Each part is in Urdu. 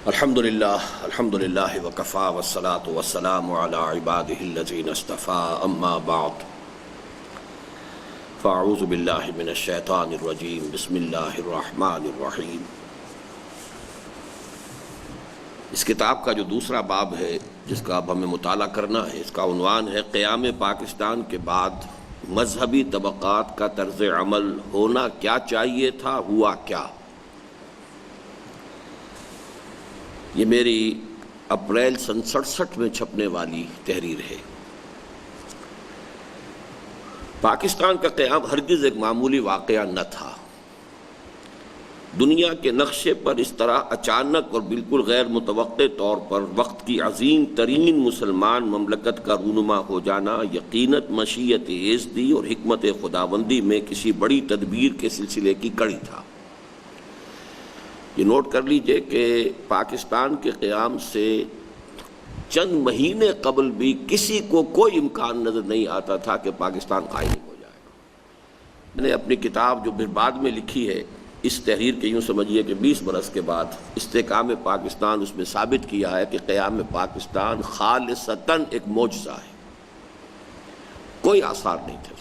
الحمدللہ وکفا والصلاة والسلام علی عبادہ الذین اصطفیٰ اما بعد فاعوذ باللہ من الشیطان الرجیم بسم اللہ الرحمن الرحیم۔ اس کتاب کا جو دوسرا باب ہے جس کا اب ہمیں مطالعہ کرنا ہے، اس کا عنوان ہے قیام پاکستان کے بعد مذہبی طبقات کا طرز عمل ہونا کیا چاہیے تھا، ہوا کیا۔ یہ میری اپریل سن 67 میں چھپنے والی تحریر ہے۔ پاکستان کا قیام ہرگز ایک معمولی واقعہ نہ تھا۔ دنیا کے نقشے پر اس طرح اچانک اور بالکل غیر متوقع طور پر وقت کی عظیم ترین مسلمان مملکت کا رونما ہو جانا یقیناً مشیت ایزدی اور حکمت خداوندی میں کسی بڑی تدبیر کے سلسلے کی کڑی تھا۔ یہ نوٹ کر لیجئے کہ پاکستان کے قیام سے چند مہینے قبل بھی کسی کو کوئی امکان نظر نہیں آتا تھا کہ پاکستان قائم ہو جائے گا۔ میں نے اپنی کتاب جو پھر بعد میں لکھی ہے، اس تحریر کے یوں سمجھیے کہ 20 برس کے بعد استحکام پاکستان، اس میں ثابت کیا ہے کہ قیام پاکستان خالصتاً ایک معجزہ ہے، کوئی آثار نہیں تھے۔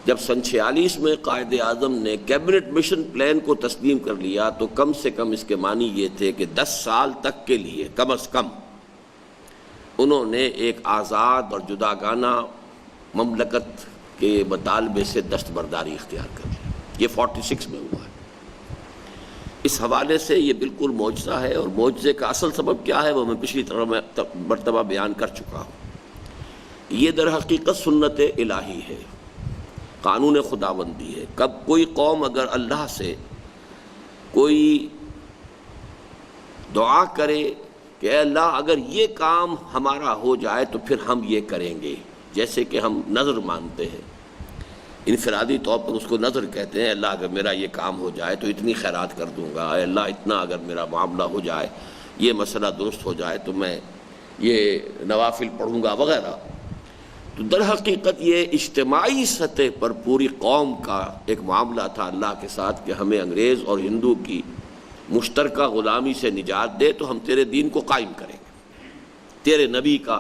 جب سن 46 میں قائد اعظم نے کیبنٹ مشن پلان کو تسلیم کر لیا تو کم سے کم اس کے معنی یہ تھے کہ 10 سال تک کے لیے کم از کم انہوں نے ایک آزاد اور جداگانہ مملکت کے مطالبے سے دستبرداری اختیار کر لی۔ یہ 46 میں ہوا ہے۔ اس حوالے سے یہ بالکل معجزہ ہے، اور معجزے کا اصل سبب کیا ہے وہ میں پچھلی مرتبہ بیان کر چکا ہوں۔ یہ در حقیقت سنت الہی ہے، قانون خداوندی ہے۔ کب کوئی قوم اگر اللہ سے کوئی دعا کرے کہ اے اللہ اگر یہ کام ہمارا ہو جائے تو پھر ہم یہ کریں گے، جیسے کہ ہم نظر مانتے ہیں، انفرادی طور پر اس کو نظر کہتے ہیں، اللہ اگر میرا یہ کام ہو جائے تو اتنی خیرات کر دوں گا، اے اللہ اتنا اگر میرا معاملہ ہو جائے، یہ مسئلہ درست ہو جائے تو میں یہ نوافل پڑھوں گا وغیرہ۔ تو در حقیقت یہ اجتماعی سطح پر پوری قوم کا ایک معاملہ تھا اللہ کے ساتھ کہ ہمیں انگریز اور ہندو کی مشترکہ غلامی سے نجات دے تو ہم تیرے دین کو قائم کریں گے، تیرے نبی کا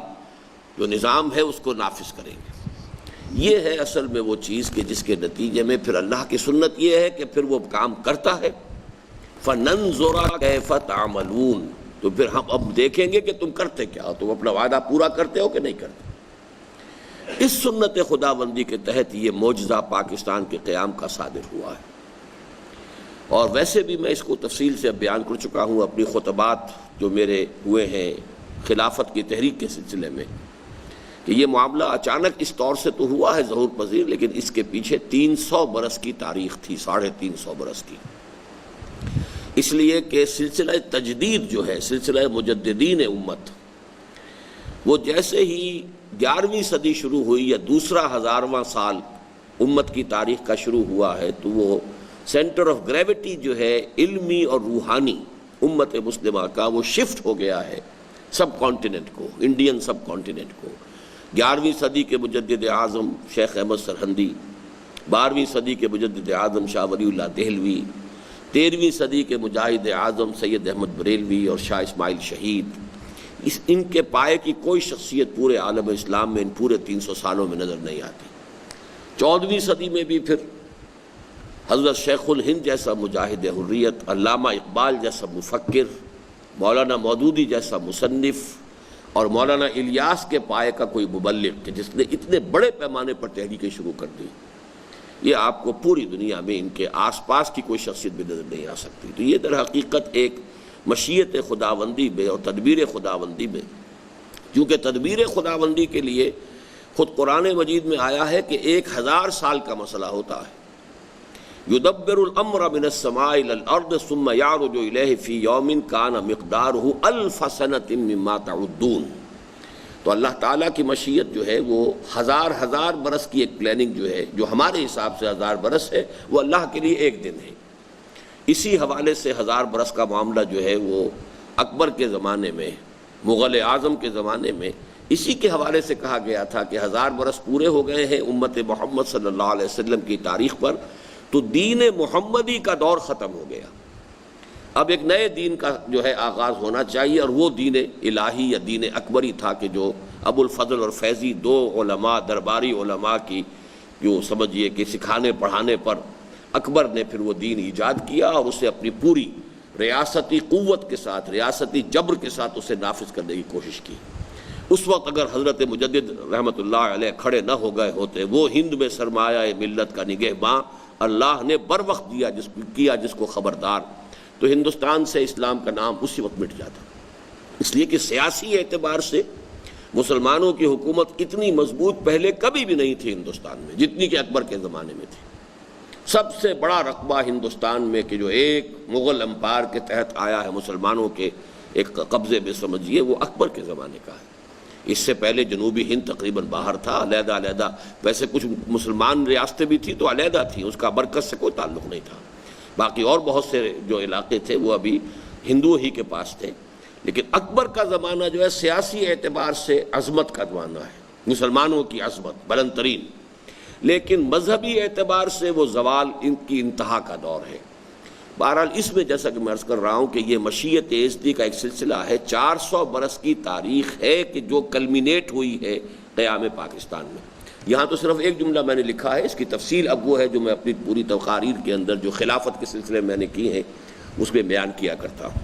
جو نظام ہے اس کو نافذ کریں گے۔ یہ ہے اصل میں وہ چیز کہ جس کے نتیجے میں پھر اللہ کی سنت یہ ہے کہ پھر وہ کام کرتا ہے۔ فَنَنْظُرَ كَيْفَ تَعْمَلُونَ، تو پھر ہم اب دیکھیں گے کہ تم کرتے کیا ہو، تم اپنا وعدہ پورا کرتے ہو کہ نہیں کرتے۔ اس سنت خداوندی کے تحت یہ معجزہ پاکستان کے قیام کا صادر ہوا ہے۔ اور ویسے بھی میں اس کو تفصیل سے اب بیان کر چکا ہوں اپنی خطبات جو میرے ہوئے ہیں خلافت کی تحریک کے سلسلے میں، کہ یہ معاملہ اچانک اس طور سے تو ہوا ہے ظہور پذیر، لیکن اس کے پیچھے 300 برس کی تاریخ تھی، 350 برس کی۔ اس لیے کہ سلسلہ تجدید جو ہے، سلسلہ مجددین امت، وہ جیسے ہی 11ویں صدی شروع ہوئی یا دوسرا 1000واں سال امت کی تاریخ کا شروع ہوا ہے، تو وہ سینٹر آف گریوٹی جو ہے علمی اور روحانی امت مسلمہ کا، وہ شفٹ ہو گیا ہے سب کانٹیننٹ کو، انڈین سب کانٹیننٹ کو۔ 11ویں صدی کے مجدد اعظم شیخ احمد سرہندی، 12ویں صدی کے مجدد اعظم شاہ ولی اللہ دہلوی، 13ویں صدی کے مجاہد اعظم سید احمد بریلوی اور شاہ اسماعیل شہید، ان کے پائے کی کوئی شخصیت پورے عالم اسلام میں ان پورے 300 سالوں میں نظر نہیں آتی۔ 14ویں صدی میں بھی پھر حضرت شیخ الہند جیسا مجاہد حریت، علامہ اقبال جیسا مفکر، مولانا مودودی جیسا مصنف، اور مولانا الیاس کے پائے کا کوئی مبلغ کہ جس نے اتنے بڑے پیمانے پر تحریکیں شروع کر دی، یہ آپ کو پوری دنیا میں ان کے آس پاس کی کوئی شخصیت بھی نظر نہیں آ سکتی۔ تو یہ در حقیقت ایک مشیت خداوندی میں اور تدبیر خداوندی میں، کیونکہ تدبیر خداوندی کے لیے خود قرآن مجید میں آیا ہے کہ 1000 سال کا مسئلہ ہوتا ہے۔ یدبر الامر من السماء الى الارض ثم يعرج الیہ فی یوم کان مقدارہ 1000 سنۃ مما تعدون۔ تو اللہ تعالیٰ کی مشیت جو ہے وہ ہزار برس کی ایک پلاننگ جو ہے، جو ہمارے حساب سے 1000 برس ہے، وہ اللہ کے لیے ایک دن ہے۔ اسی حوالے سے 1000 برس کا معاملہ جو ہے وہ اکبر کے زمانے میں، مغل اعظم کے زمانے میں اسی کے حوالے سے کہا گیا تھا کہ 1000 برس پورے ہو گئے ہیں امت محمد صلی اللہ علیہ وسلم کی تاریخ پر، تو دین محمدی کا دور ختم ہو گیا۔ اب ایک نئے دین کا جو ہے آغاز ہونا چاہیے، اور وہ دین الہی یا دین اکبری تھا کہ جو ابو الفضل اور فیضی دو علماء، درباری علماء کی جو سمجھیے کہ سکھانے پڑھانے پر اکبر نے پھر وہ دین ایجاد کیا، اور اسے اپنی پوری ریاستی قوت کے ساتھ، ریاستی جبر کے ساتھ اسے نافذ کرنے کی کوشش کی۔ اس وقت اگر حضرت مجدد رحمۃ اللہ علیہ کھڑے نہ ہو گئے ہوتے، وہ ہند میں سرمایہ ملت کا نگہباں اللہ نے بر وقت کیا جس کو خبردار، تو ہندوستان سے اسلام کا نام اسی وقت مٹ جاتا۔ اس لیے کہ سیاسی اعتبار سے مسلمانوں کی حکومت اتنی مضبوط پہلے کبھی بھی نہیں تھی ہندوستان میں جتنی کہ اکبر کے زمانے میں تھی۔ سب سے بڑا رقبہ ہندوستان میں کہ جو ایک مغل امپائر کے تحت آیا ہے مسلمانوں کے ایک قبضے میں سمجھیے، وہ اکبر کے زمانے کا ہے۔ اس سے پہلے جنوبی ہند تقریباً باہر تھا، علیحدہ علیحدہ، ویسے کچھ مسلمان ریاستیں بھی تھیں تو علیحدہ تھیں، اس کا برکت سے کوئی تعلق نہیں تھا۔ باقی اور بہت سے جو علاقے تھے وہ ابھی ہندو ہی کے پاس تھے، لیکن اکبر کا زمانہ جو ہے سیاسی اعتبار سے عظمت کا زمانہ ہے، مسلمانوں کی عظمت بلند ترین، لیکن مذہبی اعتبار سے وہ زوال ان کی انتہا کا دور ہے۔ بہرحال اس میں جیسا کہ میں عرض کر رہا ہوں کہ یہ مشیت یزدی کا ایک سلسلہ ہے، 400 برس کی تاریخ ہے کہ جو کلمینیٹ ہوئی ہے قیام پاکستان میں۔ یہاں تو صرف ایک جملہ میں نے لکھا ہے، اس کی تفصیل اب وہ ہے جو میں اپنی پوری تقاریر کے اندر جو خلافت کے سلسلے میں نے کی ہیں اس میں بیان کیا کرتا ہوں۔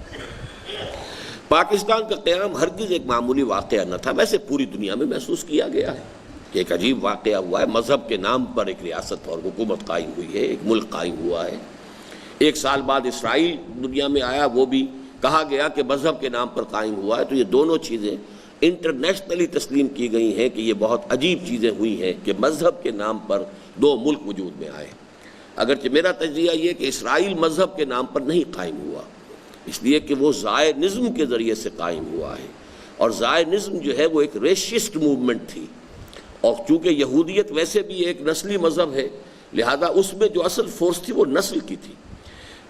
پاکستان کا قیام ہرگز ایک معمولی واقعہ نہ تھا، ویسے پوری دنیا میں محسوس کیا گیا ہے کہ ایک عجیب واقعہ ہوا ہے، مذہب کے نام پر ایک ریاست اور حکومت قائم ہوئی ہے، ایک ملک قائم ہوا ہے۔ 1 سال بعد اسرائیل دنیا میں آیا، وہ بھی کہا گیا کہ مذہب کے نام پر قائم ہوا ہے۔ تو یہ دونوں چیزیں انٹرنیشنلی تسلیم کی گئی ہیں کہ یہ بہت عجیب چیزیں ہوئی ہیں کہ مذہب کے نام پر 2 ملک وجود میں آئے۔ اگرچہ میرا تجزیہ یہ کہ اسرائیل مذہب کے نام پر نہیں قائم ہوا، اس لیے کہ وہ زائنزم کے ذریعے سے قائم ہوا ہے، اور زائنزم جو ہے وہ ایک ریشسٹ موومنٹ تھی، اور چونکہ یہودیت ویسے بھی ایک نسلی مذہب ہے، لہذا اس میں جو اصل فورس تھی وہ نسل کی تھی۔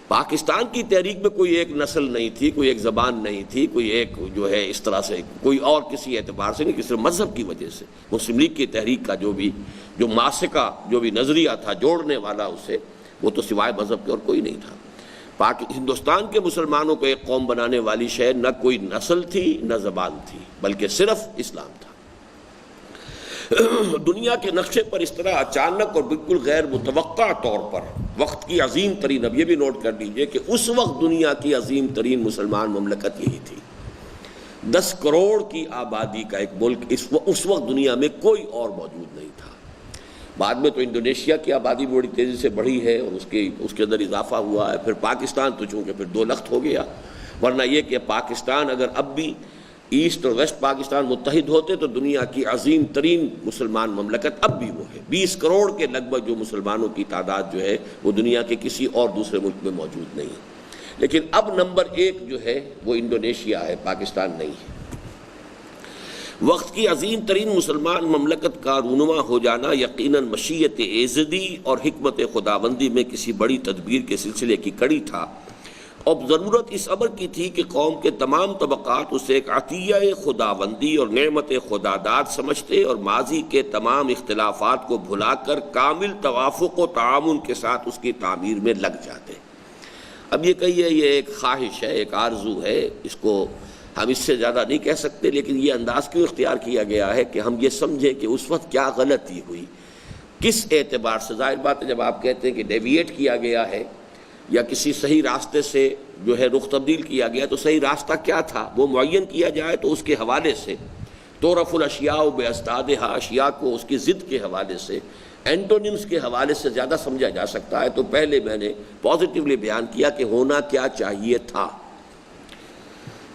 پاکستان کی تحریک میں کوئی ایک نسل نہیں تھی، کوئی ایک زبان نہیں تھی، کوئی ایک جو ہے اس طرح سے کوئی اور کسی اعتبار سے نہیں، کہ صرف مذہب کی وجہ سے مسلم لیگ کی تحریک کا جو ماسکہ جو بھی نظریہ تھا جوڑنے والا اسے، وہ تو سوائے مذہب کے اور کوئی نہیں تھا۔ ہندوستان کے مسلمانوں کو ایک قوم بنانے والی شے نہ کوئی نسل تھی نہ زبان تھی، بلکہ صرف اسلام تھا۔ دنیا کے نقشے پر اس طرح اچانک اور بالکل غیر متوقع طور پر وقت کی عظیم ترین، اب یہ بھی نوٹ کر لیجئے کہ اس وقت دنیا کی عظیم ترین مسلمان مملکت یہی تھی، 10 کروڑ کی آبادی کا ایک ملک، اس وقت دنیا میں کوئی اور موجود نہیں تھا۔ بعد میں تو انڈونیشیا کی آبادی بڑی تیزی سے بڑھی ہے اور اس کے اندر اضافہ ہوا ہے، پھر پاکستان تو چونکہ پھر 2 لخت ہو گیا، ورنہ یہ کہ پاکستان اگر اب بھی ایسٹ اور ویسٹ پاکستان متحد ہوتے تو دنیا کی عظیم ترین مسلمان مملکت اب بھی وہ ہے۔ 20 کروڑ کے لگ بھگ جو مسلمانوں کی تعداد جو ہے وہ دنیا کے کسی اور دوسرے ملک میں موجود نہیں ہے، لیکن اب نمبر 1 جو ہے وہ انڈونیشیا ہے، پاکستان نہیں ہے۔ وقت کی عظیم ترین مسلمان مملکت کا رونما ہو جانا یقیناً مشیت یزدی اور حکمت خداوندی میں کسی بڑی تدبیر کے سلسلے کی کڑی تھا، اور ضرورت اس امر کی تھی کہ قوم کے تمام طبقات اسے ایک عطیہ خداوندی اور نعمت خداداد سمجھتے اور ماضی کے تمام اختلافات کو بھلا کر کامل توافق و تعاون کے ساتھ اس کی تعمیر میں لگ جاتے۔ اب یہ کہیے یہ ایک خواہش ہے، ایک آرزو ہے، اس کو ہم اس سے زیادہ نہیں کہہ سکتے، لیکن یہ انداز کیوں اختیار کیا گیا ہے کہ ہم یہ سمجھیں کہ اس وقت کیا غلطی ہوئی، کس اعتبار سے۔ ظاہر بات ہے جب آپ کہتے ہیں کہ ڈیویٹ کیا گیا ہے یا کسی صحیح راستے سے جو ہے رخ تبدیل کیا گیا، تو صحیح راستہ کیا تھا وہ معین کیا جائے تو اس کے حوالے سے تعرف الاشیاء باضدادها، اشیاء کو اس کی ضد کے حوالے سے، اینٹونیمز کے حوالے سے زیادہ سمجھا جا سکتا ہے۔ تو پہلے میں نے پازیٹیولی بیان کیا کہ ہونا کیا چاہیے تھا۔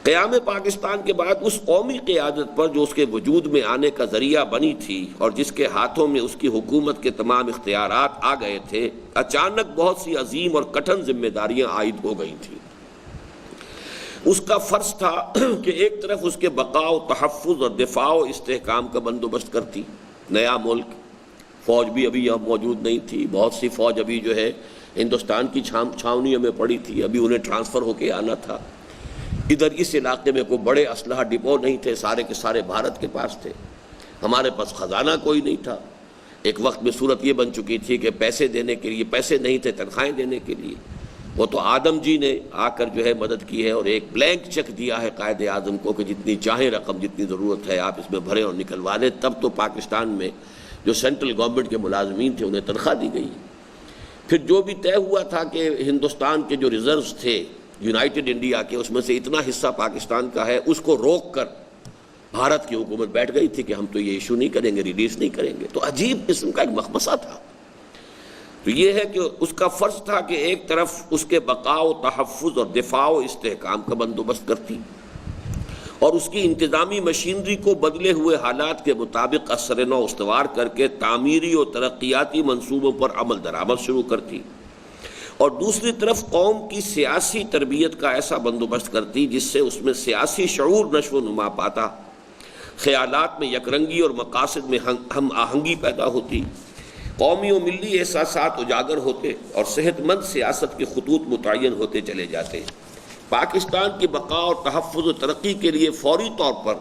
قیام پاکستان کے بعد اس قومی قیادت پر جو اس کے وجود میں آنے کا ذریعہ بنی تھی اور جس کے ہاتھوں میں اس کی حکومت کے تمام اختیارات آ گئے تھے، اچانک بہت سی عظیم اور کٹھن ذمہ داریاں عائد ہو گئی تھیں۔ اس کا فرض تھا کہ ایک طرف اس کے بقاء و تحفظ اور دفاع و استحکام کا بندوبست کرتی، نیا ملک، فوج بھی ابھی یہاں موجود نہیں تھی، بہت سی فوج ابھی جو ہے ہندوستان کی چھاونیوں میں پڑی تھی، ابھی انہیں ٹرانسفر ہو کے آنا تھا۔ ادھر اس علاقے میں کوئی بڑے اسلحہ ڈپو نہیں تھے، سارے کے سارے بھارت کے پاس تھے، ہمارے پاس خزانہ کوئی نہیں تھا۔ ایک وقت میں صورت یہ بن چکی تھی کہ پیسے دینے کے لیے پیسے نہیں تھے، تنخواہیں دینے کے لیے، وہ تو آدم جی نے آ کر جو ہے مدد کی ہے اور ایک بلینک چیک دیا ہے قائد اعظم کو کہ جتنی چاہیں رقم جتنی ضرورت ہے آپ اس میں بھریں اور نکلوا لیں. تب تو پاکستان میں جو سینٹرل گورنمنٹ کے ملازمین تھے انہیں تنخواہ دی گئی. پھر جو بھی طے ہوا تھا کہ ہندوستان کے جو ریزروز تھے یونائٹڈ انڈیا کے، اس میں سے اتنا حصہ پاکستان کا ہے، اس کو روک کر بھارت کی حکومت بیٹھ گئی تھی کہ ہم تو یہ ایشو نہیں کریں گے، ریلیز نہیں کریں گے. تو عجیب قسم کا ایک مخمصہ تھا. تو یہ ہے کہ اس کا فرض تھا کہ ایک طرف اس کے بقاء و تحفظ اور دفاع و استحکام کا بندوبست کرتی اور اس کی انتظامی مشینری کو بدلے ہوئے حالات کے مطابق اثر نو استوار کر کے تعمیری و ترقیاتی منصوبوں پر عمل درآمد شروع کرتی، اور دوسری طرف قوم کی سیاسی تربیت کا ایسا بندوبست کرتی جس سے اس میں سیاسی شعور نشو و نما پاتا، خیالات میں یکرنگی اور مقاصد میں ہم آہنگی پیدا ہوتی، قومی و ملی احساسات اجاگر ہوتے اور صحت مند سیاست کے خطوط متعین ہوتے چلے جاتے. پاکستان کی بقاء اور تحفظ و ترقی کے لیے فوری طور پر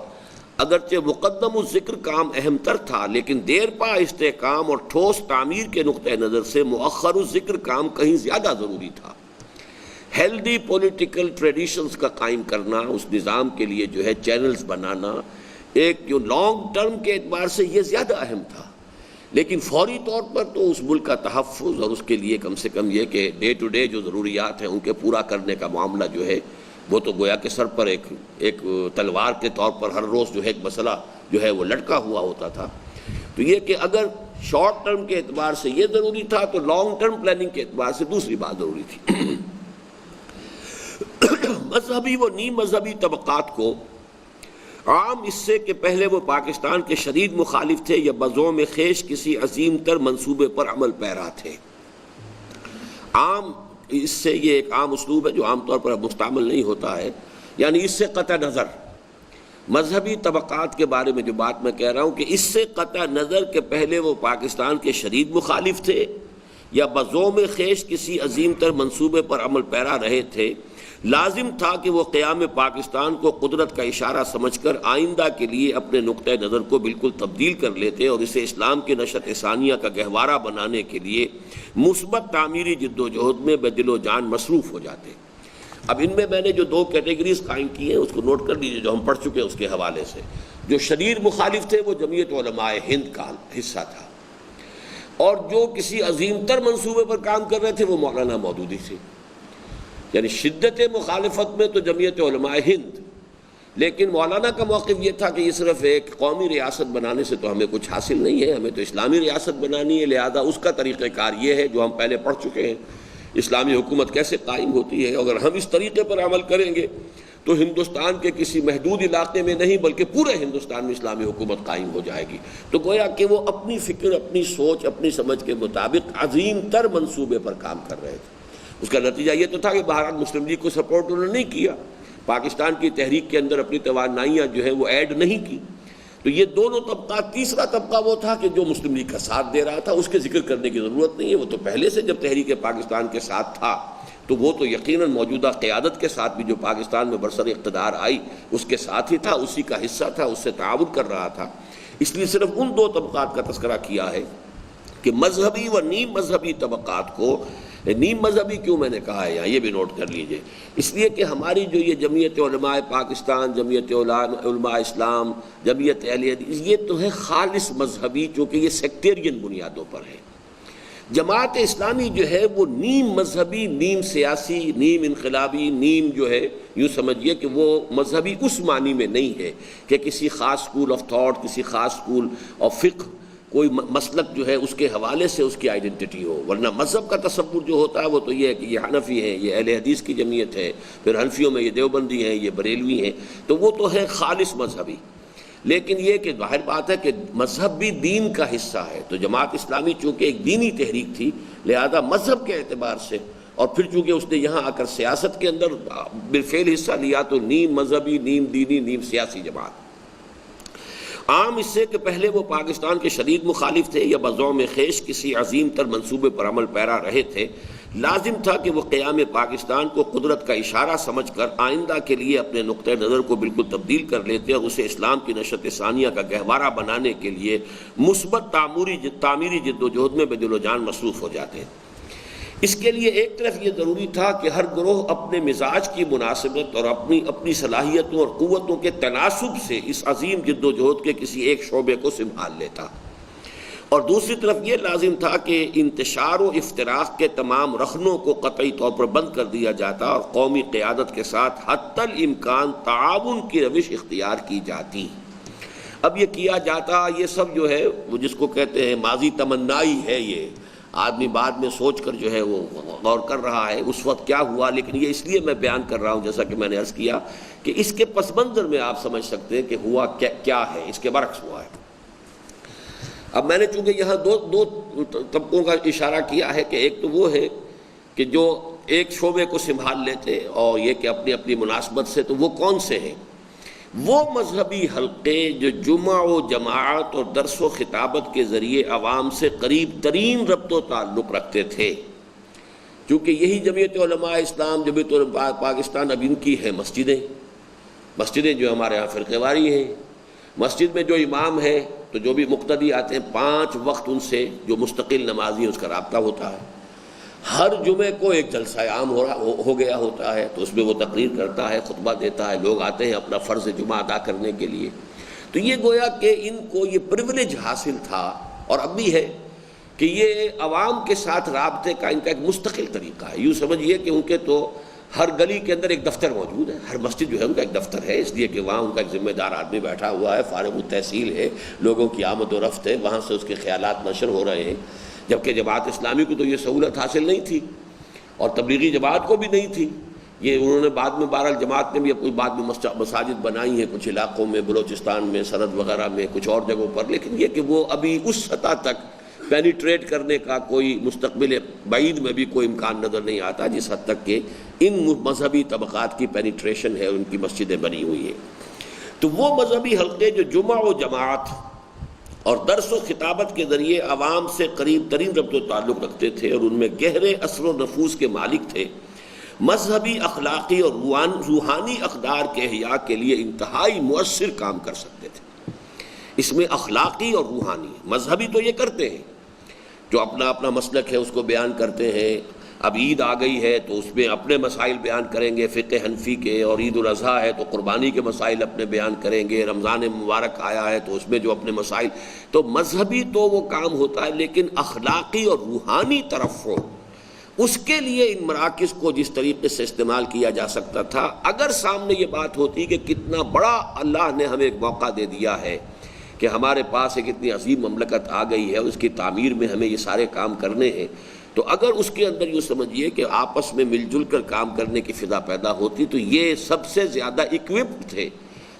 اگرچہ مقدم الذکر کام اہم تر تھا، لیکن دیر پا استحکام اور ٹھوس تعمیر کے نقطہ نظر سے مؤخر الذکر کام کہیں زیادہ ضروری تھا. ہیلدی پولیٹیکل ٹریڈیشنز کا قائم کرنا، اس نظام کے لیے جو ہے چینلز بنانا، ایک جو لانگ ٹرم کے اعتبار سے یہ زیادہ اہم تھا. لیکن فوری طور پر تو اس ملک کا تحفظ اور اس کے لیے کم سے کم یہ کہ ڈے ٹو ڈے جو ضروریات ہیں ان کے پورا کرنے کا معاملہ جو ہے وہ تو گویا کہ سر پر ایک تلوار کے طور پر ہر روز جو ہے ایک مسئلہ جو ہے وہ لٹکا ہوا ہوتا تھا. تو یہ کہ اگر شارٹ ٹرم کے اعتبار سے یہ ضروری تھا تو لانگ ٹرم پلاننگ کے اعتبار سے دوسری بات ضروری تھی. مذہبی و نیم مذہبی طبقات کو عام اس سے کہ پہلے وہ پاکستان کے شدید مخالف تھے یا بزوم خیش کسی عظیم تر منصوبے پر عمل پیرا تھے. عام اس سے یہ ایک عام اسلوب ہے جو عام طور پر مستعمل نہیں ہوتا ہے، یعنی اس سے قطع نظر مذہبی طبقات کے بارے میں جو بات میں کہہ رہا ہوں کہ اس سے قطع نظر کہ پہلے وہ پاکستان کے شدید مخالف تھے یا بزوم خیش کسی عظیم تر منصوبے پر عمل پیرا رہے تھے، لازم تھا کہ وہ قیام پاکستان کو قدرت کا اشارہ سمجھ کر آئندہ کے لیے اپنے نقطہ نظر کو بالکل تبدیل کر لیتے اور اسے اسلام کی نشت ثانیہ کا گہوارہ بنانے کے لیے مثبت تعمیری جد و جہد میں بے دل و جان مصروف ہو جاتے. اب ان میں نے جو 2 کیٹیگریز قائم کی ہیں اس کو نوٹ کر لیجیے جو ہم پڑھ چکے ہیں اس کے حوالے سے. جو شدید مخالف تھے وہ جمعیت علماء ہند کا حصہ تھا، اور جو کسی عظیم تر منصوبے پر کام کر رہے تھے وہ مولانا مودودی تھے. یعنی شدت مخالفت میں تو جمعیت علماء ہند، لیکن مولانا کا موقف یہ تھا کہ یہ صرف ایک قومی ریاست بنانے سے تو ہمیں کچھ حاصل نہیں ہے، ہمیں تو اسلامی ریاست بنانی ہے، لہذا اس کا طریقہ کار یہ ہے جو ہم پہلے پڑھ چکے ہیں، اسلامی حکومت کیسے قائم ہوتی ہے. اگر ہم اس طریقے پر عمل کریں گے تو ہندوستان کے کسی محدود علاقے میں نہیں بلکہ پورے ہندوستان میں اسلامی حکومت قائم ہو جائے گی. تو گویا کہ وہ اپنی فکر، اپنی سوچ، اپنی سمجھ کے مطابق عظیم تر منصوبے پر کام کر رہے تھے. اس کا نتیجہ یہ تو تھا کہ بہرحال مسلم لیگ کو سپورٹ انہوں نے نہیں کیا، پاکستان کی تحریک کے اندر اپنی توانائیاں جو ہے وہ ایڈ نہیں کی. تو یہ دونوں طبقات، تیسرا طبقہ وہ تھا کہ جو مسلم لیگ کا ساتھ دے رہا تھا، اس کے ذکر کرنے کی ضرورت نہیں ہے، وہ تو پہلے سے جب تحریک پاکستان کے ساتھ تھا تو وہ تو یقیناً موجودہ قیادت کے ساتھ بھی جو پاکستان میں برسر اقتدار آئی اس کے ساتھ ہی تھا، اسی کا حصہ تھا، اس سے تعاون کر رہا تھا. اس لیے صرف ان 2 طبقات کا تذکرہ کیا ہے کہ مذہبی و نیم مذہبی طبقات کو. نیم مذہبی کیوں میں نے کہا ہے یہاں یہ بھی نوٹ کر لیجئے، اس لیے کہ ہماری جو یہ جمعیت علماء پاکستان، جمعیت علماء اسلام، جمعیت اہل حدیث، یہ تو ہے خالص مذہبی، چونکہ یہ سیکٹیرین بنیادوں پر ہے. جماعت اسلامی جو ہے وہ نیم مذہبی، نیم سیاسی، نیم انقلابی، نیم جو ہے یوں سمجھیے کہ وہ مذہبی اس معنی میں نہیں ہے کہ کسی خاص اسکول آف تھاٹ، کسی خاص اسکول آف فقہ، کوئی مسلک جو ہے اس کے حوالے سے اس کی آئیڈینٹی ہو. ورنہ مذہب کا تصور جو ہوتا ہے وہ تو یہ ہے کہ یہ حنفی ہیں، یہ اہل حدیث کی جمعیت ہے، پھر حنفیوں میں یہ دیوبندی ہیں، یہ بریلوی ہیں، تو وہ تو ہے خالص مذہبی. لیکن یہ کہ ظاہر بات ہے کہ مذہب بھی دین کا حصہ ہے، تو جماعت اسلامی چونکہ ایک دینی تحریک تھی لہذا مذہب کے اعتبار سے، اور پھر چونکہ اس نے یہاں آ کر سیاست کے اندر بالفعل حصہ لیا، تو نیم مذہبی، نیم دینی، نیم سیاسی جماعت. عام اس سے کہ پہلے وہ پاکستان کے شدید مخالف تھے یا بزوم خیش کسی عظیم تر منصوبے پر عمل پیرا رہے تھے، لازم تھا کہ وہ قیام پاکستان کو قدرت کا اشارہ سمجھ کر آئندہ کے لیے اپنے نقطہ نظر کو بالکل تبدیل کر لیتے اور اسے اسلام کی نشت ثانیہ کا گہوارہ بنانے کے لیے مثبت تعمیری جد و جہد میں بے دل و جان مصروف ہو جاتے ہیں. اس کے لیے ایک طرف یہ ضروری تھا کہ ہر گروہ اپنے مزاج کی مناسبت اور اپنی صلاحیتوں اور قوتوں کے تناسب سے اس عظیم جد و جہد کے کسی ایک شعبے کو سنبھال لیتا، اور دوسری طرف یہ لازم تھا کہ انتشار و افتراق کے تمام رخنوں کو قطعی طور پر بند کر دیا جاتا اور قومی قیادت کے ساتھ حتی الامکان تعاون کی روش اختیار کی جاتی۔ اب یہ کیا جاتا، یہ سب جو ہے وہ جس کو کہتے ہیں ماضی تمنائی ہے، یہ آدمی بعد میں سوچ کر جو ہے وہ غور کر رہا ہے اس وقت کیا ہوا، لیکن یہ اس لیے میں بیان کر رہا ہوں جیسا کہ میں نے عرض کیا کہ اس کے پس منظر میں آپ سمجھ سکتے ہیں کہ ہوا کیا ہے، اس کے برعکس ہوا ہے۔ اب میں نے چونکہ یہاں دو طبقوں کا اشارہ کیا ہے کہ ایک تو وہ ہے کہ جو ایک شعبے کو سنبھال لیتے اور یہ کہ اپنی اپنی مناسبت سے، تو وہ کون سے ہیں؟ وہ مذہبی حلقے جو جمعہ و جماعت اور درس و خطابت کے ذریعے عوام سے قریب ترین ربط و تعلق رکھتے تھے، کیونکہ یہی جمعیت علماء اسلام، جمعیت علماء پاکستان اب ان کی ہے مسجدیں جو ہمارے ہاں فرقے واری ہیں، مسجد میں جو امام ہے تو جو بھی مقتدی آتے ہیں 5 وقت ان سے جو مستقل نمازی ہیں اس کا رابطہ ہوتا ہے، ہر جمعے کو ایک جلسہ عام ہو گیا ہوتا ہے، تو اس میں وہ تقریر کرتا ہے، خطبہ دیتا ہے، لوگ آتے ہیں اپنا فرض جمعہ ادا کرنے کے لیے۔ تو یہ گویا کہ ان کو یہ پریویلیج حاصل تھا، اور اب بھی ہے کہ یہ عوام کے ساتھ رابطے کا ان کا ایک مستقل طریقہ ہے۔ یوں سمجھیے کہ ان کے تو ہر گلی کے اندر ایک دفتر موجود ہے، ہر مسجد جو ہے ان کا ایک دفتر ہے، اس لیے کہ وہاں ان کا ایک ذمہ دار آدمی بیٹھا ہوا ہے، فارغ التحصیل ہے، لوگوں کی آمد و رفت ہے، وہاں سے اس کے خیالات نشر ہو رہے ہیں۔ جبکہ جماعت اسلامی کو تو یہ سہولت حاصل نہیں تھی، اور تبلیغی جماعت کو بھی نہیں تھی۔ یہ انہوں نے بعد میں بہرحال جماعت نے بھی کوئی بعد میں مساجد بنائی ہیں کچھ علاقوں میں، بلوچستان میں، سرحد وغیرہ میں، کچھ اور جگہوں پر، لیکن یہ کہ وہ ابھی اس سطح تک پینیٹریٹ کرنے کا کوئی مستقبل بعید میں بھی کوئی امکان نظر نہیں آتا جس حد تک کہ ان مذہبی طبقات کی پینیٹریشن ہے، ان کی مسجدیں بنی ہوئی ہیں۔ تو وہ مذہبی حلقے جو جمعہ و جماعت اور درس و خطابت کے ذریعے عوام سے قریب ترین ربط و تعلق رکھتے تھے اور ان میں گہرے اثر و نفوذ کے مالک تھے، مذہبی، اخلاقی اور روحانی اقدار کے احیاء کے لیے انتہائی مؤثر کام کر سکتے تھے۔ اس میں اخلاقی اور روحانی، مذہبی تو یہ کرتے ہیں جو اپنا اپنا مسلک ہے اس کو بیان کرتے ہیں۔ اب عید آ گئی ہے تو اس میں اپنے مسائل بیان کریں گے فقہ حنفی کے، اور عید الاضحیٰ ہے تو قربانی کے مسائل اپنے بیان کریں گے، رمضان مبارک آیا ہے تو اس میں جو اپنے مسائل، تو مذہبی تو وہ کام ہوتا ہے، لیکن اخلاقی اور روحانی طرف ہو، اس کے لیے ان مراکز کو جس طریقے سے استعمال کیا جا سکتا تھا، اگر سامنے یہ بات ہوتی کہ کتنا بڑا اللہ نے ہمیں ایک موقع دے دیا ہے کہ ہمارے پاس ایک اتنی عظیم مملکت آ گئی ہے، اس کی تعمیر میں ہمیں یہ سارے کام کرنے ہیں، تو اگر اس کے اندر یوں سمجھیے کہ آپس میں مل جل کر کام کرنے کی فضا پیدا ہوتی، تو یہ سب سے زیادہ اکوپڈ تھے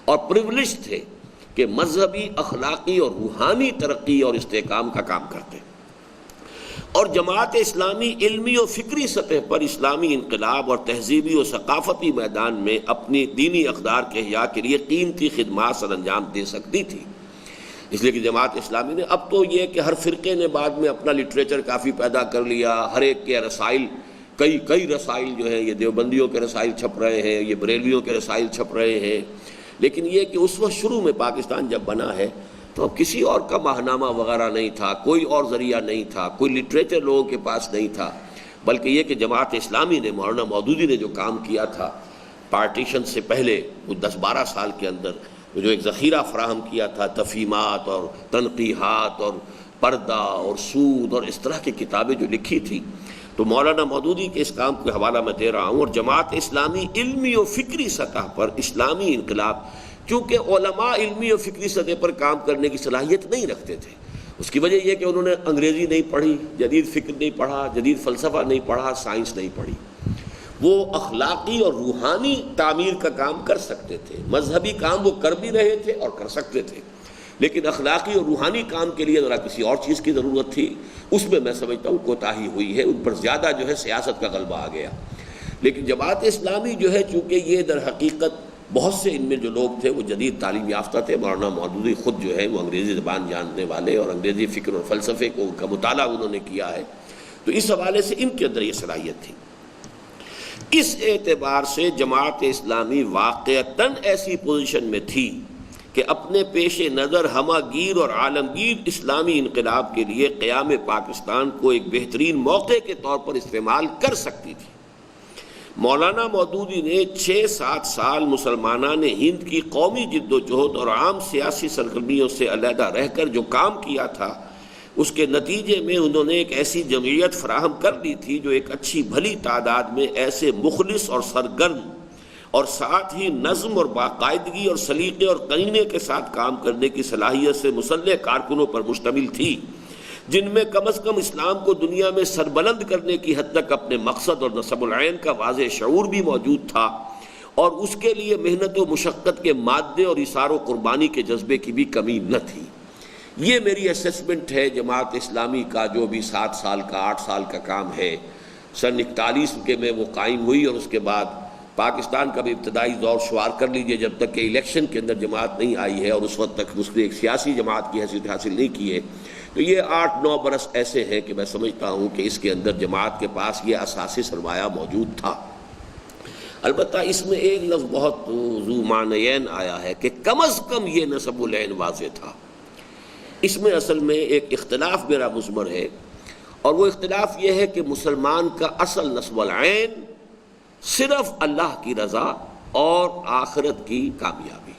اور پریولیج تھے کہ مذہبی، اخلاقی اور روحانی ترقی اور استحکام کا کام کرتے۔ اور جماعت اسلامی علمی و فکری سطح پر اسلامی انقلاب اور تہذیبی و ثقافتی میدان میں اپنی دینی اقدار کے احیاء کے لیے قیمتی خدمات سر انجام دے سکتی تھی۔ اس لیے کہ جماعت اسلامی نے اب تو یہ کہ ہر فرقے نے بعد میں اپنا لٹریچر کافی پیدا کر لیا، ہر ایک کے رسائل، کئی رسائل جو ہیں، یہ دیوبندیوں کے رسائل چھپ رہے ہیں، یہ بریلویوں کے رسائل چھپ رہے ہیں، لیکن یہ کہ اس وقت شروع میں پاکستان جب بنا ہے تو اب کسی اور کا ماہنامہ وغیرہ نہیں تھا، کوئی اور ذریعہ نہیں تھا، کوئی لٹریچر لوگوں کے پاس نہیں تھا، بلکہ یہ کہ جماعت اسلامی نے، مولانا مودودی نے جو کام کیا تھا پارٹیشن سے پہلے وہ 10-12 سال کے اندر، جو ایک ذخیرہ فراہم کیا تھا تفہیمات اور تنقیحات اور پردہ اور سود اور اس طرح کی کتابیں جو لکھی تھی، تو مولانا مودودی کے اس کام کو حوالہ میں دے رہا ہوں۔ اور جماعت اسلامی علمی و فکری سطح پر اسلامی انقلاب، چونکہ علماء علمی و فکری سطح پر کام کرنے کی صلاحیت نہیں رکھتے تھے، اس کی وجہ یہ کہ انہوں نے انگریزی نہیں پڑھی، جدید فکر نہیں پڑھا، جدید فلسفہ نہیں پڑھا، سائنس نہیں پڑھی، وہ اخلاقی اور روحانی تعمیر کا کام کر سکتے تھے، مذہبی کام وہ کر بھی رہے تھے اور کر سکتے تھے، لیکن اخلاقی اور روحانی کام کے لیے ذرا کسی اور چیز کی ضرورت تھی، اس میں میں سمجھتا ہوں کوتاہی ہوئی ہے، ان پر زیادہ جو ہے سیاست کا غلبہ آ گیا۔ لیکن جماعت اسلامی جو ہے، چونکہ یہ در حقیقت بہت سے ان میں جو لوگ تھے وہ جدید تعلیم یافتہ تھے، مولانا مودودی خود جو ہے وہ انگریزی زبان جاننے والے اور انگریزی فکر اور فلسفے کو کا مطالعہ انہوں نے کیا ہے، تو اس حوالے سے ان کے اندر یہ صلاحیت تھی۔ اس اعتبار سے جماعت اسلامی واقعتاً ایسی پوزیشن میں تھی کہ اپنے پیش نظر ہماگیر اور عالمگیر اسلامی انقلاب کے لیے قیام پاکستان کو ایک بہترین موقع کے طور پر استعمال کر سکتی تھی۔ مولانا مودودی نے 6-7 سال مسلمانان ہند کی قومی جد و جہد اور عام سیاسی سرگرمیوں سے علیحدہ رہ کر جو کام کیا تھا، اس کے نتیجے میں انہوں نے ایک ایسی جمعیت فراہم کر دی تھی جو ایک اچھی بھلی تعداد میں ایسے مخلص اور سرگرم اور ساتھ ہی نظم اور باقاعدگی اور سلیقے اور قرینے کے ساتھ کام کرنے کی صلاحیت سے مسلح کارکنوں پر مشتمل تھی، جن میں کم از کم اسلام کو دنیا میں سربلند کرنے کی حد تک اپنے مقصد اور نصب العین کا واضح شعور بھی موجود تھا، اور اس کے لیے محنت و مشقت کے مادے اور اثار و قربانی کے جذبے کی بھی کمی نہ تھی۔ یہ میری اسیسمنٹ ہے جماعت اسلامی کا جو بھی 7 سال کا 8 سال کا کام ہے۔ سن 41 کے میں وہ قائم ہوئی، اور اس کے بعد پاکستان کا بھی ابتدائی دور شمار کر لیجئے جب تک کہ الیکشن کے اندر جماعت نہیں آئی ہے، اور اس وقت تک اس نے ایک سیاسی جماعت کی حیثیت حاصل نہیں کی ہے، تو یہ 8-9 برس ایسے ہیں کہ میں سمجھتا ہوں کہ اس کے اندر جماعت کے پاس یہ اساسی سرمایہ موجود تھا۔ البتہ اس میں ایک لفظ بہت ذو معنیین آیا ہے کہ کم از کم یہ نصب العین واضح تھا۔ اس میں اصل میں ایک اختلاف میرا مضمر ہے، اور وہ اختلاف یہ ہے کہ مسلمان کا اصل نصب العین صرف اللہ کی رضا اور آخرت کی کامیابی،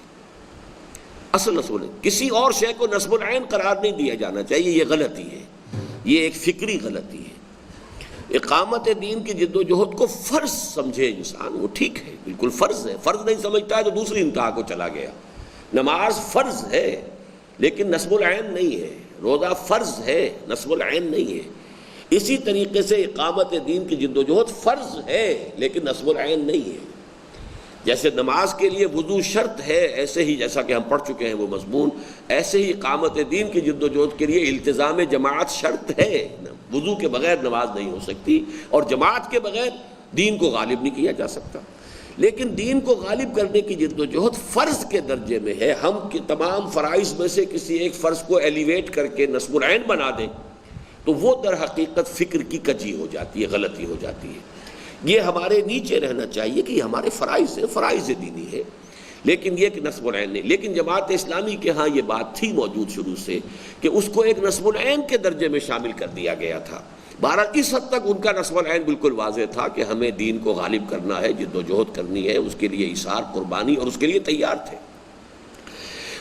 اصل نصب العین، کسی اور شے کو نصب العین قرار نہیں دیا جانا چاہیے۔ یہ غلطی ہے، یہ ایک فکری غلطی ہے۔ اقامت دین کی جد و جہد کو فرض سمجھے انسان، وہ ٹھیک ہے، بالکل فرض ہے۔ فرض نہیں سمجھتا ہے تو دوسری انتہا کو چلا گیا۔ نماز فرض ہے لیکن نصب العین نہیں ہے، روزہ فرض ہے نصب العین نہیں ہے۔ اسی طریقے سے اقامت دین کی جد و جہد فرض ہے لیکن نصب العین نہیں ہے۔ جیسے نماز کے لیے وضو شرط ہے، ایسے ہی جیسا کہ ہم پڑھ چکے ہیں وہ مضمون، ایسے ہی اقامت دین کی جد و جہد کے لیے التزام جماعت شرط ہے۔ وضو کے بغیر نماز نہیں ہو سکتی، اور جماعت کے بغیر دین کو غالب نہیں کیا جا سکتا۔ لیکن دین کو غالب کرنے کی جد و جہد فرض کے درجے میں ہے۔ ہم تمام فرائض میں سے کسی ایک فرض کو ایلیویٹ کر کے نصب العین بنا دیں تو وہ در حقیقت فکر کی کجی ہو جاتی ہے، غلطی ہو جاتی ہے۔ یہ ہمارے نیچے رہنا چاہیے کہ یہ ہمارے فرائض ہیں، فرائض دینی ہے، لیکن یہ کہ نصب العین نہیں۔ لیکن جماعت اسلامی کے ہاں یہ بات تھی موجود شروع سے کہ اس کو ایک نصب العین کے درجے میں شامل کر دیا گیا تھا۔ بہرحال اس حد تک ان کا نصب العین بالکل واضح تھا کہ ہمیں دین کو غالب کرنا ہے، جد و جہد کرنی ہے، اس کے لیے ایثار قربانی، اور اس کے لیے تیار تھے۔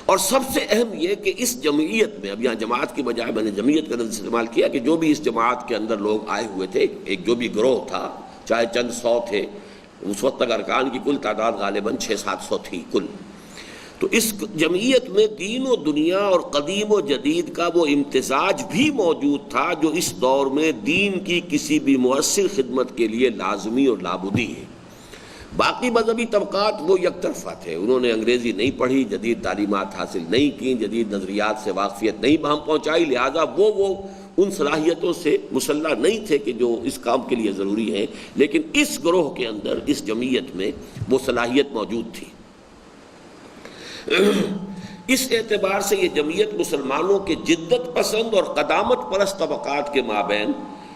اور سب سے اہم یہ کہ اس جمعیت میں، اب یہاں جماعت کی بجائے میں نے جمعیت کا لفظ استعمال کیا، کہ جو بھی اس جماعت کے اندر لوگ آئے ہوئے تھے، ایک جو بھی گروہ تھا، چاہے چند 100 تھے، اس وقت تک ارکان کی کل تعداد غالباً 600-700 تھی کل، تو اس جمعیت میں دین و دنیا اور قدیم و جدید کا وہ امتزاج بھی موجود تھا جو اس دور میں دین کی کسی بھی مؤثر خدمت کے لیے لازمی اور لابدی ہے۔ باقی مذہبی طبقات وہ یک طرفہ تھے، انہوں نے انگریزی نہیں پڑھی، جدید تعلیمات حاصل نہیں کیں، جدید نظریات سے واقفیت نہیں بہم پہنچائی، لہذا وہ ان صلاحیتوں سے مسلح نہیں تھے کہ جو اس کام کے لیے ضروری ہیں۔ لیکن اس گروہ کے اندر، اس جمعیت میں وہ صلاحیت موجود تھی۔ اس اعتبار سے یہ جمعیت مسلمانوں کے جدت پسند اور قدامت پرست طبقات کے مابین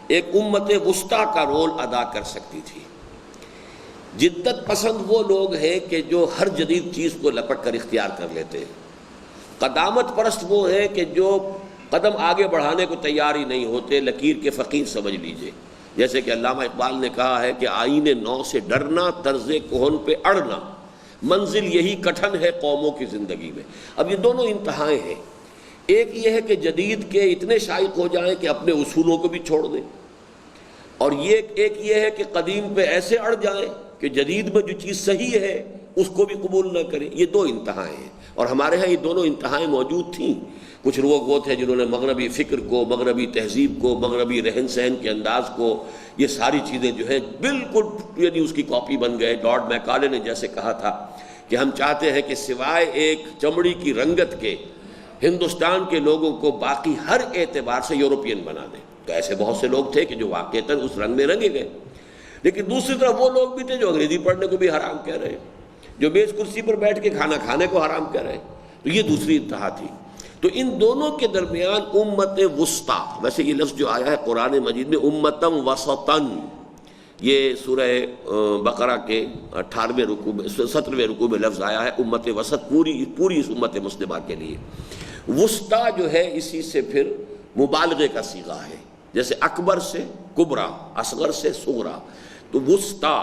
ایک امت وسطیٰ کا رول ادا کر سکتی تھی۔ جدت پسند وہ لوگ ہیں کہ جو ہر جدید چیز کو لپٹ کر اختیار کر لیتے ہیں۔ قدامت پرست وہ ہیں کہ جو قدم آگے بڑھانے کو تیار ہی نہیں ہوتے، لکیر کے فقیر سمجھ لیجئے۔ جیسے کہ علامہ اقبال نے کہا ہے کہ آئین نو سے ڈرنا، طرز کہن پہ اڑنا، منزل یہی کٹھن ہے قوموں کی زندگی میں۔ اب یہ دونوں انتہائیں ہیں۔ ایک یہ ہے کہ جدید کے اتنے شائق ہو جائیں کہ اپنے اصولوں کو بھی چھوڑ دیں، اور ایک یہ ہے کہ قدیم پہ ایسے اڑ جائیں کہ جدید میں جو چیز صحیح ہے اس کو بھی قبول نہ کریں۔ یہ دو انتہائیں ہیں، اور ہمارے ہاں یہ دونوں انتہائیں موجود تھیں۔ کچھ لوگ وہ تھے جنہوں نے مغربی فکر کو، مغربی تہذیب کو، مغربی رہن سہن کے انداز کو، یہ ساری چیزیں جو ہیں بالکل یعنی اس کی کاپی بن گئے۔ لارڈ میکالے نے جیسے کہا تھا کہ ہم چاہتے ہیں کہ سوائے ایک چمڑی کی رنگت کے ہندوستان کے لوگوں کو باقی ہر اعتبار سے یورپین بنا دیں۔ تو ایسے بہت سے لوگ تھے کہ جو واقعتاً اس رنگ میں رنگے گئے، لیکن دوسری طرف وہ لوگ بھی تھے جو انگریزی پڑھنے کو بھی حرام کہہ رہے ہیں، جو میز کرسی پر بیٹھ کے کھانا کھانے کو حرام کہہ رہے ہیں۔ تو یہ دوسری انتہا تھی۔ تو ان دونوں کے درمیان امت وسطیٰ، ویسے یہ لفظ جو آیا ہے قرآن مجید میں امتم وسطن، یہ سورہ بقرہ کے 18ویں رکوع میں 17ویں رکوع میں لفظ آیا ہے امت وسط، پوری اس امت مسلمہ کے لیے۔ وسطیٰ جو ہے اسی سے پھر مبالغے کا صیغہ ہے، جیسے اکبر سے کبریٰ، اصغر سے صغریٰ، تو وسطیٰ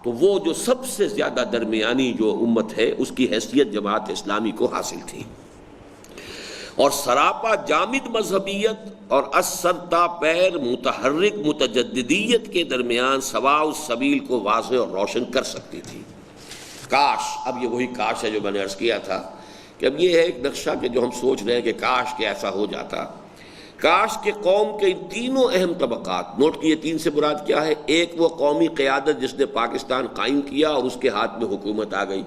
تو وہ جو سب سے زیادہ درمیانی جو امت ہے اس کی حیثیت جماعت اسلامی کو حاصل تھی، اور سراپا جامد مذہبیت اور سرتا پیر متحرک متجددیت کے درمیان سواء السبیل کو واضح اور روشن کر سکتی تھی۔ کاش، اب یہ وہی کاش ہے جو میں نے عرض کیا تھا کہ اب یہ ہے ایک نقشہ کہ جو ہم سوچ رہے ہیں کہ کاش کہ ایسا ہو جاتا، کاش کہ قوم کے ان تینوں اہم طبقات، نوٹ کیے تین سے مراد کیا ہے، ایک وہ قومی قیادت جس نے پاکستان قائم کیا اور اس کے ہاتھ میں حکومت آ گئی،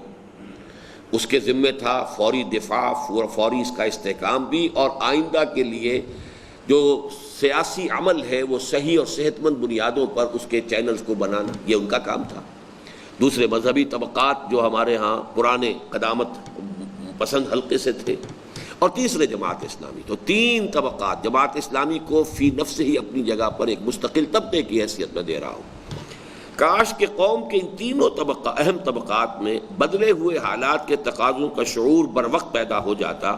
اس کے ذمہ تھا فوری دفاع، فوری اس کا استحکام بھی، اور آئندہ کے لیے جو سیاسی عمل ہے وہ صحیح اور صحت مند بنیادوں پر اس کے چینلز کو بنانا، یہ ان کا کام تھا۔ دوسرے مذہبی طبقات جو ہمارے ہاں پرانے قدامت پسند حلقے سے تھے، اور تیسرے جماعت اسلامی۔ تو تین طبقات، جماعت اسلامی کو فی نفس ہی اپنی جگہ پر ایک مستقل طبقے کی حیثیت میں دے رہا ہوں۔ کاش کہ قوم کے ان تینوں اہم طبقات میں بدلے ہوئے حالات کے تقاضوں کا شعور بر وقت پیدا ہو جاتا،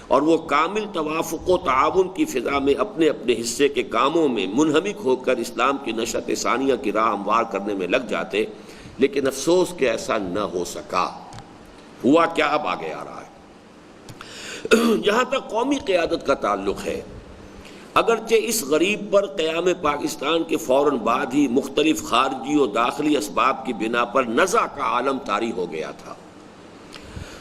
اور وہ کامل توافق و تعاون کی فضا میں اپنے اپنے حصے کے کاموں میں منہمک ہو کر اسلام کی نشأت ثانیہ کی راہ ہموار کرنے میں لگ جاتے، لیکن افسوس کہ ایسا نہ ہو سکا۔ ہوا کیا؟ اب آگے آ رہا ہے۔ جہاں تک قومی قیادت کا تعلق ہے، اگرچہ اس غریب پر قیام پاکستان کے فوراً بعد ہی مختلف خارجی و داخلی اسباب کی بنا پر نزع کا عالم طاری ہو گیا تھا،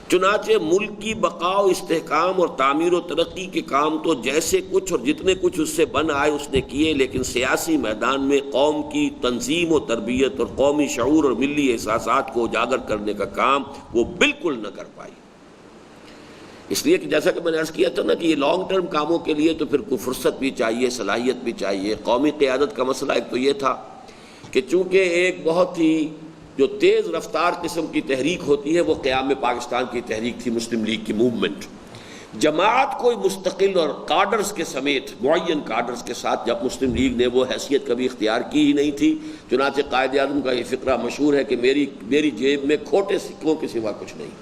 چنانچہ ملک کی بقا و استحکام اور تعمیر و ترقی کے کام تو جیسے کچھ اور جتنے کچھ اس سے بن آئے اس نے کیے، لیکن سیاسی میدان میں قوم کی تنظیم و تربیت اور قومی شعور اور ملی احساسات کو اجاگر کرنے کا کام وہ بالکل نہ کر پائی۔ اس لیے کہ جیسا کہ میں نے عرض کیا تھا نا کہ یہ لانگ ٹرم کاموں کے لیے تو پھر کوئی فرصت بھی چاہیے، صلاحیت بھی چاہیے۔ قومی قیادت کا مسئلہ ایک تو یہ تھا کہ چونکہ ایک بہت ہی جو تیز رفتار قسم کی تحریک ہوتی ہے وہ قیام پاکستان کی تحریک تھی، مسلم لیگ کی موومنٹ، جماعت کوئی مستقل اور کارڈرز کے سمیت معین کارڈرز کے ساتھ جب مسلم لیگ نے وہ حیثیت کبھی اختیار کی ہی نہیں تھی، چنانچہ قائد اعظم کا یہ فقرہ مشہور ہے کہ میری جیب میں کھوٹے سکوں کے سوا کچھ نہیں۔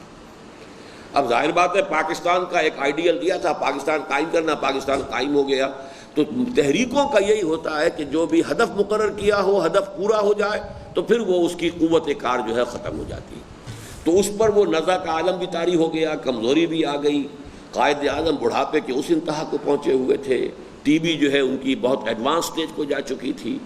اب ظاہر بات ہے پاکستان کا ایک آئیڈیل دیا تھا، پاکستان قائم کرنا، پاکستان قائم ہو گیا، تو تحریکوں کا یہی ہوتا ہے کہ جو بھی ہدف مقرر کیا ہو، ہدف پورا ہو جائے تو پھر وہ اس کی قوت کار جو ہے ختم ہو جاتی ہے۔ تو اس پر وہ نزع کا عالم بھی طاری ہو گیا، کمزوری بھی آ گئی، قائد اعظم بڑھاپے کے اس انتہا کو پہنچے ہوئے تھے، ٹی بی جو ہے ان کی بہت ایڈوانس سٹیج کو جا چکی تھی،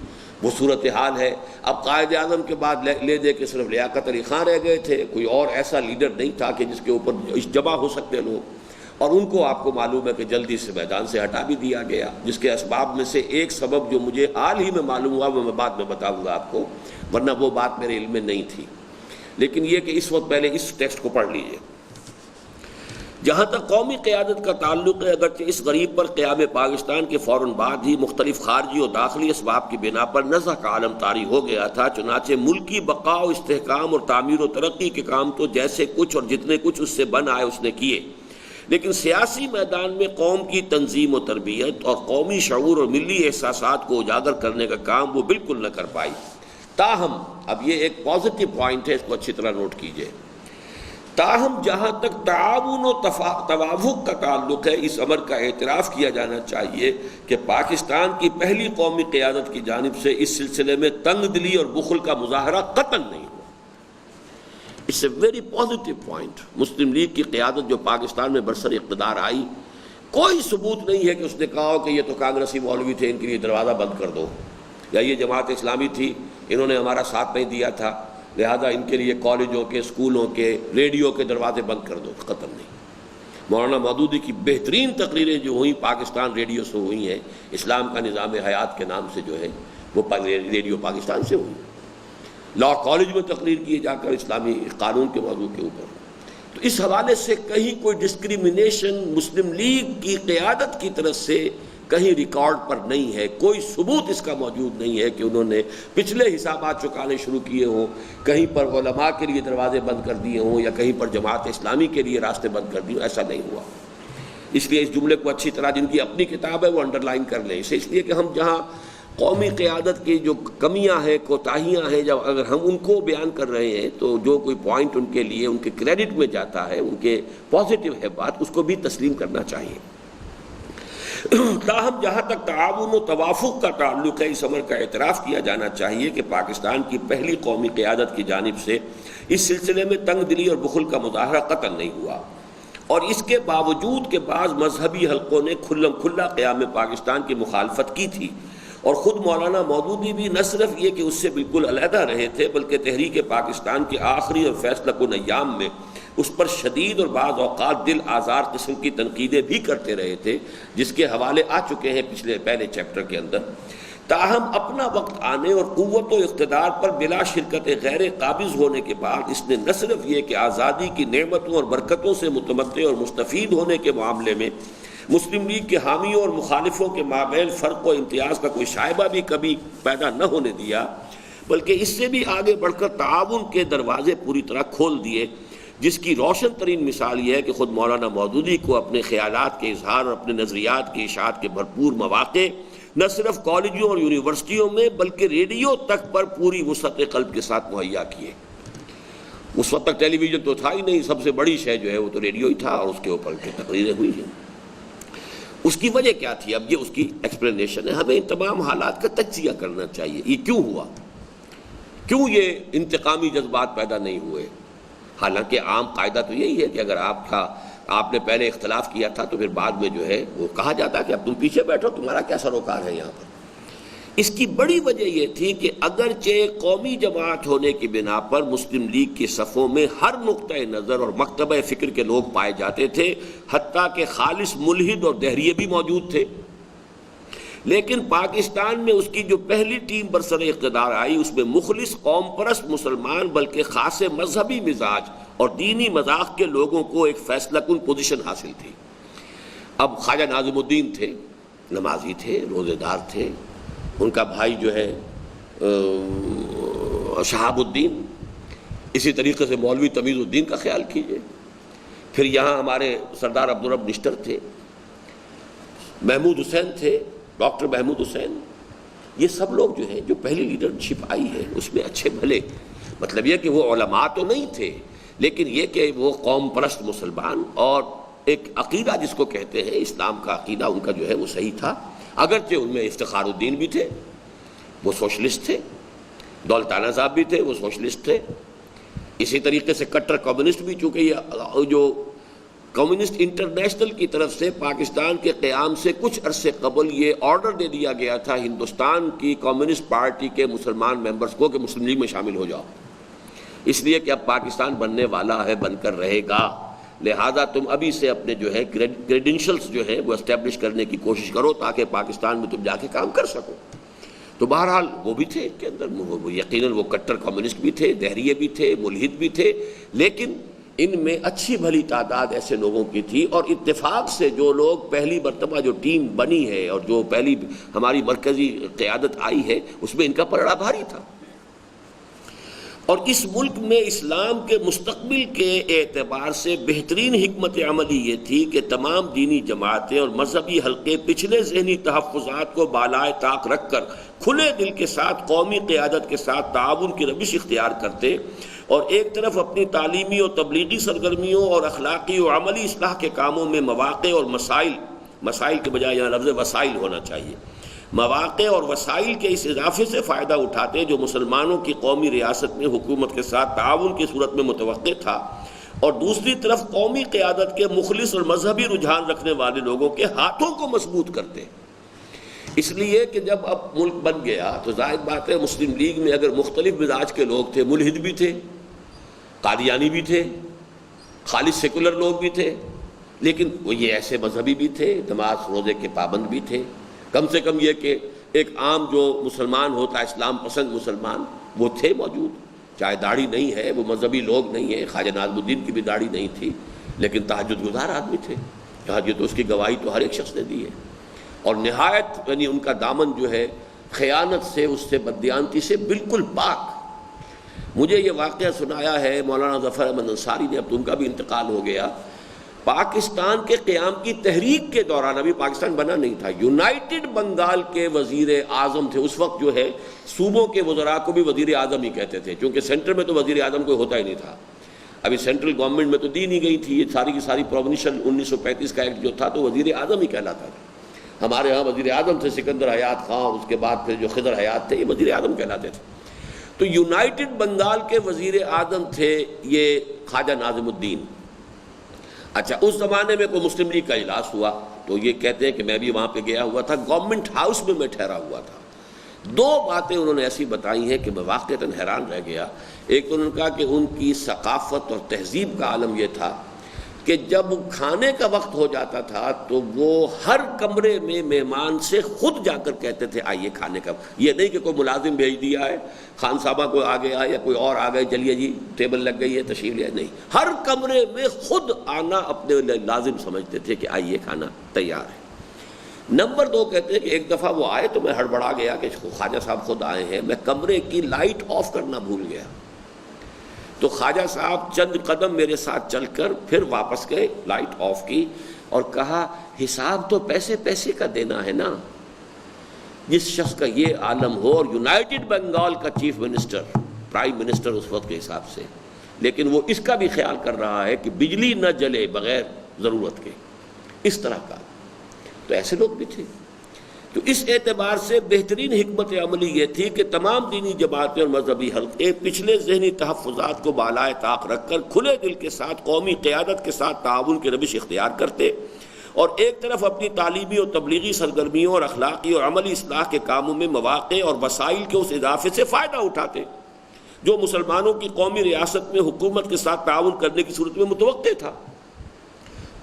وہ صورتحال ہے۔ اب قائد اعظم کے بعد لے دے کے صرف لیاقت علی خان رہ گئے تھے، کوئی اور ایسا لیڈر نہیں تھا کہ جس کے اوپر جمع ہو سکتے لوگ، اور ان کو آپ کو معلوم ہے کہ جلدی سے میدان سے ہٹا بھی دیا گیا، جس کے اسباب میں سے ایک سبب جو مجھے حال ہی میں معلوم ہوا وہ میں بعد میں بتاؤں گا آپ کو، ورنہ وہ بات میرے علم میں نہیں تھی، لیکن یہ کہ اس وقت پہلے اس ٹیکسٹ کو پڑھ لیجئے۔ جہاں تک قومی قیادت کا تعلق ہے، اگرچہ اس غریب پر قیام پاکستان کے فوراً بعد ہی مختلف خارجی اور داخلی اسباب کی بنا پر نزع کا عالم طاری ہو گیا تھا، چنانچہ ملکی بقا و استحکام اور تعمیر و ترقی کے کام تو جیسے کچھ اور جتنے کچھ اس سے بن آئے اس نے کیے، لیکن سیاسی میدان میں قوم کی تنظیم و تربیت اور قومی شعور اور ملی احساسات کو اجاگر کرنے کا کام وہ بالکل نہ کر پائی۔ تاہم، اب یہ ایک پازیٹو پوائنٹ ہے، اس کو اچھی طرح نوٹ کیجئے، تاہم جہاں تک تعاون و توافق کا تعلق ہے، اس امر کا اعتراف کیا جانا چاہیے کہ پاکستان کی پہلی قومی قیادت کی جانب سے اس سلسلے میں تنگ دلی اور بخل کا مظاہرہ قطعاً نہیں ہوا۔ It's a very positive point. Muslim League کی قیادت جو پاکستان میں برسر اقتدار آئی، کوئی ثبوت نہیں ہے کہ اس نے کہا ہو کہ یہ تو کانگریسی مولوی تھے، ان کے لیے دروازہ بند کر دو، یا یہ جماعت اسلامی تھی، انہوں نے ہمارا ساتھ نہیں دیا تھا، لہذا ان کے لیے کالجوں کے، اسکولوں کے، ریڈیو کے دروازے بند کر دو، قطعاً نہیں۔ مولانا مودودی کی بہترین تقریریں جو ہوئیں پاکستان ریڈیو سے ہوئی ہیں، اسلام کا نظام حیات کے نام سے جو ہے وہ ریڈیو پاکستان سے ہوئی، لاء کالج میں تقریر کیے جا کر اسلامی قانون کے موضوع کے اوپر۔ تو اس حوالے سے کہیں کوئی ڈسکریمنیشن مسلم لیگ کی قیادت کی طرف سے کہیں ریکارڈ پر نہیں ہے، کوئی ثبوت اس کا موجود نہیں ہے کہ انہوں نے پچھلے حسابات چکانے شروع کیے ہوں، کہیں پر علماء کے لیے دروازے بند کر دیے ہوں، یا کہیں پر جماعت اسلامی کے لیے راستے بند کر دیے ہوں، ایسا نہیں ہوا۔ اس لیے اس جملے کو اچھی طرح، جن کی اپنی کتاب ہے وہ انڈر لائن کر لیں اسے، اس لیے کہ ہم جہاں قومی قیادت کی جو کمیاں ہیں، کوتاہیاں ہیں، جب اگر ہم ان کو بیان کر رہے ہیں تو جو کوئی پوائنٹ ان کے لیے ان کے کریڈٹ میں جاتا ہے، ان کے پازیٹیو ہے بات، اس کو بھی تسلیم کرنا چاہیے۔ تاہم جہاں تک تعاون و توافق کا تعلق ہے، اس امر کا اعتراف کیا جانا چاہیے کہ پاکستان کی پہلی قومی قیادت کی جانب سے اس سلسلے میں تنگ دلی اور بخل کا مظاہرہ قطعا نہیں ہوا، اور اس کے باوجود کہ بعض مذہبی حلقوں نے کھلم کھلا قیام پاکستان کی مخالفت کی تھی، اور خود مولانا مودودی بھی نہ صرف یہ کہ اس سے بالکل علیحدہ رہے تھے، بلکہ تحریک پاکستان کے آخری اور فیصلہ کن ایام میں اس پر شدید اور بعض اوقات دل آزار قسم کی تنقیدیں بھی کرتے رہے تھے، جس کے حوالے آ چکے ہیں پہلے چیپٹر کے اندر۔ تاہم اپنا وقت آنے اور قوت و اقتدار پر بلا شرکت غیر قابض ہونے کے بعد اس نے نہ صرف یہ کہ آزادی کی نعمتوں اور برکتوں سے متمتع اور مستفید ہونے کے معاملے میں مسلم لیگ کے حامیوں اور مخالفوں کے مابین فرق و امتیاز کا کوئی شائبہ بھی کبھی پیدا نہ ہونے دیا، بلکہ اس سے بھی آگے بڑھ کر تعاون کے دروازے پوری طرح کھول دیے، جس کی روشن ترین مثال یہ ہے کہ خود مولانا مودودی کو اپنے خیالات کے اظہار اور اپنے نظریات کی اشاعت کے بھرپور مواقع نہ صرف کالجوں اور یونیورسٹیوں میں بلکہ ریڈیو تک پر پوری وسعت قلب کے ساتھ مہیا کیے۔ اس وقت تک ٹیلی ویژن تو تھا ہی نہیں، سب سے بڑی شے جو ہے وہ تو ریڈیو ہی تھا، اور اس کے اوپر کی تقریریں ہوئی ہیں۔ اس کی وجہ کیا تھی؟ اب یہ اس کی ایکسپلینیشن ہے۔ ہمیں ان تمام حالات کا تجزیہ کرنا چاہیے، یہ کیوں ہوا، کیوں یہ انتقامی جذبات پیدا نہیں ہوئے۔ حالانکہ عام قاعدہ تو یہی ہے کہ اگر آپ نے پہلے اختلاف کیا تھا تو پھر بعد میں جو ہے وہ کہا جاتا کہ اب تم پیچھے بیٹھو، تمہارا کیا سروکار ہے یہاں پر۔ اس کی بڑی وجہ یہ تھی کہ اگرچہ قومی جماعت ہونے کی بنا پر مسلم لیگ کے صفوں میں ہر نقطۂ نظر اور مکتبہ فکر کے لوگ پائے جاتے تھے، حتیٰ کہ خالص ملحد اور دہریے بھی موجود تھے، لیکن پاکستان میں اس کی جو پہلی ٹیم برسر اقتدار آئی اس میں مخلص قوم پرست مسلمان بلکہ خاص مذہبی مزاج اور دینی مذاق کے لوگوں کو ایک فیصلہ کن پوزیشن حاصل تھی۔ اب خواجہ ناظم الدین تھے، نمازی تھے، روزے دار تھے، ان کا بھائی جو ہے شہاب الدین، اسی طریقے سے مولوی تمیز الدین کا خیال کیجئے، پھر یہاں ہمارے سردار عبدالرب نشتر تھے، محمود حسین تھے، ڈاکٹر محمود حسین، یہ سب لوگ جو ہیں جو پہلی لیڈرشپ آئی ہے اس میں اچھے بھلے، مطلب یہ کہ وہ علماء تو نہیں تھے، لیکن یہ کہ وہ قوم پرست مسلمان اور ایک عقیدہ جس کو کہتے ہیں اسلام کا عقیدہ ان کا جو ہے وہ صحیح تھا۔ اگرچہ ان میں افتخار الدین بھی تھے، وہ سوشلسٹ تھے، دولتانہ صاحب بھی تھے، وہ سوشلسٹ تھے، اسی طریقے سے کٹر کمیونسٹ بھی، چونکہ یہ جو کمیونسٹ انٹرنیشنل کی طرف سے پاکستان کے قیام سے کچھ عرصے قبل یہ آرڈر دے دیا گیا تھا ہندوستان کی کمیونسٹ پارٹی کے مسلمان ممبرز کو کہ مسلم لیگ میں شامل ہو جاؤ، اس لیے کہ اب پاکستان بننے والا ہے، بن کر رہے گا، لہذا تم ابھی سے اپنے جو ہے کریڈینشلز جو ہیں وہ اسٹیبلش کرنے کی کوشش کرو تاکہ پاکستان میں تم جا کے کام کر سکو۔ تو بہرحال وہ بھی تھے ان کے اندر، یقیناً وہ کٹر کمیونسٹ بھی تھے، دہریے بھی تھے، ملحد بھی تھے، لیکن ان میں اچھی بھلی تعداد ایسے لوگوں کی تھی، اور اتفاق سے جو لوگ پہلی مرتبہ جو ٹیم بنی ہے اور جو پہلی ہماری مرکزی قیادت آئی ہے اس میں ان کا پلڑا بھاری تھا۔ اور اس ملک میں اسلام کے مستقبل کے اعتبار سے بہترین حکمت عملی یہ تھی کہ تمام دینی جماعتیں اور مذہبی حلقے پچھلے ذہنی تحفظات کو بالائے طاق رکھ کر کھلے دل کے ساتھ قومی قیادت کے ساتھ تعاون کی روش اختیار کرتے، اور ایک طرف اپنی تعلیمی اور تبلیغی سرگرمیوں اور اخلاقی و عملی اصلاح کے کاموں میں مواقع اور مسائل کے بجائے یہاں لفظ وسائل ہونا چاہیے، مواقع اور وسائل کے اس اضافے سے فائدہ اٹھاتے جو مسلمانوں کی قومی ریاست میں حکومت کے ساتھ تعاون کی صورت میں متوقع تھا، اور دوسری طرف قومی قیادت کے مخلص اور مذہبی رجحان رکھنے والے لوگوں کے ہاتھوں کو مضبوط کرتے۔ اس لیے کہ جب اب ملک بن گیا تو ظاہر بات ہے مسلم لیگ میں اگر مختلف مزاج کے لوگ تھے، ملحد بھی تھے، قادیانی بھی تھے، خالص سیکولر لوگ بھی تھے، لیکن وہ یہ ایسے مذہبی بھی تھے، نماز روزے کے پابند بھی تھے، کم سے کم یہ کہ ایک عام جو مسلمان ہوتا ہے اسلام پسند مسلمان وہ تھے موجود، چاہے داڑھی نہیں ہے، وہ مذہبی لوگ نہیں ہیں، خواجہ ناظم الدین کی بھی داڑھی نہیں تھی، لیکن تہجد گزار آدمی تھے، تہجد تو اس کی گواہی تو ہر ایک شخص نے دی ہے، اور نہایت یعنی ان کا دامن جو ہے خیانت سے، اس سے بددیانتی سے بالکل پاک۔ مجھے یہ واقعہ سنایا ہے مولانا ظفر احمد انصاری نے، اب تو ان کا بھی انتقال ہو گیا، پاکستان کے قیام کی تحریک کے دوران، ابھی پاکستان بنا نہیں تھا، یونائٹڈ بنگال کے وزیر اعظم تھے اس وقت، جو ہے صوبوں کے وزراء کو بھی وزیر اعظم ہی کہتے تھے، کیونکہ سینٹر میں تو وزیر اعظم کوئی ہوتا ہی نہیں تھا، ابھی سینٹرل گورنمنٹ میں تو دی نہیں گئی تھی، یہ ساری کی ساری پروونشل 1935 کا ایکٹ جو تھا تو وزیر اعظم ہی کہلاتا تھا۔ ہمارے ہاں وزیر اعظم تھے سکندر حیات خان، اس کے بعد پھر جو خضر حیات تھے، یہ وزیر اعظم کہلاتے تھے۔ تو یونائٹڈ بنگال کے وزیر اعظم تھے یہ خواجہ ناظم الدین۔ اچھا، اس زمانے میں کوئی مسلم لیگ کا اجلاس ہوا تو یہ کہتے ہیں کہ میں بھی وہاں پہ گیا ہوا تھا، گورنمنٹ ہاؤس میں ٹھہرا ہوا تھا۔ دو باتیں انہوں نے ایسی بتائی ہیں کہ میں واقعتاً حیران رہ گیا۔ ایک تو انہوں نے کہا کہ ان کی ثقافت اور تہذیب کا عالم یہ تھا کہ جب کھانے کا وقت ہو جاتا تھا تو وہ ہر کمرے میں مہمان سے خود جا کر کہتے تھے آئیے کھانے کا، یہ نہیں کہ کوئی ملازم بھیج دیا ہے، خان صاحبہ کوئی آ گیا یا کوئی اور آ گئے، چلیے جی ٹیبل لگ گئی ہے تشریف لے، نہیں، ہر کمرے میں خود آنا اپنے لازم سمجھتے تھے کہ آئیے کھانا تیار ہے۔ نمبر دو کہتے ہیں کہ ایک دفعہ وہ آئے تو میں ہڑبڑا گیا کہ خواجہ صاحب خود آئے ہیں، میں کمرے کی لائٹ آف کرنا بھول گیا، تو خواجہ صاحب چند قدم میرے ساتھ چل کر پھر واپس گئے، لائٹ آف کی اور کہا حساب تو پیسے پیسے کا دینا ہے نا۔ جس شخص کا یہ عالم ہو، اور یونائٹڈ بنگال کا چیف منسٹر، پرائم منسٹر اس وقت کے حساب سے، لیکن وہ اس کا بھی خیال کر رہا ہے کہ بجلی نہ جلے بغیر ضرورت کے، اس طرح کا، تو ایسے لوگ بھی تھے۔ تو اس اعتبار سے بہترین حکمت عملی یہ تھی کہ تمام دینی جماعتیں اور مذہبی حلقے پچھلے ذہنی تحفظات کو بالائے طاق رکھ کر کھلے دل کے ساتھ قومی قیادت کے ساتھ تعاون کی روش اختیار کرتے، اور ایک طرف اپنی تعلیمی اور تبلیغی سرگرمیوں اور اخلاقی اور عملی اصلاح کے کاموں میں مواقع اور وسائل کے اس اضافے سے فائدہ اٹھاتے جو مسلمانوں کی قومی ریاست میں حکومت کے ساتھ تعاون کرنے کی صورت میں متوقع تھا۔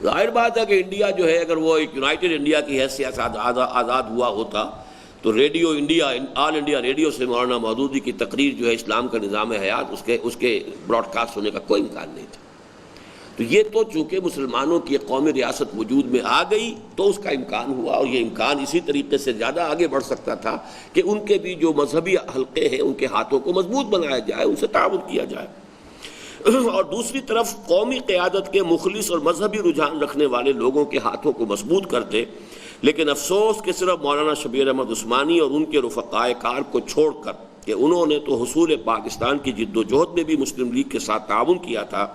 ظاہر بات ہے کہ انڈیا جو ہے، اگر وہ ایک یونائٹڈ انڈیا کی حیثیت سے آزاد ہوا ہوتا تو ریڈیو انڈیا، آل انڈیا ریڈیو سے مولانا مودودی کی تقریر جو ہے اسلام کا نظام حیات، اس کے براڈ کاسٹ ہونے کا کوئی امکان نہیں تھا۔ تو یہ تو چونکہ مسلمانوں کی قومی ریاست وجود میں آ گئی تو اس کا امکان ہوا، اور یہ امکان اسی طریقے سے زیادہ آگے بڑھ سکتا تھا کہ ان کے بھی جو مذہبی حلقے ہیں ان کے ہاتھوں کو مضبوط بنایا جائے، ان سے تعاون کیا جائے، اور دوسری طرف قومی قیادت کے مخلص اور مذہبی رجحان رکھنے والے لوگوں کے ہاتھوں کو مضبوط کرتے۔ لیکن افسوس کہ صرف مولانا شبیر احمد عثمانی اور ان کے رفقائے کار کو چھوڑ کر کہ انہوں نے تو حصول پاکستان کی جد و جہد میں بھی مسلم لیگ کے ساتھ تعاون کیا تھا،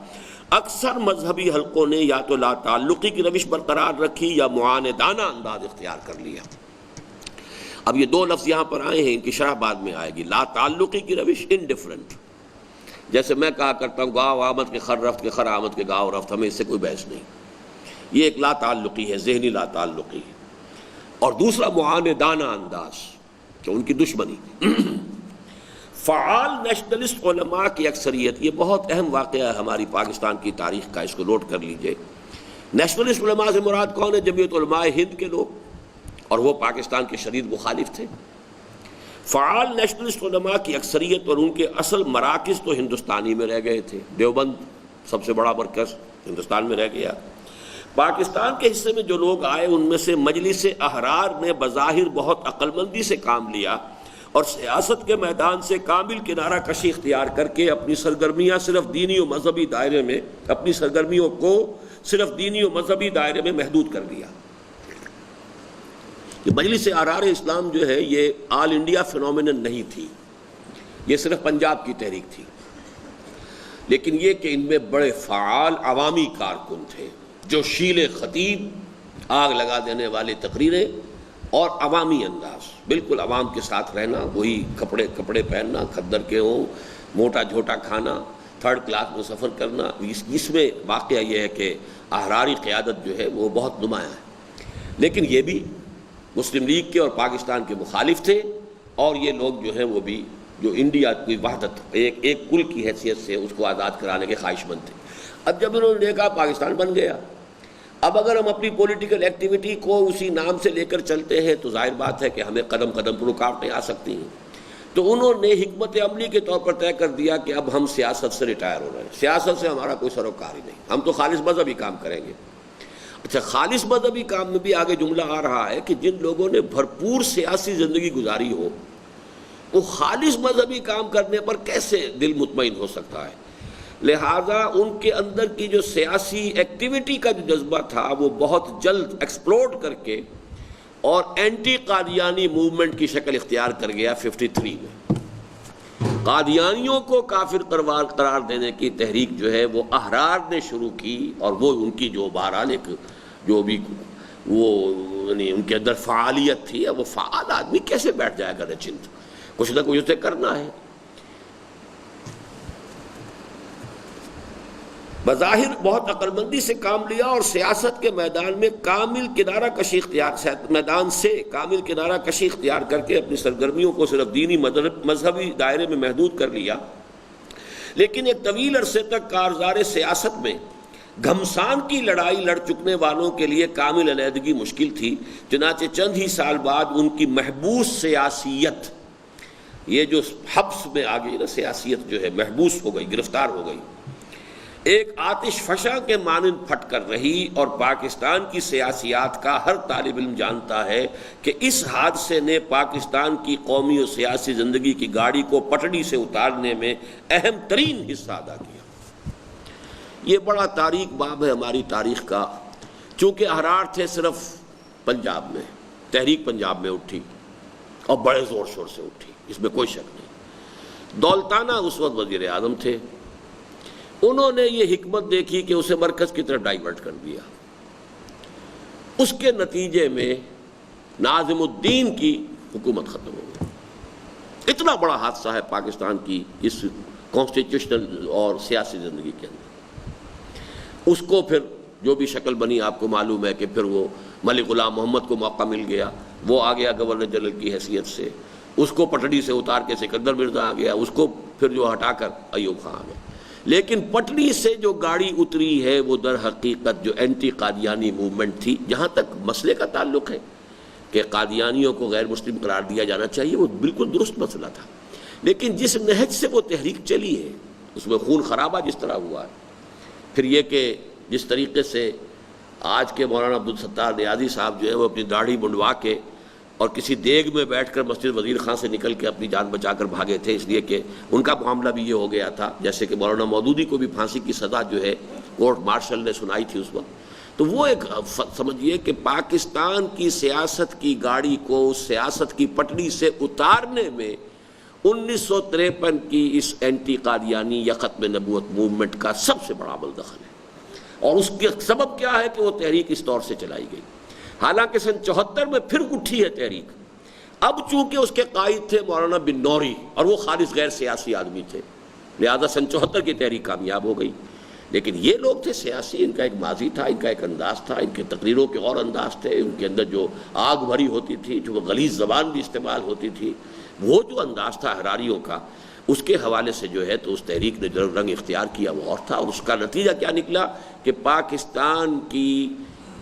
اکثر مذہبی حلقوں نے یا تو لا تعلقی کی روش برقرار رکھی یا معاندانہ انداز اختیار کر لیا۔ اب یہ دو لفظ یہاں پر آئے ہیں، ان کی شرح بعد میں آئے گی۔ لا تعلقی کی روش انڈیفرنٹ، جیسے میں کہا کرتا ہوں گاؤ آمد کے خر رفت کے خر آمد کے گاؤ رفت، ہمیں اس سے کوئی بحث نہیں، یہ ایک لا تعلقی ہے، ذہنی لا تعلقی ہے۔ اور دوسرا معاندانہ انداز، کہ ان کی دشمنی۔ فعال نیشنلسٹ علماء کی اکثریت، یہ بہت اہم واقعہ ہے ہماری پاکستان کی تاریخ کا، اس کو نوٹ کر لیجئے۔ نیشنلسٹ علماء سے مراد کون ہے؟ جمعیت علماء ہند کے لوگ، اور وہ پاکستان کے شدید مخالف تھے۔ فعال نیشنلسٹ علماء کی اکثریت اور ان کے اصل مراکز تو ہندوستانی میں رہ گئے تھے، دیوبند سب سے بڑا مرکز ہندوستان میں رہ گیا۔ پاکستان کے حصے میں جو لوگ آئے ان میں سے مجلس احرار نے بظاہر بہت عقل مندی سے کام لیا اور سیاست کے میدان سے کامل کنارہ کشی اختیار کر کے اپنی سرگرمیاں صرف دینی و مذہبی دائرے میں، اپنی سرگرمیوں کو صرف دینی و مذہبی دائرے میں محدود کر دیا۔ کہ مجلس احرار اسلام جو ہے یہ آل انڈیا فینومینن نہیں تھی، یہ صرف پنجاب کی تحریک تھی، لیکن یہ کہ ان میں بڑے فعال عوامی کارکن تھے، جو شیل خطیب، آگ لگا دینے والی تقریریں اور عوامی انداز، بالکل عوام کے ساتھ رہنا، وہی کپڑے پہننا، کھدر کے ہوں، موٹا جھوٹا کھانا، تھرڈ کلاس میں سفر کرنا۔ اس میں واقعہ یہ ہے کہ احراری قیادت جو ہے وہ بہت نمایاں ہے، لیکن یہ بھی مسلم لیگ کے اور پاکستان کے مخالف تھے، اور یہ لوگ جو ہیں وہ بھی جو انڈیا کی وحدت ایک کل کی حیثیت سے اس کو آزاد کرانے کے خواہش مند تھے۔ اب جب انہوں نے دیکھا پاکستان بن گیا، اب اگر ہم اپنی پولیٹیکل ایکٹیویٹی کو اسی نام سے لے کر چلتے ہیں تو ظاہر بات ہے کہ ہمیں قدم قدم پر رکاوٹیں آ سکتی ہیں۔ تو انہوں نے حکمت عملی کے طور پر طے کر دیا کہ اب ہم سیاست سے ریٹائر ہو رہے ہیں، سیاست سے ہمارا کوئی سروکار ہی نہیں، ہم تو خالص مذہبی کام کریں گے۔ اچھا، خالص مذہبی کام میں بھی آگے جملہ آ رہا ہے کہ جن لوگوں نے بھرپور سیاسی زندگی گزاری ہو وہ خالص مذہبی کام کرنے پر کیسے دل مطمئن ہو سکتا ہے؟ لہٰذا ان کے اندر کی جو سیاسی ایکٹیویٹی کا جو جذبہ تھا وہ بہت جلد ایکسپلوڈ کر کے اور اینٹی قادیانی موومنٹ کی شکل اختیار کر گیا 53 میں۔ قادیانیوں کو کافر قرار دینے کی تحریک جو ہے وہ احرار نے شروع کی، اور وہ ان کی جو بہرحال ایک جو بھی وہ یعنی ان کے اندر فعالیت تھی، وہ فعال آدمی کیسے بیٹھ جائے گا نچند، کچھ نہ کچھ اسے کرنا ہے۔ بظاہر بہت عقل مندی سے کام لیا اور سیاست کے میدان میں کامل کنارہ کشی اختیار کر کے اپنی سرگرمیوں کو صرف دینی مذہبی دائرے میں محدود کر لیا، لیکن ایک طویل عرصے تک کارزار سیاست میں گھمسان کی لڑائی لڑ چکنے والوں کے لیے کامل علیحدگی مشکل تھی۔ چنانچہ چند ہی سال بعد ان کی محبوس سیاسیت، یہ جو حبس میں آ گئی نا سیاسیت جو ہے محبوس ہو گئی، گرفتار ہو گئی، ایک آتش فشاں کے مانند پھٹ کر رہی، اور پاکستان کی سیاسیات کا ہر طالب علم جانتا ہے کہ اس حادثے نے پاکستان کی قومی و سیاسی زندگی کی گاڑی کو پٹڑی سے اتارنے میں اہم ترین حصہ ادا کیا۔ یہ بڑا تاریک باب ہے ہماری تاریخ کا، چونکہ احرار تھے صرف پنجاب میں، تحریک پنجاب میں اٹھی اور بڑے زور شور سے اٹھی، اس میں کوئی شک نہیں۔ دولتانہ اس وقت وزیر اعظم تھے، انہوں نے یہ حکمت دیکھی کہ اسے مرکز کی طرف ڈائیورٹ کر دیا، اس کے نتیجے میں ناظم الدین کی حکومت ختم ہو گئی۔ اتنا بڑا حادثہ ہے پاکستان کی اس کانسٹیٹیوشنل اور سیاسی زندگی کے اندر۔ اس کو پھر جو بھی شکل بنی آپ کو معلوم ہے کہ پھر وہ ملک غلام محمد کو موقع مل گیا، وہ آ گیا گورنر جنرل کی حیثیت سے، اس کو پٹڑی سے اتار کے سکندر مرزا آ گیا، اس کو پھر جو ہٹا کر ایوب خان آ گیا۔ لیکن پٹڑی سے جو گاڑی اتری ہے وہ در حقیقت جو اینٹی قادیانی موومنٹ تھی، جہاں تک مسئلے کا تعلق ہے کہ قادیانیوں کو غیر مسلم قرار دیا جانا چاہیے، وہ بالکل درست مسئلہ تھا، لیکن جس نہج سے وہ تحریک چلی ہے اس میں خون خرابہ جس طرح ہوا ہے، پھر یہ کہ جس طریقے سے آج کے مولانا عبدالستار نیازی صاحب جو ہے وہ اپنی داڑھی منڈوا کے اور کسی دیگ میں بیٹھ کر مسجد وزیر خان سے نکل کے اپنی جان بچا کر بھاگے تھے، اس لیے کہ ان کا معاملہ بھی یہ ہو گیا تھا، جیسے کہ مولانا مودودی کو بھی پھانسی کی سزا جو ہے کورٹ مارشل نے سنائی تھی اس وقت۔ تو وہ ایک سمجھیے کہ پاکستان کی سیاست کی گاڑی کو اس سیاست کی پٹڑی سے اتارنے میں 1953 کی اس اینٹی قادیانی یا ختم نبوت موومنٹ کا سب سے بڑا عمل دخل ہے، اور اس کے سبب کیا ہے کہ وہ تحریک اس طور سے چلائی گئی۔ حالانکہ سن 74 میں پھر اٹھی ہے تحریک، اب چونکہ اس کے قائد تھے مولانا بن نوری اور وہ خالص غیر سیاسی آدمی تھے، لہذا سن 74 کی تحریک کامیاب ہو گئی۔ لیکن یہ لوگ تھے سیاسی، ان کا ایک ماضی تھا، ان کا ایک انداز تھا، ان کے تقریروں کے اور انداز تھے، ان کے اندر جو آگ بھری ہوتی تھی، جو غلیظ زبان بھی استعمال ہوتی تھی، وہ جو انداز تھا احراریوں کا، اس کے حوالے سے جو ہے تو اس تحریک نے جو رنگ اختیار کیا وہ اور تھا، اور اس کا نتیجہ کیا نکلا کہ پاکستان کی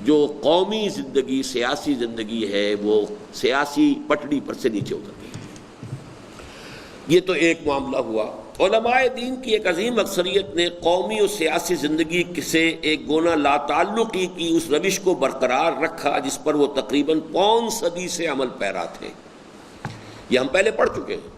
جو قومی زندگی، سیاسی زندگی ہے، وہ سیاسی پٹڑی پر سے نیچے اتر گئی۔ یہ تو ایک معاملہ ہوا۔ علماء دین کی ایک عظیم اکثریت نے قومی و سیاسی زندگی سے ایک گونا لا تعلقی کی اس روش کو برقرار رکھا جس پر وہ تقریباً 5 صدی سے عمل پیرا تھے۔ یہ ہم پہلے پڑھ چکے ہیں۔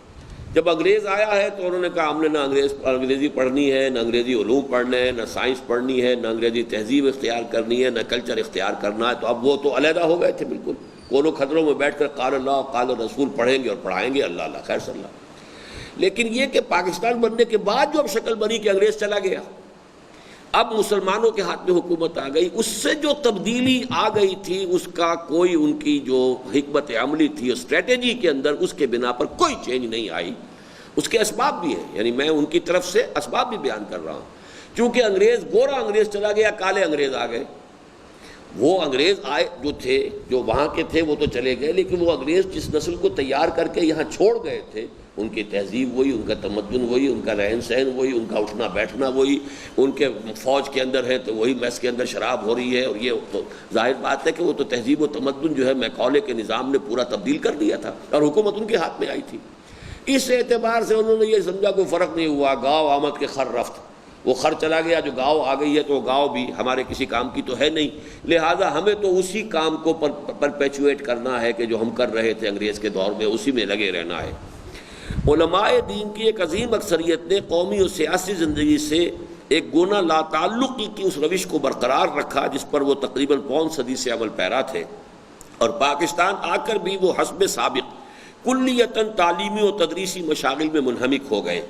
جب انگریز آیا ہے تو انہوں نے کہا ہم نے نہ انگریزی پڑھنی ہے، نہ انگریزی علوم پڑھنے ہیں، نہ سائنس پڑھنی ہے، نہ انگریزی تہذیب اختیار کرنی ہے، نہ کلچر اختیار کرنا ہے۔ تو اب وہ تو علیحدہ ہو گئے تھے بالکل، کونوں خدروں میں بیٹھ کر قال اللہ قال رسول پڑھیں گے اور پڑھائیں گے، اللہ اللہ خیر صلی اللہ۔ لیکن یہ کہ پاکستان بننے کے بعد جو اب شکل بنی کہ انگریز چلا گیا، اب مسلمانوں کے ہاتھ میں حکومت آ گئی، اس سے جو تبدیلی آ گئی تھی اس کا کوئی ان کی جو حکمت عملی تھی اسٹریٹجی کے اندر، اس کے بنا پر کوئی چینج نہیں آئی۔ اس کے اسباب بھی ہیں، یعنی میں ان کی طرف سے اسباب بھی بیان کر رہا ہوں۔ چونکہ انگریز، گورا انگریز چلا گیا، کالے انگریز آ گئے۔ وہ انگریز آئے جو تھے، جو وہاں کے تھے وہ تو چلے گئے، لیکن وہ انگریز جس نسل کو تیار کر کے یہاں چھوڑ گئے تھے، ان کی تہذیب وہی، ان کا تمدن وہی، ان کا رہن سہن وہی، ان کا اٹھنا بیٹھنا وہی، ان کے فوج کے اندر ہے تو وہی میس کے اندر شراب ہو رہی ہے، اور یہ تو ظاہر بات ہے کہ وہ تو تہذیب و تمدن جو ہے میکالے کے نظام نے پورا تبدیل کر دیا تھا، اور حکومت ان کے ہاتھ میں آئی تھی۔ اس اعتبار سے انہوں نے یہ سمجھا کوئی فرق نہیں ہوا، گاؤں آمد کے خر رفت، وہ خر چلا گیا، جو گاؤں آ گئی ہے تو وہ گاؤں بھی ہمارے کسی کام کی تو ہے نہیں، لہٰذا ہمیں تو اسی کام کو پرپیچویٹ کرنا ہے کہ جو ہم کر رہے تھے انگریز کے دور میں، اسی میں لگے رہنا ہے۔ علماء دین کی ایک عظیم اکثریت نے قومی اور سیاسی زندگی سے ایک گونا لا تعلقی کی اس روش کو برقرار رکھا جس پر وہ تقریباً پون صدی سے عمل پیرا تھے، اور پاکستان آ کر بھی وہ حسب سابق کلیتاً تعلیمی و تدریسی مشاغل میں منہمک ہو گئے۔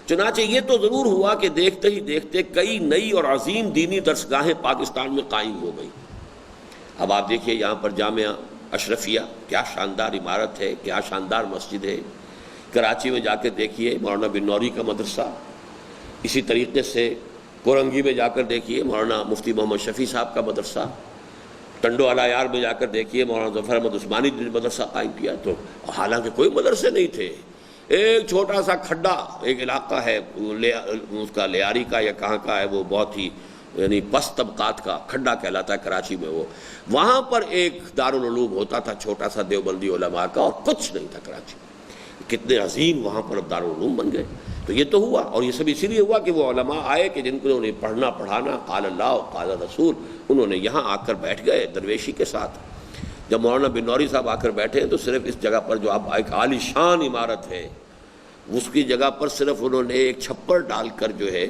چنانچہ یہ تو ضرور ہوا کہ دیکھتے ہی دیکھتے کئی نئی اور عظیم دینی درسگاہیں پاکستان میں قائم ہو گئی۔ اب آپ دیکھیے یہاں پر جامعہ اشرفیہ، کیا شاندار عمارت ہے، کیا شاندار مسجد ہے۔ کراچی میں جا کے دیکھیے مولانا بن نوری کا مدرسہ، اسی طریقے سے کورنگی میں جا کر دیکھیے مولانا مفتی محمد شفیع صاحب کا مدرسہ، ٹنڈو علایار میں جا کر دیکھیے مولانا ظفر احمد عثمانی نے مدرسہ قائم کیا۔ تو حالانکہ کوئی مدرسے نہیں تھے، ایک چھوٹا سا کھڈا ایک علاقہ ہے اس کا لیاری کا یا کہاں کا ہے، وہ بہت ہی یعنی پست طبقات کا کھڈا کہلاتا ہے کراچی میں، وہ وہاں پر ایک دارالعلوم ہوتا تھا چھوٹا سا دیوبندی علماء کا، اور کچھ نہیں تھا کراچی میں۔ کتنے عظیم وہاں پر اب دارالعلوم بن گئے۔ تو یہ تو ہوا، اور یہ سب اسی لیے ہوا کہ وہ علماء آئے کہ جن کو انہیں پڑھنا پڑھانا قال اللہ و قال رسول، انہوں نے یہاں آ کر بیٹھ گئے درویشی کے ساتھ۔ جب مولانا بن نوری صاحب آ کر بیٹھے تو صرف اس جگہ پر جو اب ایک عالی شان عمارت ہے، اس کی جگہ پر صرف انہوں نے ایک چھپر ڈال کر جو ہے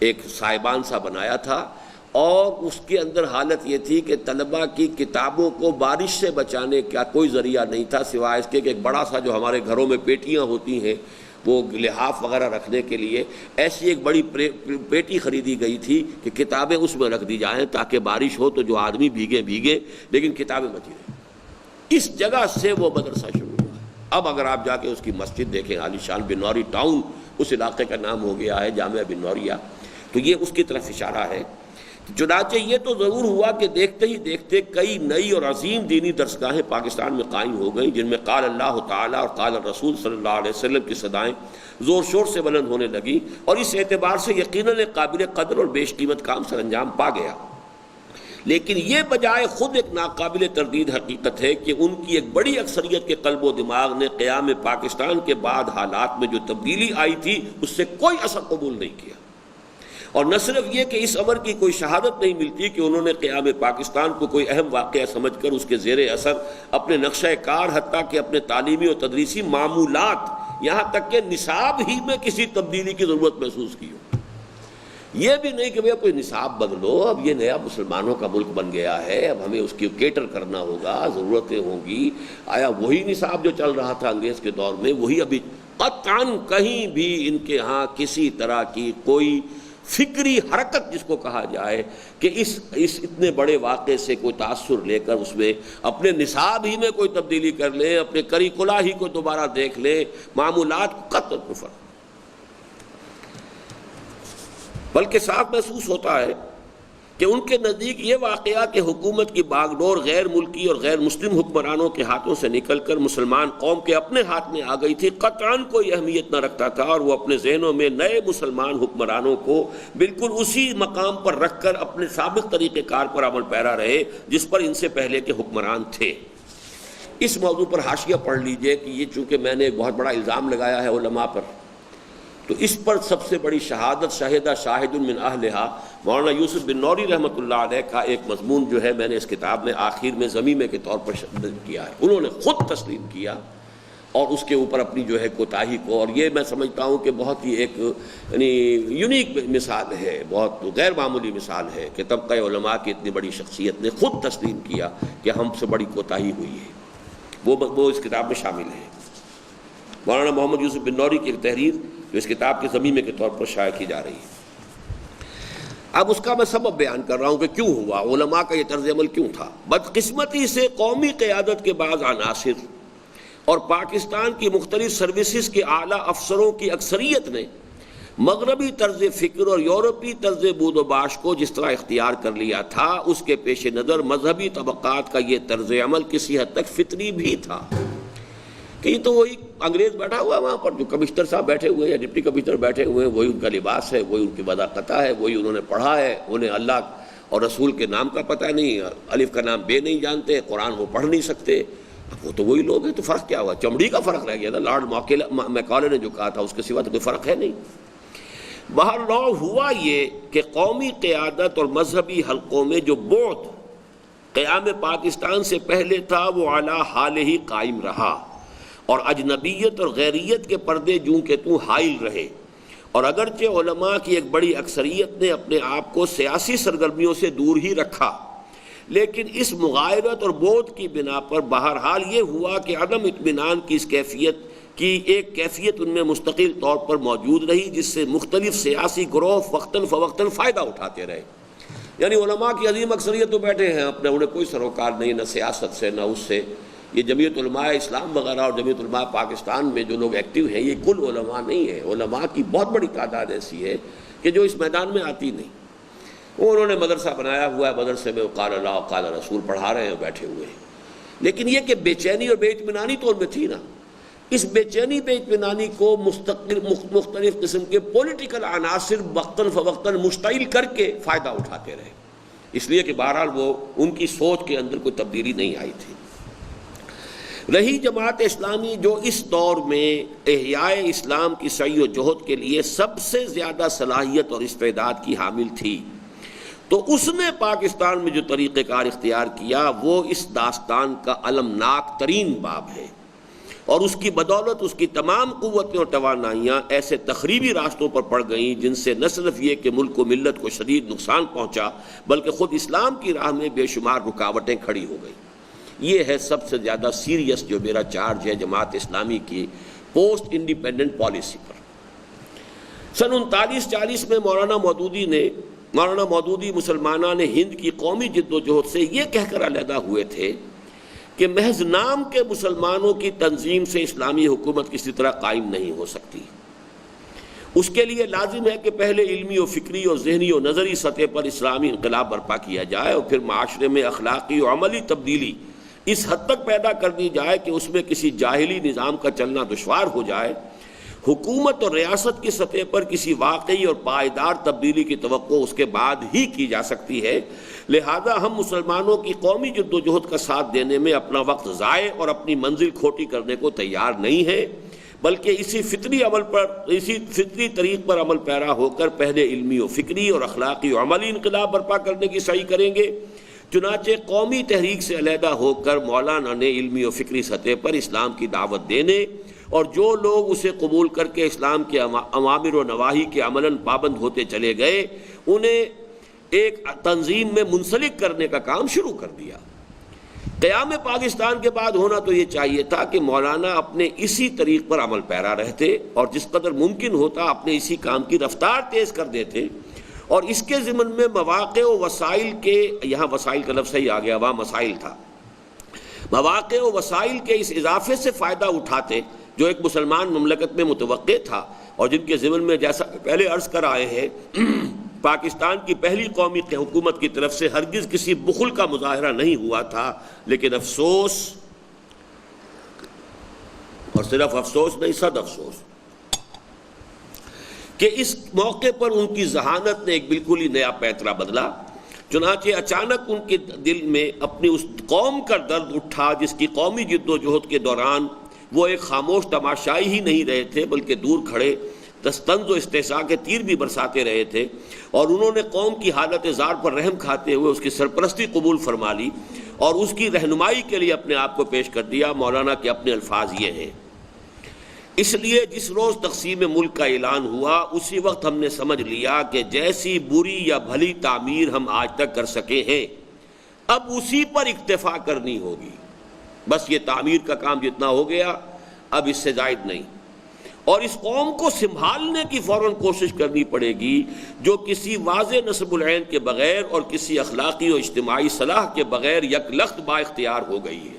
ایک سائبان سا بنایا تھا، اور اس کے اندر حالت یہ تھی کہ طلباء کی کتابوں کو بارش سے بچانے کا کوئی ذریعہ نہیں تھا سوائے اس کے کہ ایک بڑا سا جو ہمارے گھروں میں پیٹیاں ہوتی ہیں وہ لحاف وغیرہ رکھنے کے لیے، ایسی ایک بڑی پیٹی خریدی گئی تھی کہ کتابیں اس میں رکھ دی جائیں تاکہ بارش ہو تو جو آدمی بھیگے لیکن کتابیں بچی رہیں۔ اس جگہ سے وہ مدرسہ شروع ہوا۔ اب اگر آپ جا کے اس کی مسجد دیکھیں، عالی شان بن نوری ٹاؤن اس علاقے کا نام ہو گیا ہے، جامعہ بن نوریہ، تو یہ اس کی طرف اشارہ ہے۔ چنانچہ یہ تو ضرور ہوا کہ دیکھتے ہی دیکھتے کئی نئی اور عظیم دینی درسگاہیں پاکستان میں قائم ہو گئیں، جن میں قال اللہ تعالیٰ اور قال الرسول صلی اللہ علیہ وسلم کی صدائیں زور شور سے بلند ہونے لگی، اور اس اعتبار سے یقیناً قابل قدر اور بیش قیمت کام سر انجام پا گیا۔ لیکن یہ بجائے خود ایک ناقابل تردید حقیقت ہے کہ ان کی ایک بڑی اکثریت کے قلب و دماغ نے قیام پاکستان کے بعد حالات میں جو تبدیلی آئی تھی اس سے کوئی اثر قبول نہیں کیا، اور نہ صرف یہ کہ اس امر کی کوئی شہادت نہیں ملتی کہ انہوں نے قیام پاکستان کو کوئی اہم واقعہ سمجھ کر اس کے زیر اثر اپنے نقشہ کار حتیٰ کہ اپنے تعلیمی و تدریسی معمولات یہاں تک کہ نصاب ہی میں کسی تبدیلی کی ضرورت محسوس کی ہو۔ یہ بھی نہیں کہ بھئی کوئی نصاب بدلو، اب یہ نیا مسلمانوں کا ملک بن گیا ہے، اب ہمیں اس کی کیٹر کرنا ہوگا، ضرورتیں ہوں گی۔ آیا وہی نصاب جو چل رہا تھا انگریز کے دور میں وہی ابھی؟ قطعاً کہیں بھی ان کے ہاں کسی طرح کی کوئی فکری حرکت جس کو کہا جائے کہ اس اتنے بڑے واقعے سے کوئی تاثر لے کر اس میں اپنے نصاب ہی میں کوئی تبدیلی کر لیں، اپنے کریکولا ہی کو دوبارہ دیکھ لیں، معمولات کو قطع کفر۔ بلکہ صاف محسوس ہوتا ہے کہ ان کے نزدیک یہ واقعہ کہ حکومت کی باغ ڈور غیر ملکی اور غیر مسلم حکمرانوں کے ہاتھوں سے نکل کر مسلمان قوم کے اپنے ہاتھ میں آ گئی تھی، قطعاً کوئی اہمیت نہ رکھتا تھا، اور وہ اپنے ذہنوں میں نئے مسلمان حکمرانوں کو بالکل اسی مقام پر رکھ کر اپنے سابق طریقہ کار پر عمل پیرا رہے جس پر ان سے پہلے کے حکمران تھے۔ اس موضوع پر حاشیہ پڑھ لیجئے کہ یہ چونکہ میں نے ایک بہت بڑا الزام لگایا ہے علماء پر، تو اس پر سب سے بڑی شہادت شاہدہ شاہد من اہلہا مولانا یوسف بن نوری رحمۃ اللہ علیہ کا ایک مضمون جو ہے میں نے اس کتاب میں آخر میں ضمیمے کے طور پر شامل کیا ہے۔ انہوں نے خود تسلیم کیا اور اس کے اوپر اپنی جو ہے کوتاہی کو، اور یہ میں سمجھتا ہوں کہ بہت ہی ایک یعنی یونیک مثال ہے، بہت غیر معمولی مثال ہے کہ طبقہ علماء کی اتنی بڑی شخصیت نے خود تسلیم کیا کہ ہم سے بڑی کوتاہی ہوئی ہے، وہ اس کتاب میں شامل ہے۔ مولانا محمد یوسف بن نوری کی ایک تحریر جو اس کتاب کے ضمیمے کے طور پر شائع کی جا رہی ہے۔ اب اس کا میں سبب بیان کر رہا ہوں کہ کیوں ہوا، علماء کا یہ طرز عمل کیوں تھا۔ بدقسمتی سے قومی قیادت کے بعض عناصر اور پاکستان کی مختلف سروسز کے اعلیٰ افسروں کی اکثریت نے مغربی طرز فکر اور یورپی طرز بود و باش کو جس طرح اختیار کر لیا تھا، اس کے پیش نظر مذہبی طبقات کا یہ طرز عمل کسی حد تک فطری بھی تھا کہ یہ تو وہی انگریز بیٹھا ہوا ہے وہاں پر، جو کمشنر صاحب بیٹھے ہوئے ہیں یا ڈپٹی کمشنر بیٹھے ہوئے ہیں، وہی ان کا لباس ہے، وہی ان کی وضاقتہ ہے، وہی انہوں نے پڑھا ہے، انہیں اللہ اور رسول کے نام کا پتہ نہیں، الف کا نام بے نہیں جانتے، قرآن وہ پڑھ نہیں سکتے، وہ تو وہی لوگ ہیں۔ تو فرق کیا ہوا؟ چمڑی کا فرق رہ گیا تھا، لارڈ میکالے نے جو کہا تھا اس کے سوا تو کوئی فرق ہے نہیں۔ بہرحال ہوا یہ کہ قومی قیادت اور مذہبی حلقوں میں جو بعد قیام پاکستان سے پہلے تھا وہ اعلیٰ حال ہی قائم رہا، اور اجنبیت اور غیریت کے پردے جوں کہ توں حائل رہے، اور اگرچہ علماء کی ایک بڑی اکثریت نے اپنے آپ کو سیاسی سرگرمیوں سے دور ہی رکھا، لیکن اس مغایرت اور بودھ کی بنا پر بہرحال یہ ہوا کہ عدم اطمینان کی اس کیفیت کی ایک کیفیت ان میں مستقل طور پر موجود رہی، جس سے مختلف سیاسی گروہ وقتاً فوقتاً فائدہ اٹھاتے رہے۔ یعنی علماء کی عظیم اکثریت تو بیٹھے ہیں اپنے، انہیں کوئی سروکار نہیں، نہ سیاست سے نہ اس سے۔ یہ جمعیت علماء اسلام وغیرہ اور جمعیت علماء پاکستان میں جو لوگ ایکٹیو ہیں، یہ کل علماء نہیں ہیں۔ علماء کی بہت بڑی تعداد ایسی ہے کہ جو اس میدان میں آتی نہیں۔ انہوں نے مدرسہ بنایا ہوا ہے، مدرسے میں قال اللہ قال رسول پڑھا رہے ہیں، بیٹھے ہوئے ہیں، لیکن یہ کہ بے چینی اور بے اطمینانی تو ان میں تھی نا۔ اس بے چینی بے اطمینانی کو مختلف قسم کے پولیٹیکل عناصر وقتاً فوقتاً مشتعل کر کے فائدہ اٹھاتے رہے، اس لیے کہ بہرحال وہ ان کی سوچ کے اندر کوئی تبدیلی نہیں آئی تھی۔ رہی جماعت اسلامی جو اس دور میں احیاء اسلام کی سعی و جہد کے لیے سب سے زیادہ صلاحیت اور استعداد کی حامل تھی، تو اس نے پاکستان میں جو طریقہ کار اختیار کیا وہ اس داستان کا المناک ترین باب ہے، اور اس کی بدولت اس کی تمام قوتیں اور توانائیاں ایسے تخریبی راستوں پر پڑ گئیں جن سے نہ صرف یہ کہ ملک و ملت کو شدید نقصان پہنچا، بلکہ خود اسلام کی راہ میں بے شمار رکاوٹیں کھڑی ہو گئیں۔ یہ ہے سب سے زیادہ سیریس جو میرا چارج ہے جماعت اسلامی کی پوسٹ انڈیپینڈنٹ پالیسی پر۔ سن 39-40 میں مولانا مودودی مسلمانان ہند کی قومی جد و جہد سے یہ کہہ کر علیحدہ ہوئے تھے کہ محض نام کے مسلمانوں کی تنظیم سے اسلامی حکومت کسی طرح قائم نہیں ہو سکتی، اس کے لیے لازم ہے کہ پہلے علمی و فکری اور ذہنی و نظری سطح پر اسلامی انقلاب برپا کیا جائے، اور پھر معاشرے میں اخلاقی و عملی تبدیلی اس حد تک پیدا کر دی جائے کہ اس میں کسی جاہلی نظام کا چلنا دشوار ہو جائے۔ حکومت اور ریاست کی سطح پر کسی واقعی اور پائیدار تبدیلی کی توقع اس کے بعد ہی کی جا سکتی ہے، لہذا ہم مسلمانوں کی قومی جد و جہد کا ساتھ دینے میں اپنا وقت ضائع اور اپنی منزل کھوٹی کرنے کو تیار نہیں ہیں، بلکہ اسی فطری طریق پر عمل پیرا ہو کر پہلے علمی و فکری اور اخلاقی و عملی انقلاب برپا کرنے کی سعی کریں گے۔ چنانچہ قومی تحریک سے علیحدہ ہو کر مولانا نے علمی و فکری سطح پر اسلام کی دعوت دینے، اور جو لوگ اسے قبول کر کے اسلام کے اوامر و نواہی کے عملاً پابند ہوتے چلے گئے، انہیں ایک تنظیم میں منسلک کرنے کا کام شروع کر دیا۔ قیام پاکستان کے بعد ہونا تو یہ چاہیے تھا کہ مولانا اپنے اسی طریق پر عمل پیرا رہتے، اور جس قدر ممکن ہوتا اپنے اسی کام کی رفتار تیز کر دیتے، اور اس کے ضمن میں مواقع و وسائل کے، یہاں وسائل کا لفظ ہی آ گیا، وہاں مسائل تھا، مواقع و وسائل کے اس اضافے سے فائدہ اٹھاتے جو ایک مسلمان مملکت میں متوقع تھا، اور جن کے ضمن میں جیسا پہلے عرض کر آئے ہیں پاکستان کی پہلی قومی حکومت کی طرف سے ہرگز کسی بخل کا مظاہرہ نہیں ہوا تھا، لیکن افسوس، اور صرف افسوس نہیں صد افسوس، کہ اس موقع پر ان کی ذہانت نے ایک بالکل ہی نیا پیترا بدلا۔ چنانچہ اچانک ان کے دل میں اپنی اس قوم کا درد اٹھا جس کی قومی جد و جہد کے دوران وہ ایک خاموش تماشائی ہی نہیں رہے تھے، بلکہ دور کھڑے طنز و استحصاء کے تیر بھی برساتے رہے تھے، اور انہوں نے قوم کی حالت زار پر رحم کھاتے ہوئے اس کی سرپرستی قبول فرما لی، اور اس کی رہنمائی کے لیے اپنے آپ کو پیش کر دیا۔ مولانا کے اپنے الفاظ یہ ہیں: اس لیے جس روز تقسیم ملک کا اعلان ہوا اسی وقت ہم نے سمجھ لیا کہ جیسی بری یا بھلی تعمیر ہم آج تک کر سکے ہیں اب اسی پر اکتفا کرنی ہوگی۔ بس یہ تعمیر کا کام جتنا ہو گیا، اب اس سے زائد نہیں، اور اس قوم کو سنبھالنے کی فوراً کوشش کرنی پڑے گی جو کسی واضح نصب العین کے بغیر اور کسی اخلاقی و اجتماعی صلاح کے بغیر یک لخت با اختیار ہو گئی ہے۔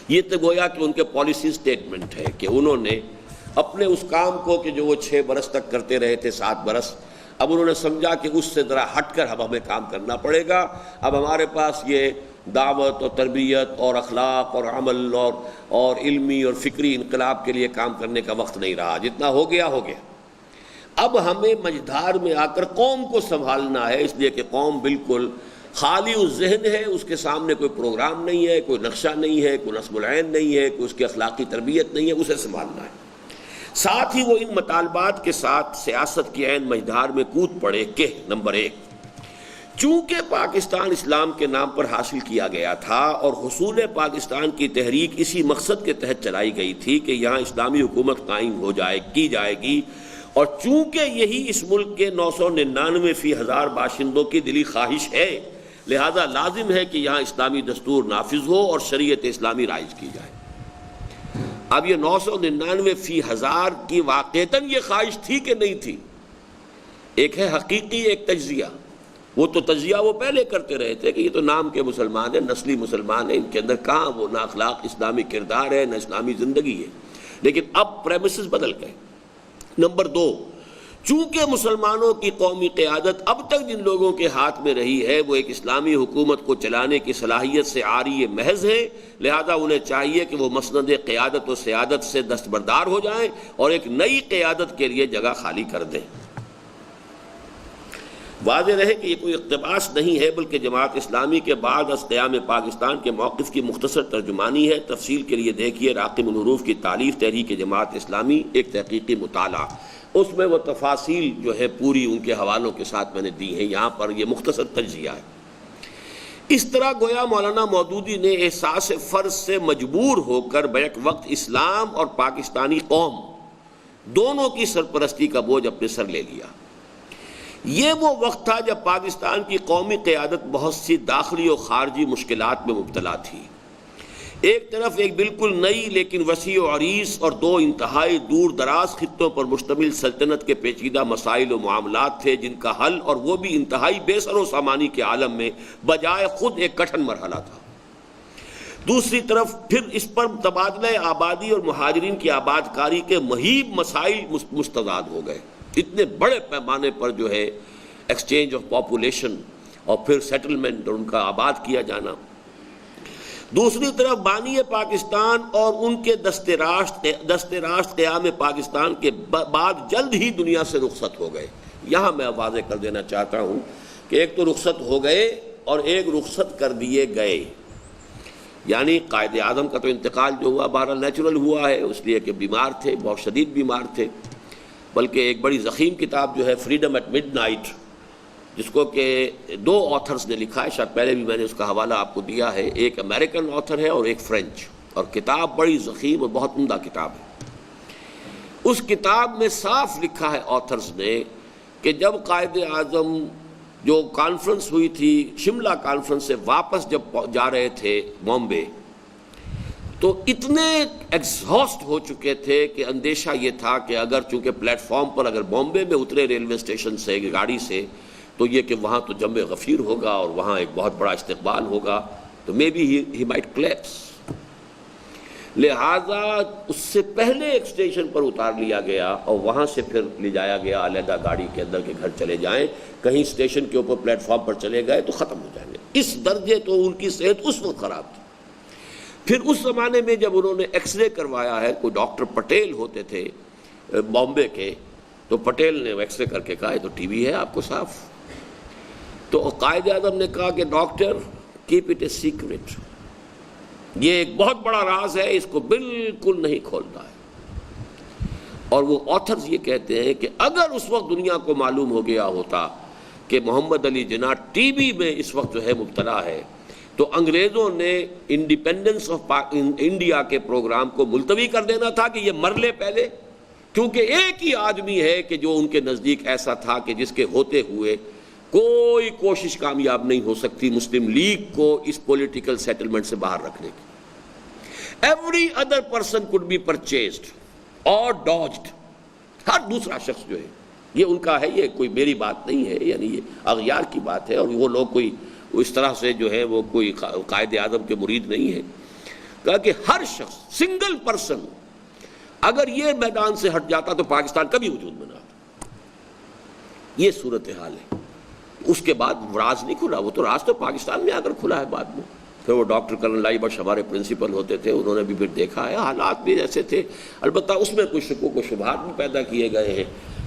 یہ تو گویا کہ ان کے پالیسی سٹیٹمنٹ ہے کہ انہوں نے اپنے اس کام کو کہ جو وہ 6 برس تک کرتے رہے تھے، 7 برس، اب انہوں نے سمجھا کہ اس سے ذرا ہٹ کر اب ہمیں کام کرنا پڑے گا۔ اب ہمارے پاس یہ دعوت اور تربیت اور اخلاق اور عمل اور علمی اور فکری انقلاب کے لیے کام کرنے کا وقت نہیں رہا، جتنا ہو گیا ہو گیا۔ اب ہمیں مجدھار میں آ کر قوم کو سنبھالنا ہے، اس لیے کہ قوم بالکل خالی اس ذہن ہے، اس کے سامنے کوئی پروگرام نہیں ہے، کوئی نقشہ نہیں ہے، کوئی نصب العین نہیں ہے، کوئی اس کی اخلاقی تربیت نہیں ہے، اسے سنبھالنا ہے۔ ساتھ ہی وہ ان مطالبات کے ساتھ سیاست کی عین مجدھار میں کود پڑے کہ نمبر 1، چونکہ پاکستان اسلام کے نام پر حاصل کیا گیا تھا اور حصول پاکستان کی تحریک اسی مقصد کے تحت چلائی گئی تھی کہ یہاں اسلامی حکومت قائم کی جائے گی، اور چونکہ یہی اس ملک کے 999,000 باشندوں کی دلی خواہش ہے، لہذا لازم ہے کہ یہاں اسلامی دستور نافذ ہو اور شریعت اسلامی رائج کی جائے۔ اب یہ 999,000 کی واقعتاً یہ خواہش تھی کہ نہیں تھی؟ ایک ہے حقیقی، ایک تجزیہ۔ وہ تو تجزیہ وہ پہلے کرتے رہے تھے کہ یہ تو نام کے مسلمان ہیں، نسلی مسلمان ہیں، ان کے اندر کہاں وہ نہ اخلاق اسلامی کردار ہے نہ اسلامی زندگی ہے، لیکن اب پریمیسز بدل گئے۔ نمبر 2، چونکہ مسلمانوں کی قومی قیادت اب تک جن لوگوں کے ہاتھ میں رہی ہے وہ ایک اسلامی حکومت کو چلانے کی صلاحیت سے عاری محض ہے، لہذا انہیں چاہیے کہ وہ مسند قیادت و سیادت سے دستبردار ہو جائیں اور ایک نئی قیادت کے لیے جگہ خالی کر دیں۔ واضح رہے کہ یہ کوئی اقتباس نہیں ہے بلکہ جماعت اسلامی کے بعد از قیام پاکستان کے موقف کی مختصر ترجمانی ہے۔ تفصیل کے لیے دیکھیے راقم الحروف کی تالیف تحریک جماعت اسلامی، ایک تحقیقی مطالعہ، اس میں وہ تفاصیل جو ہے پوری ان کے حوالوں کے ساتھ میں نے دی ہیں، یہاں پر یہ مختصر تجزیہ ہے۔ اس طرح گویا مولانا مودودی نے احساس فرض سے مجبور ہو کر بیک وقت اسلام اور پاکستانی قوم دونوں کی سرپرستی کا بوجھ اپنے سر لے لیا۔ یہ وہ وقت تھا جب پاکستان کی قومی قیادت بہت سی داخلی و خارجی مشکلات میں مبتلا تھی۔ ایک طرف ایک بالکل نئی لیکن وسیع و عریض اور دو انتہائی دور دراز خطوں پر مشتمل سلطنت کے پیچیدہ مسائل و معاملات تھے جن کا حل، اور وہ بھی انتہائی بے سر و سامانی کے عالم میں، بجائے خود ایک کٹھن مرحلہ تھا۔ دوسری طرف پھر اس پر تبادلہ آبادی اور مہاجرین کی آباد کاری کے مہیب مسائل مستضاد ہو گئے۔ اتنے بڑے پیمانے پر جو ہے ایکسچینج آف پاپولیشن اور پھر سیٹلمنٹ اور ان کا آباد کیا جانا۔ دوسری طرف بانی پاکستان اور ان کے دست راست قیام پاکستان کے بعد جلد ہی دنیا سے رخصت ہو گئے۔ یہاں میں واضح کر دینا چاہتا ہوں کہ ایک تو رخصت ہو گئے اور ایک رخصت کر دیے گئے، یعنی قائد اعظم کا تو انتقال جو ہوا بہرحال نیچرل ہوا ہے، اس لیے کہ بیمار تھے، بہت شدید بیمار تھے، بلکہ ایک بڑی ضخیم کتاب جو ہے فریڈم ایٹ مڈ نائٹ، جس کو کہ 2 آتھرز نے لکھا ہے، شاید پہلے بھی میں نے اس کا حوالہ آپ کو دیا ہے، ایک امریکن آتھر ہے اور ایک فرینچ، اور کتاب بڑی ضخیم اور بہت عمدہ کتاب ہے۔ اس کتاب میں صاف لکھا ہے آتھرز نے کہ جب قائد اعظم جو کانفرنس ہوئی تھی شملہ کانفرنس سے واپس جب جا رہے تھے بامبے، تو اتنے ایگزاسٹ ہو چکے تھے کہ اندیشہ یہ تھا کہ اگر چونکہ پلیٹ فارم پر اگر بامبے میں اترے ریلوے اسٹیشن سے گاڑی سے، تو یہ کہ وہاں تو جم غفیر ہوگا اور وہاں ایک بہت بڑا استقبال ہوگا، تو may be he might collapse, لہٰذا اس سے پہلے ایک اسٹیشن پر اتار لیا گیا اور وہاں سے پھر لے جایا گیا علیحدہ گاڑی کے اندر کہ گھر چلے جائیں، کہیں اسٹیشن کے اوپر پلیٹ فارم پر چلے گئے تو ختم ہو جائیں گے۔ اس درجے تو ان کی صحت اس وقت خراب تھی۔ پھر اس زمانے میں جب انہوں نے ایکس رے کروایا ہے، کوئی ڈاکٹر پٹیل ہوتے تھے بامبے کے، تو پٹیل نے ایکس رے کر کے کہا تو ٹی وی ہے آپ کو صاف، تو قائد اعظم نے کہا کہ doctor keep it a secret, یہ ایک بہت بڑا راز ہے، اس کو بالکل نہیں کھولتا ہے۔ اور وہ آتھرز یہ کہتے ہیں کہ اگر اس وقت دنیا کو معلوم ہو گیا ہوتا کہ محمد علی جناح ٹی بی میں اس وقت جو ہے مبتلا ہے، تو انگریزوں نے انڈیپینڈنس آف انڈیا کے پروگرام کو ملتوی کر دینا تھا کہ یہ مر لے پہلے، کیونکہ ایک ہی آدمی ہے کہ جو ان کے نزدیک ایسا تھا کہ جس کے ہوتے ہوئے کوئی کوشش کامیاب نہیں ہو سکتی مسلم لیگ کو اس پولیٹیکل سیٹلمنٹ سے باہر رکھنے کی۔ Every other person could be purchased or dodged, ہر دوسرا شخص جو ہے، یہ ان کا ہے، یہ کوئی میری بات نہیں ہے، یعنی یہ اغیار کی بات ہے، اور وہ لوگ کوئی اس طرح سے جو ہے وہ کوئی قائد اعظم کے مرید نہیں ہے۔ کہا کہ ہر شخص سنگل پرسن اگر یہ میدان سے ہٹ جاتا تو پاکستان کبھی وجود میں نہ آتا۔ یہ صورتحال ہے۔ اس کے بعد راز نہیں کھلا، وہ تو راز تو پاکستان میں آ کر کھلا ہے بعد میں۔ پھر وہ ڈاکٹر کرن لائی بخش ہمارے پرنسپل ہوتے تھے، انہوں نے بھی پھر دیکھا ہے حالات بھی ایسے تھے، البتہ اس میں کچھ شکوک و شبہات بھی پیدا کیے گئے ہیں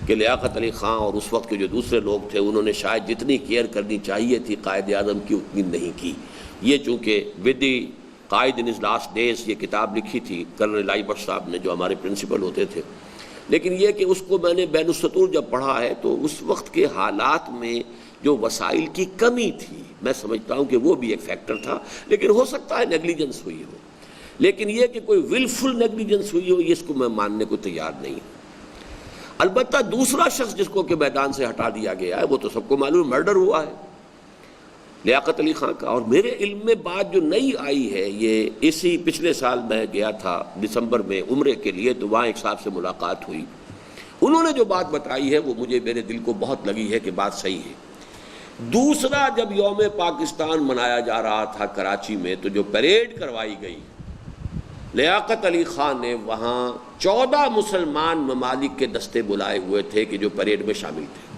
کہ لیاقت علی خان اور اس وقت کے جو دوسرے لوگ تھے انہوں نے شاید جتنی کیئر کرنی چاہیے تھی قائد اعظم کی اتنی نہیں کی۔ یہ چونکہ with the Quaid in his last days یہ کتاب لکھی تھی کرنل لائی بخش صاحب نے جو ہمارے پرنسپل ہوتے تھے، لیکن یہ کہ اس کو میں نے بین السطور جب پڑھا ہے تو اس وقت کے حالات میں جو وسائل کی کمی تھی، میں سمجھتا ہوں کہ وہ بھی ایک فیکٹر تھا، لیکن ہو سکتا ہے نیگلیجنس ہوئی ہو، لیکن یہ کہ کوئی ولفل نیگلیجنس ہوئی ہو، یہ اس کو میں ماننے کو تیار نہیں ہوں۔ البتہ دوسرا شخص جس کو کہ میدان سے ہٹا دیا گیا ہے وہ تو سب کو معلوم مرڈر ہوا ہے، لیاقت علی خان کا۔ اور میرے علم میں بات جو نئی آئی ہے، یہ اسی پچھلے سال میں گیا تھا دسمبر میں عمرے کے لیے، تو وہاں ایک صاحب سے ملاقات ہوئی، انہوں نے جو بات بتائی ہے وہ مجھے میرے دل کو بہت لگی ہے کہ بات صحیح ہے۔ دوسرا، جب یوم پاکستان منایا جا رہا تھا کراچی میں، تو جو پریڈ کروائی گئی، لیاقت علی خان نے وہاں 14 مسلمان ممالک کے دستے بلائے ہوئے تھے کہ جو پریڈ میں شامل تھے۔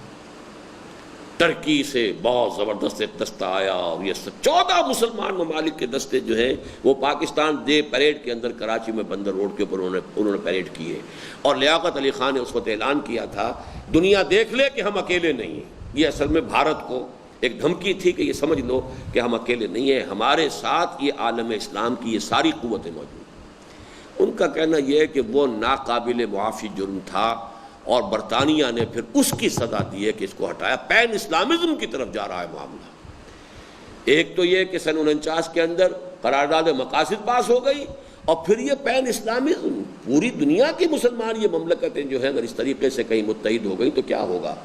ترکی سے بہت زبردست ایک دستہ آیا، اور یہ 14 مسلمان ممالک کے دستے جو ہیں وہ پاکستان ڈے پریڈ کے اندر کراچی میں بندر روڈ کے اوپر انہوں نے پریڈ کیے، اور لیاقت علی خان نے اس وقت اعلان کیا تھا دنیا دیکھ لے کہ ہم اکیلے نہیں ہیں۔ یہ اصل میں بھارت کو ایک دھمکی تھی کہ یہ سمجھ لو کہ ہم اکیلے نہیں ہیں، ہمارے ساتھ یہ عالم اسلام کی یہ ساری قوتیں موجود ہیں۔ ان کا کہنا یہ ہے کہ وہ ناقابل معافی جرم تھا، اور برطانیہ نے پھر اس کی سزا دی ہے کہ اس کو ہٹایا۔ پین اسلامزم کی طرف جا رہا ہے معاملہ۔ ایک تو یہ کہ سن 49 کے اندر قرارداد مقاصد پاس ہو گئی، اور پھر یہ پین اسلامزم، پوری دنیا کی مسلمان یہ مملکتیں جو ہیں اگر اس طریقے سے کہیں متحد ہو گئی تو کیا ہوگا۔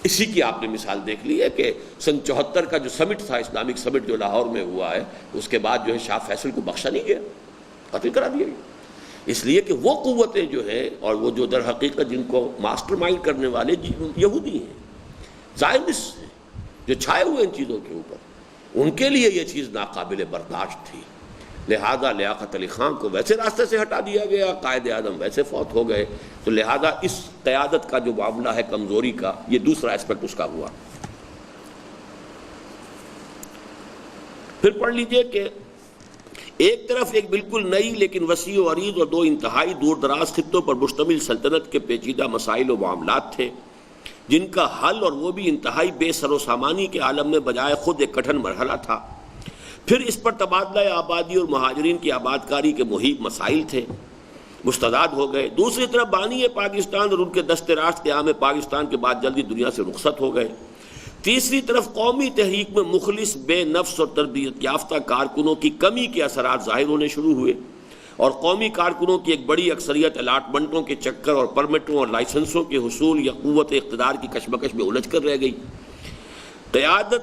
اسی کی آپ نے مثال دیکھ لی ہے کہ سن 74 کا جو سمٹ تھا، اسلامک سمٹ جو لاہور میں ہوا ہے، اس کے بعد جو ہے شاہ فیصل کو بخشا نہیں گیا، قتل کرا دیا گیا، اس لیے کہ وہ قوتیں جو ہیں اور وہ جو در حقیقت جن کو ماسٹر مائنڈ کرنے والے یہودی ہیں، زائنسٹ ہیں، جو چھائے ہوئے ان چیزوں کے اوپر، ان کے لیے یہ چیز ناقابل برداشت تھی۔ لہذا لیاقت علی خان کو ویسے راستے سے ہٹا دیا گیا، قائد اعظم ویسے فوت ہو گئے، تو لہذا اس قیادت کا جو معاملہ ہے کمزوری کا، یہ دوسرا اسپیکٹ اس کا ہوا۔ پھر پڑھ لیجئے کہ ایک طرف ایک بالکل نئی لیکن وسیع و عریض اور دو انتہائی دور دراز خطوں پر مشتمل سلطنت کے پیچیدہ مسائل و معاملات تھے، جن کا حل اور وہ بھی انتہائی بے سر و سامانی کے عالم میں بجائے خود ایک کٹھن مرحلہ تھا۔ پھر اس پر تبادلہ آبادی اور مہاجرین کی آباد کاری کے محیط مسائل تھے، مستعد ہو گئے۔ دوسری طرف بانی پاکستان اور ان کے دست راست قیام پاکستان کے بعد جلدی دنیا سے رخصت ہو گئے۔ تیسری طرف قومی تحریک میں مخلص، بے نفس اور تربیت یافتہ کارکنوں کی کمی کے اثرات ظاہر ہونے شروع ہوئے، اور قومی کارکنوں کی ایک بڑی اکثریت الاٹمنٹوں کے چکر اور پرمٹوں اور لائسنسوں کے حصول یا قوت اقتدار کی کشمکش میں الجھ کر رہ گئی۔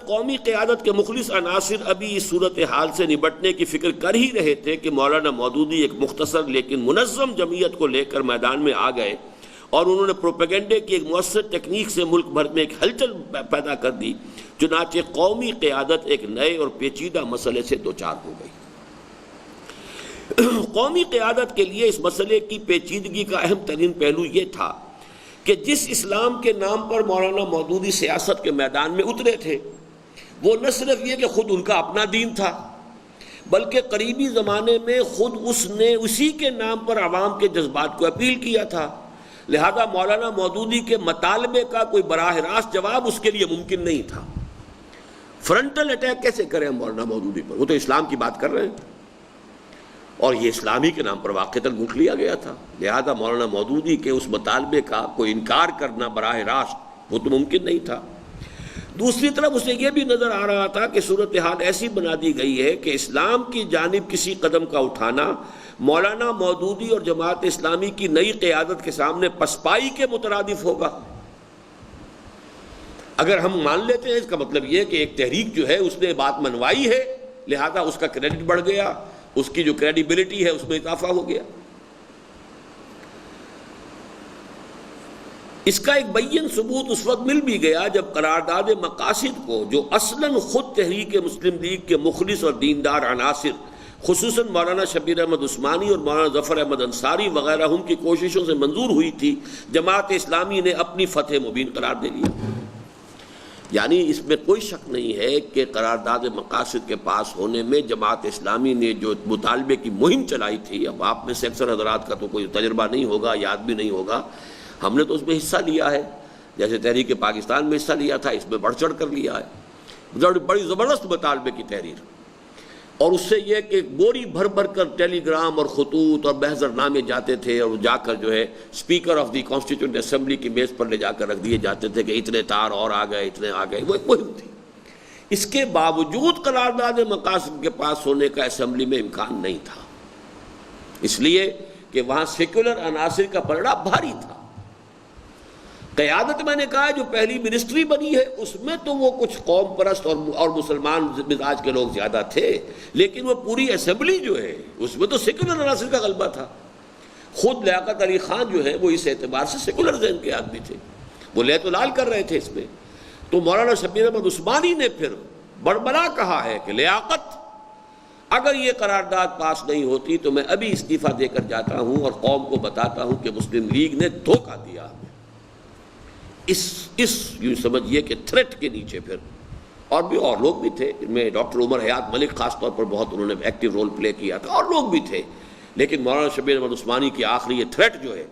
قومی قیادت کے مخلص عناصر ابھی اس صورتحال سے نبٹنے کی فکر کر ہی رہے تھے کہ مولانا مودودی ایک مختصر لیکن منظم جمعیت کو لے کر میدان میں آ گئے، اور انہوں نے پروپیگنڈے کی ایک مؤثر تکنیک سے ملک بھر میں ایک ہلچل پیدا کر دی، چنانچہ قومی قیادت ایک نئے اور پیچیدہ مسئلے سے دوچار ہو گئی۔ قومی قیادت کے لیے اس مسئلے کی پیچیدگی کا اہم ترین پہلو یہ تھا کہ جس اسلام کے نام پر مولانا مودودی سیاست کے میدان میں اترے تھے، وہ نہ صرف یہ کہ خود ان کا اپنا دین تھا، بلکہ قریبی زمانے میں خود اس نے اسی کے نام پر عوام کے جذبات کو اپیل کیا تھا۔ لہذا مولانا مودودی کے مطالبے کا کوئی براہ راست جواب اس کے لیے ممکن نہیں تھا۔ فرنٹل اٹیک کیسے کریں مولانا مودودی پر؟ وہ تو اسلام کی بات کر رہے ہیں، اور یہ اسلامی کے نام پر واقعتاً گھونٹ لیا گیا تھا۔ لہذا مولانا مودودی کے اس مطالبے کا کوئی انکار کرنا براہ راست وہ تو ممکن نہیں تھا۔ دوسری طرف اسے یہ بھی نظر آ رہا تھا کہ صورتحال ایسی بنا دی گئی ہے کہ اسلام کی جانب کسی قدم کا اٹھانا مولانا مودودی اور جماعت اسلامی کی نئی قیادت کے سامنے پسپائی کے مترادف ہوگا۔ اگر ہم مان لیتے ہیں، اس کا مطلب یہ کہ ایک تحریک جو ہے اس نے بات منوائی ہے، لہذا اس کا کریڈٹ بڑھ گیا، اس کی جو کریڈیبلٹی ہے اس میں اضافہ ہو گیا۔ اس کا ایک بین ثبوت اس وقت مل بھی گیا جب قرارداد مقاصد کو، جو اصلاً خود تحریک مسلم لیگ کے مخلص اور دیندار عناصر خصوصاً مولانا شبیر احمد عثمانی اور مولانا ظفر احمد انصاری وغیرہ ہم کی کوششوں سے منظور ہوئی تھی، جماعت اسلامی نے اپنی فتح مبین قرار دے لیا۔ یعنی اس میں کوئی شک نہیں ہے کہ قرارداد مقاصد کے پاس ہونے میں جماعت اسلامی نے جو مطالبے کی مہم چلائی تھی، اب آپ میں سے اکثر حضرات کا تو کوئی تجربہ نہیں ہوگا، یاد بھی نہیں ہوگا، ہم نے تو اس میں حصہ لیا ہے، جیسے تحریک پاکستان میں حصہ لیا تھا، اس میں بڑھ چڑھ کر لیا ہے، بڑی زبردست مطالبے کی تحریر، اور اس سے یہ کہ بوری بھر بھر کر ٹیلی گرام اور خطوط اور محضر نامے جاتے تھے، اور جا کر جو ہے speaker of the constituent assembly کی میز پر لے جا کر رکھ دیے جاتے تھے کہ اتنے تار اور آ گئے، اتنے آ گئے، وہ ایک مہم تھی۔ اس کے باوجود قرارداد مقاصد کے پاس ہونے کا اسمبلی میں امکان نہیں تھا، اس لیے کہ وہاں سیکولر عناصر کا پلڑا بھاری تھا۔ قیادت میں نے کہا جو پہلی منسٹری بنی ہے اس میں تو وہ کچھ قوم پرست اور مسلمان مزاج کے لوگ زیادہ تھے، لیکن وہ پوری اسمبلی جو ہے اس میں تو سیکولر عناصر کا غلبہ تھا۔ خود لیاقت علی خان جو ہے وہ اس اعتبار سے سیکولر ذہن کے آدمی تھے، وہ لیت و لال کر رہے تھے اس میں۔ تو مولانا شبیر احمد عثمانی نے پھر بڑبڑا کہا ہے کہ لیاقت اگر یہ قرارداد پاس نہیں ہوتی تو میں ابھی استعفیٰ دے کر جاتا ہوں اور قوم کو بتاتا ہوں کہ مسلم لیگ نے دھوکہ دیا ہمیں۔ اس یوں سمجھیے کہ تھریٹ کے نیچے پھر اور بھی اور لوگ بھی تھے، ان میں ڈاکٹر عمر حیات ملک خاص طور پر بہت انہوں نے ایکٹیو رول پلے کیا تھا، اور لوگ بھی تھے، لیکن مولانا شبیر احمد عثمانی کی آخری یہ تھریٹ جو ہے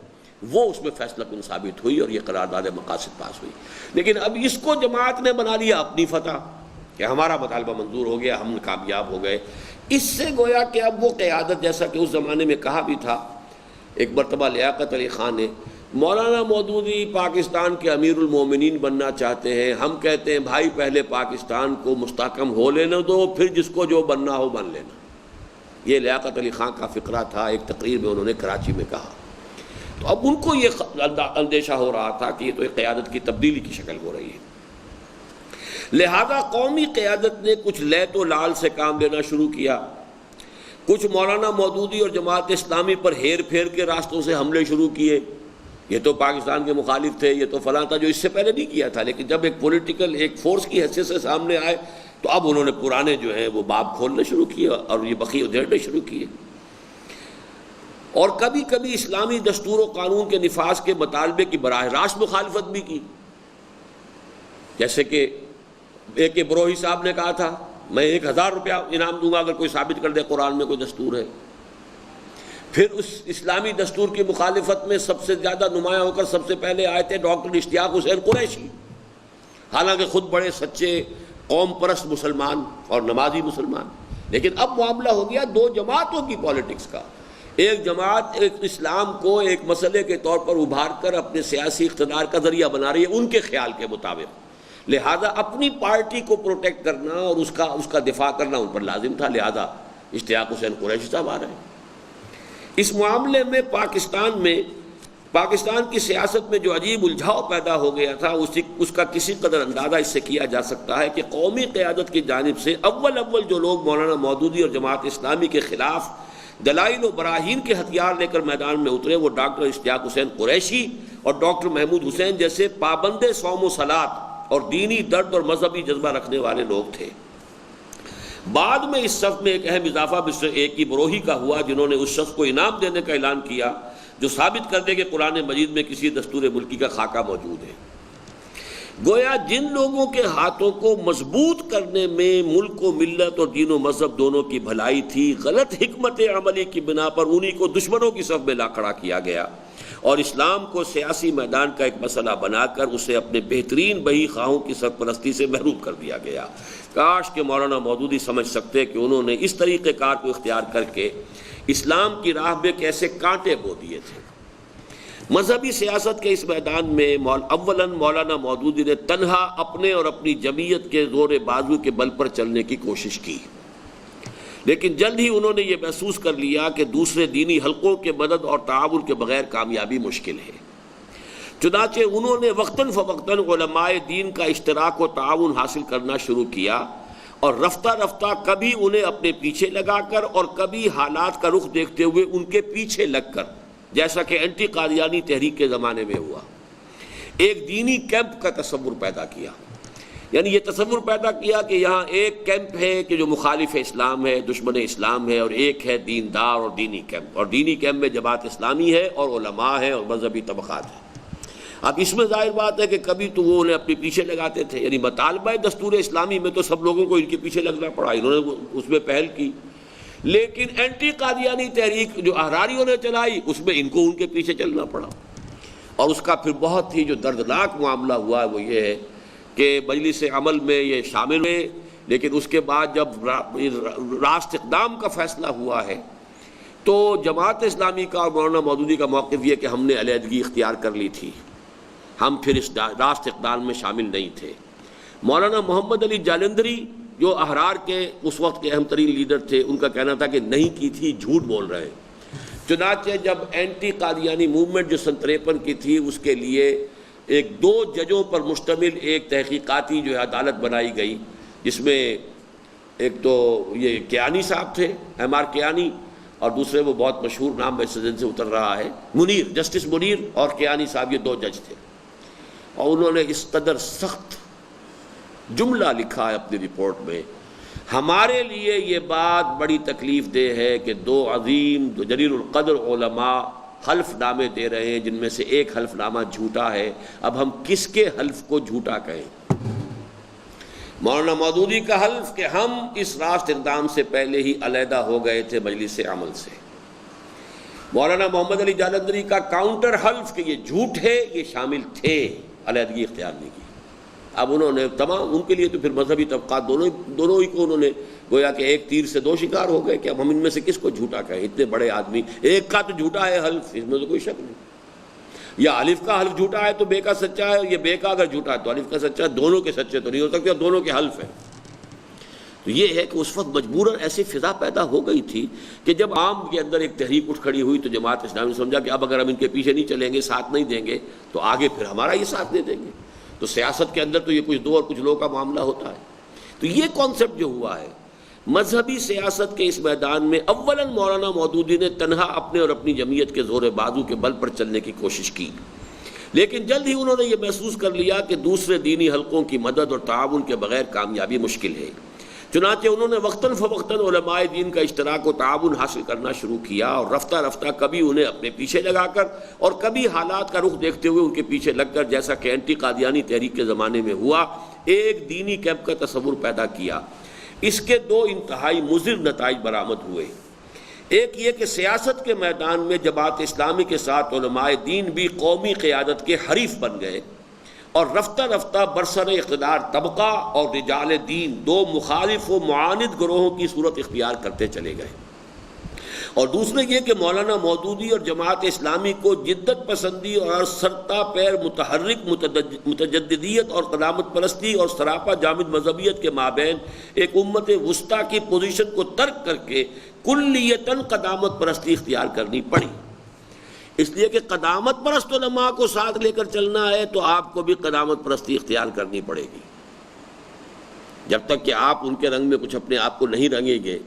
وہ اس میں فیصلہ کن ثابت ہوئی اور یہ قرارداد مقاصد پاس ہوئی۔ لیکن اب اس کو جماعت نے بنا لیا اپنی فتح کہ ہمارا مطالبہ منظور ہو گیا، ہم کامیاب ہو گئے۔ اس سے گویا کہ اب وہ قیادت، جیسا کہ اس زمانے میں کہا بھی تھا ایک مرتبہ لیاقت علی خان نے، مولانا مودودی پاکستان کے امیر المومنین بننا چاہتے ہیں، ہم کہتے ہیں بھائی پہلے پاکستان کو مستحکم ہو لینے دو، پھر جس کو جو بننا ہو بن لینا۔ یہ لیاقت علی خان کا فقرہ تھا، ایک تقریر میں انہوں نے کراچی میں کہا۔ تو اب ان کو یہ اندیشہ ہو رہا تھا کہ یہ تو ایک قیادت کی تبدیلی کی شکل ہو رہی ہے، لہذا قومی قیادت نے کچھ لیت و لال سے کام لینا شروع کیا، کچھ مولانا مودودی اور جماعت اسلامی پر ہیر پھیر کے راستوں سے حملے شروع کیے۔ یہ تو پاکستان کے مخالف تھے، یہ تو فلاں تھا، جو اس سے پہلے نہیں کیا تھا، لیکن جب ایک پولیٹیکل ایک فورس کی حیثیت سے سامنے آئے تو اب انہوں نے پرانے جو ہیں وہ باب کھولنے شروع کیے اور یہ بخی ادھیڑنے شروع کیے، اور کبھی کبھی اسلامی دستور و قانون کے نفاذ کے مطالبے کی براہ راست مخالفت بھی کی۔ جیسے کہ ایک بروہی صاحب نے کہا تھا میں 1000 روپیہ انعام دوں گا اگر کوئی ثابت کر دے قرآن میں کوئی دستور ہے۔ پھر اس اسلامی دستور کی مخالفت میں سب سے زیادہ نمایاں ہو کر سب سے پہلے آئے تھے ڈاکٹر اشتیاق حسین قریشی، حالانکہ خود بڑے سچے قوم پرست مسلمان اور نمازی مسلمان، لیکن اب معاملہ ہو گیا دو جماعتوں کی پالیٹکس کا۔ ایک جماعت ایک اسلام کو ایک مسئلے کے طور پر ابھار کر اپنے سیاسی اقتدار کا ذریعہ بنا رہی ہے ان کے خیال کے مطابق، لہذا اپنی پارٹی کو پروٹیکٹ کرنا اور اس کا دفاع کرنا ان پر لازم تھا، لہذا اشتیاق حسین قریشی صاحب آ رہے ہیں۔ اس معاملے میں پاکستان کی سیاست میں جو عجیب الجھاؤ پیدا ہو گیا تھا اس کا کسی قدر اندازہ اس سے کیا جا سکتا ہے کہ قومی قیادت کی جانب سے اول جو لوگ مولانا مودودی اور جماعت اسلامی کے خلاف دلائل و براہین کے ہتھیار لے کر میدان میں اترے وہ ڈاکٹر اشتیاق حسین قریشی اور ڈاکٹر محمود حسین جیسے پابند صوم و صلاۃ اور دینی درد اور مذہبی جذبہ رکھنے والے لوگ تھے۔ بعد میں اس صف میں ایک اہم اضافہ مصر ایک کی بروہی کا ہوا، جنہوں نے اس شخص کو انعام دینے کا اعلان کیا جو ثابت کر دے کہ قرآن مجید میں کسی دستور ملکی کا خاکہ موجود ہے۔ گویا جن لوگوں کے ہاتھوں کو مضبوط کرنے میں ملک و ملت اور دین و مذہب دونوں کی بھلائی تھی، غلط حکمت عملی کی بنا پر انہی کو دشمنوں کی صف میں لا کھڑا کیا گیا اور اسلام کو سیاسی میدان کا ایک مسئلہ بنا کر اسے اپنے بہترین بہی خواہوں کی سرپرستی سے محروم کر دیا گیا۔ کاش کہ مولانا مودودی سمجھ سکتے کہ انہوں نے اس طریقہ کار کو اختیار کر کے اسلام کی راہ میں کیسے کانٹے بو دیے تھے۔ مذہبی سیاست کے اس میدان میں اولاً مولانا مودودی نے تنہا اپنے اور اپنی جمعیت کے زور بازو کے بل پر چلنے کی کوشش کی، لیکن جلد ہی انہوں نے یہ محسوس کر لیا کہ دوسرے دینی حلقوں کے مدد اور تعاون کے بغیر کامیابی مشکل ہے۔ چنانچہ انہوں نے وقتاً فوقتاً علماء دین کا اشتراک و تعاون حاصل کرنا شروع کیا اور رفتہ رفتہ کبھی انہیں اپنے پیچھے لگا کر اور کبھی حالات کا رخ دیکھتے ہوئے ان کے پیچھے لگ کر، جیسا کہ اینٹی قادیانی تحریک کے زمانے میں ہوا، ایک دینی کیمپ کا تصور پیدا کیا۔ یعنی یہ تصور پیدا کیا کہ یہاں ایک کیمپ ہے کہ جو مخالف اسلام ہے، دشمن اسلام ہے، اور ایک ہے دیندار اور دینی کیمپ، اور دینی کیمپ میں جماعت اسلامی ہے اور علماء ہیں اور مذہبی طبقات ہیں۔ اب اس میں ظاہر بات ہے کہ کبھی تو وہ انہیں اپنے پیچھے لگاتے تھے، یعنی مطالبہ دستور اسلامی میں تو سب لوگوں کو ان کے پیچھے لگنا پڑا، انہوں نے اس میں پہل کی، لیکن اینٹی قادیانی تحریک جو احراریوں نے چلائی اس میں ان کو ان کے پیچھے چلنا پڑا۔ اور اس کا پھر بہت ہی جو دردناک معاملہ ہوا وہ یہ ہے کہ مجلس عمل میں یہ شامل ہوئے، لیکن اس کے بعد جب راست اقدام کا فیصلہ ہوا ہے تو جماعت اسلامی کا اور مولانا مودودی کا موقف یہ کہ ہم نے علیحدگی اختیار کر لی تھی، ہم پھر اس راست اقدام میں شامل نہیں تھے۔ مولانا محمد علی جالندری جو احرار کے اس وقت کے اہم ترین لیڈر تھے، ان کا کہنا تھا کہ نہیں کی تھی، جھوٹ بول رہے ہیں۔ چنانچہ جب اینٹی قادیانی موومنٹ جو سن 53 کی تھی اس کے لیے ایک 2 ججوں پر مشتمل ایک تحقیقاتی جو ہے عدالت بنائی گئی، جس میں ایک تو یہ کیانی صاحب تھے، ایم آر کیانی، اور دوسرے وہ بہت مشہور نام میں سے اتر رہا ہے، منیر، جسٹس منیر اور کیانی صاحب، یہ 2 جج تھے، اور انہوں نے اس قدر سخت جملہ لکھا ہے اپنی رپورٹ میں، ہمارے لیے یہ بات بڑی تکلیف دہ ہے کہ 2 عظیم جلیل القدر علماء حلف نامے دے رہے ہیں، جن میں سے ایک حلف نامہ جھوٹا ہے، اب ہم کس کے حلف کو جھوٹا کہیں؟ مولانا مودودی کا حلف کہ ہم اس راست اقدام سے پہلے ہی علیحدہ ہو گئے تھے مجلس عمل سے، مولانا محمد علی جالندھری کا کاؤنٹر حلف کہ یہ جھوٹ ہے، یہ شامل تھے، علیحدگی اختیار نہیں کی۔ اب انہوں نے تمام، ان کے لیے تو پھر مذہبی طبقات دونوں ہی کو انہوں نے گویا کہ ایک تیر سے 2 شکار ہو گئے کہ اب ہم ان میں سے کس کو جھوٹا کہیں، اتنے بڑے آدمی، ایک کا تو جھوٹا ہے حلف، اس میں تو کوئی شک نہیں، یا الف کا حلف جھوٹا ہے تو بے کا سچا ہے، یہ بے کا اگر جھوٹا ہے تو الف کا سچا ہے، دونوں کے سچے تو نہیں ہو سکتے، اور دونوں کے حلف ہیں۔ تو یہ ہے کہ اس وقت مجبوراً ایسی فضا پیدا ہو گئی تھی کہ جب عام کے اندر ایک تحریک اٹھ کھڑی ہوئی تو جماعت اسلامی نے سمجھا کہ اب اگر ہم ان کے پیچھے نہیں چلیں گے، ساتھ نہیں دیں گے، تو آگے پھر ہمارا یہ ساتھ نہیں دیں گے۔ تو سیاست کے اندر تو یہ کچھ 2 اور کچھ لوگوں کا معاملہ ہوتا ہے۔ تو یہ کانسیپٹ جو ہوا ہے مذہبی سیاست کے اس میدان میں، اولاً مولانا مودودی نے تنہا اپنے اور اپنی جمعیت کے زور بازو کے بل پر چلنے کی کوشش کی، لیکن جلد ہی انہوں نے یہ محسوس کر لیا کہ دوسرے دینی حلقوں کی مدد اور تعاون کے بغیر کامیابی مشکل ہے، چنانچہ انہوں نے وقتاً فوقتاً علماء دین کا اشتراک و تعاون حاصل کرنا شروع کیا، اور رفتہ رفتہ کبھی انہیں اپنے پیچھے لگا کر اور کبھی حالات کا رخ دیکھتے ہوئے ان کے پیچھے لگ کر، جیسا کہ اینٹی قادیانی تحریک کے زمانے میں ہوا، ایک دینی کیمپ کا تصور پیدا کیا۔ اس کے 2 انتہائی مضر نتائج برآمد ہوئے۔ ایک یہ کہ سیاست کے میدان میں جماعت اسلامی کے ساتھ علماء دین بھی قومی قیادت کے حریف بن گئے، اور رفتہ رفتہ برسر اقتدار طبقہ اور رجال دین 2 مخالف و معاند گروہوں کی صورت اختیار کرتے چلے گئے۔ اور دوسرے یہ کہ مولانا مودودی اور جماعت اسلامی کو جدت پسندی اور سرتا پیر متحرک متجددیت اور قدامت پرستی اور سراپا جامد مذہبیت کے مابین ایک امت وسطیٰ کی پوزیشن کو ترک کر کے کلیتاً قدامت پرستی اختیار کرنی پڑی، اس لیے کہ قدامت پرست علماء کو ساتھ لے کر چلنا ہے تو آپ کو بھی قدامت پرستی اختیار کرنی پڑے گی۔ جب تک کہ آپ ان کے رنگ میں کچھ اپنے آپ کو نہیں رنگیں گے،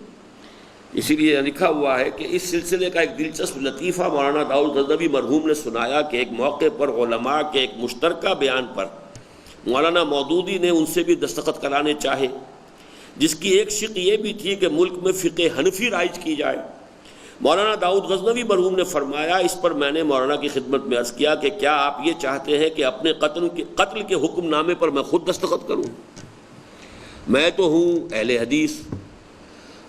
اسی لیے لکھا ہوا ہے کہ اس سلسلے کا ایک دلچسپ لطیفہ مولانا داؤد غزنوی مرحوم نے سنایا کہ ایک موقع پر علماء کے ایک مشترکہ بیان پر مولانا مودودی نے ان سے بھی دستخط کرانے چاہے، جس کی ایک شق یہ بھی تھی کہ ملک میں فقہ حنفی رائج کی جائے۔ مولانا داؤد غزنوی مرحوم نے فرمایا، اس پر میں نے مولانا کی خدمت میں عرض کیا کہ کیا آپ یہ چاہتے ہیں کہ اپنے قتل کے حکم نامے پر میں خود دستخط کروں؟ میں تو ہوں اہل حدیث،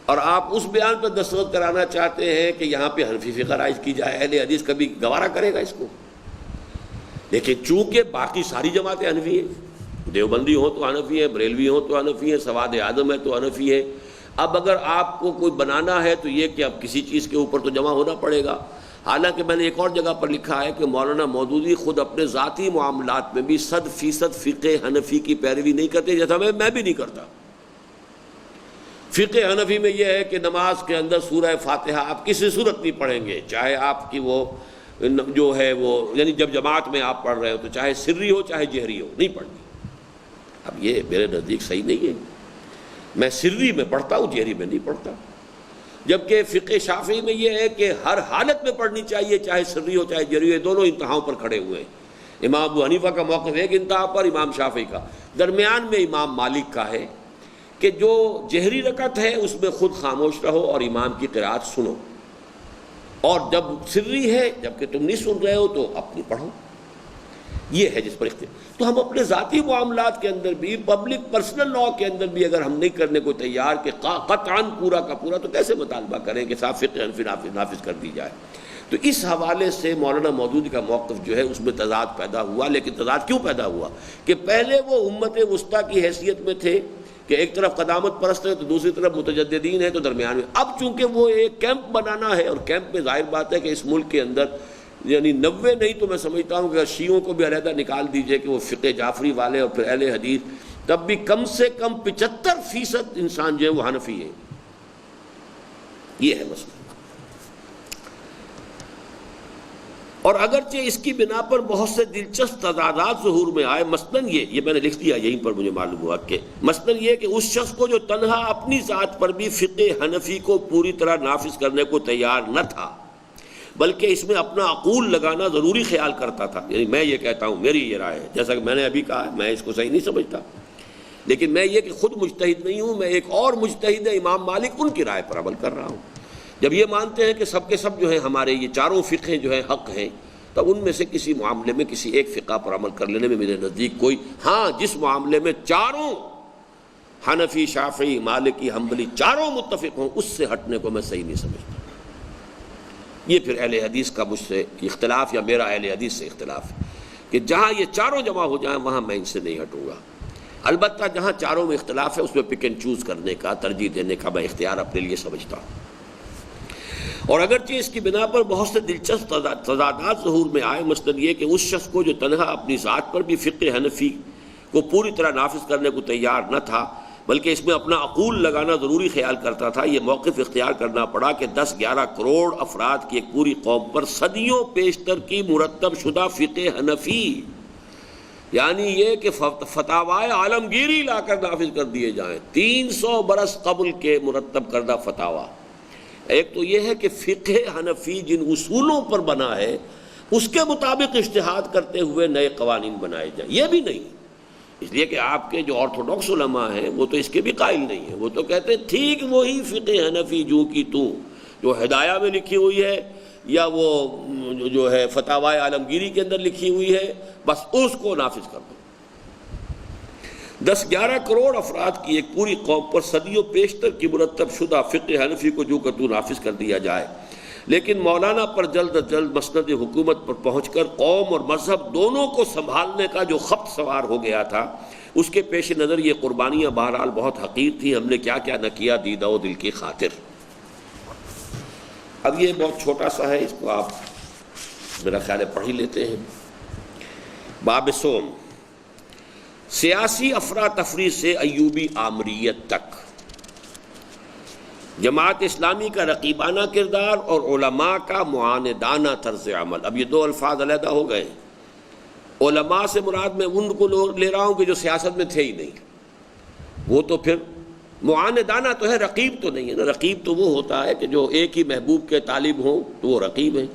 اور آپ اس بیان پر دستخط کرانا چاہتے ہیں کہ یہاں پہ حنفی فقہ رائج کی جائے۔ اہل حدیث کبھی گوارا کرے گا اس کو؟ لیکن چونکہ باقی ساری جماعتیں حنفی ہیں، دیوبندی ہوں تو حنفی ہیں، بریلوی ہوں تو حنفی ہیں، سواد اعظم ہے تو حنفی ہے، اب اگر آپ کو کوئی بنانا ہے تو یہ کہ اب کسی چیز کے اوپر تو جمع ہونا پڑے گا۔ حالانکہ میں نے ایک اور جگہ پر لکھا ہے کہ مولانا مودودی خود اپنے ذاتی معاملات میں بھی 100% فقہ حنفی کی پیروی نہیں کرتے، جیسا میں بھی نہیں کرتا۔ فقہ حنفی میں یہ ہے کہ نماز کے اندر سورہ فاتحہ آپ کسی صورت نہیں پڑھیں گے، چاہے آپ کی وہ جو ہے وہ یعنی جب جماعت میں آپ پڑھ رہے ہو تو چاہے سری ہو چاہے جہری ہو، نہیں پڑھنی۔ اب یہ میرے نزدیک صحیح نہیں ہے، میں سری میں پڑھتا ہوں، جہری میں نہیں پڑھتا۔ جبکہ فقہ شافعی میں یہ ہے کہ ہر حالت میں پڑھنی چاہیے، چاہے سری ہو چاہے جہری ہو، دونوں انتہاؤں پر کھڑے ہوئے ہیں۔ امام ابو حنیفہ کا موقف ایک انتہا پر، امام شافعی کا درمیان میں امام مالک کا ہے کہ جو جہری رکعت ہے اس میں خود خاموش رہو اور امام کی قرأت سنو، اور جب سری ہے جبکہ تم نہیں سن رہے ہو تو اپنی پڑھو۔ یہ ہے جس پر اختیار۔ تو ہم اپنے ذاتی معاملات کے اندر بھی، پبلک پرسنل لاء کے اندر بھی اگر ہم نہیں کرنے کو تیار کہ قطعاً پورا کا پورا، تو کیسے مطالبہ کریں کہ صاحب فقہ حنفی نافذ کر دی جائے؟ تو اس حوالے سے مولانا مودودی کا موقف جو ہے اس میں تضاد پیدا ہوا۔ لیکن تضاد کیوں پیدا ہوا؟ کہ پہلے وہ امت وسطیٰ کی حیثیت میں تھے کہ ایک طرف قدامت پرست ہے تو دوسری طرف متجددین ہے، تو درمیان میں اب چونکہ وہ ایک کیمپ بنانا ہے، اور کیمپ میں ظاہر بات ہے کہ اس ملک کے اندر یعنی 90 نہیں تو میں سمجھتا ہوں کہ اگر شیعوں کو بھی علیحدہ نکال دیجئے کہ وہ فقہ جعفری والے اور پھر اہل حدیث، تب بھی کم سے کم 75% انسان جو ہے وہ حنفی ہیں۔ یہ ہے مسئلہ۔ اور اگرچہ اس کی بنا پر بہت سے دلچسپ تضادات ظہور میں آئے، مثلاً یہ میں نے لکھ دیا یہیں پر مجھے معلوم ہوا کہ مثلاً یہ کہ اس شخص کو جو تنہا اپنی ذات پر بھی فقہ حنفی کو پوری طرح نافذ کرنے کو تیار نہ تھا، بلکہ اس میں اپنا عقول لگانا ضروری خیال کرتا تھا، یعنی میں یہ کہتا ہوں، میری یہ رائے ہے، جیسا کہ میں نے ابھی کہا میں اس کو صحیح نہیں سمجھتا، لیکن میں یہ کہ خود مجتہد نہیں ہوں، میں ایک اور مجتہد ہے امام مالک، ان کی رائے پر عمل کر رہا ہوں۔ جب یہ مانتے ہیں کہ سب کے سب جو ہیں ہمارے یہ چاروں فقہیں جو ہیں حق ہیں، تب ان میں سے کسی معاملے میں کسی ایک فقہ پر عمل کر لینے میں میرے نزدیک کوئی، ہاں جس معاملے میں چاروں حنفی شافعی مالکی حنبلی چاروں متفق ہوں، اس سے ہٹنے کو میں صحیح نہیں سمجھتا۔ یہ پھر اہل حدیث کا مجھ سے اختلاف یا میرا اہل حدیث سے اختلاف ہے کہ جہاں یہ چاروں جمع ہو جائیں وہاں میں ان سے نہیں ہٹوں گا۔ البتہ جہاں چاروں میں اختلاف ہے اس میں پک اینڈ چوز کرنے کا، ترجیح دینے کا میں اختیار اپنے لیے سمجھتا ہوں۔ اور اگرچہ اس کی بنا پر بہت سے دلچسپ تضادات ظہور میں آئے، مثلاً یہ کہ اس شخص کو جو تنہا اپنی ذات پر بھی فقہ حنفی کو پوری طرح نافذ کرنے کو تیار نہ تھا، بلکہ اس میں اپنا عقول لگانا ضروری خیال کرتا تھا، یہ موقف اختیار کرنا پڑا کہ 10-11 کروڑ افراد کی ایک پوری قوم پر صدیوں پیشتر کی مرتب شدہ فقہ حنفی، یعنی یہ کہ فتاوائے عالمگیری لا کر نافذ کر دیے جائیں، 300 برس قبل کے مرتب کردہ فتاوا۔ ایک تو یہ ہے کہ فقہ حنفی جن اصولوں پر بنا ہے اس کے مطابق اجتہاد کرتے ہوئے نئے قوانین بنائے جائیں، یہ بھی نہیں، اس لیے کہ آپ کے جو آرتھوڈاکس علماء ہیں وہ تو اس کے بھی قائل نہیں ہیں، وہ تو کہتے ہیں ٹھیک وہی فقہ حنفی جو کی تو جو ہدایہ میں لکھی ہوئی ہے یا وہ جو ہے فتاوائے عالمگیری کے اندر لکھی ہوئی ہے، بس اس کو نافذ کر دو۔ 10-11 کروڑ افراد کی ایک پوری قوم پر صدیوں پیشتر کی مرتب شدہ فقہ حنفی کو جو کہ تو نافذ کر دیا جائے، لیکن مولانا پر جلد از جلد مسند حکومت پر پہنچ کر قوم اور مذہب دونوں کو سنبھالنے کا جو خبت سوار ہو گیا تھا، اس کے پیش نظر یہ قربانیاں بہرحال بہت حقیر تھیں، ہم نے کیا کیا نہ کیا دیدہ و دل کی خاطر۔ اب یہ بہت چھوٹا سا ہے، اس کو آپ میرا خیال ہے پڑھ ہی لیتے ہیں۔ باب صوم، سیاسی افراتفری سے ایوبی آمریت تک، جماعت اسلامی کا رقیبانہ کردار اور علماء کا معاندانہ طرز عمل۔ اب یہ دو الفاظ علیحدہ ہو گئے، علماء سے مراد میں ان کو لے رہا ہوں کہ جو سیاست میں تھے ہی نہیں، وہ تو پھر معاندانہ تو ہے، رقیب تو نہیں ہے نا، رقیب تو وہ ہوتا ہے کہ جو ایک ہی محبوب کے طالب ہوں تو وہ رقیب ہیں۔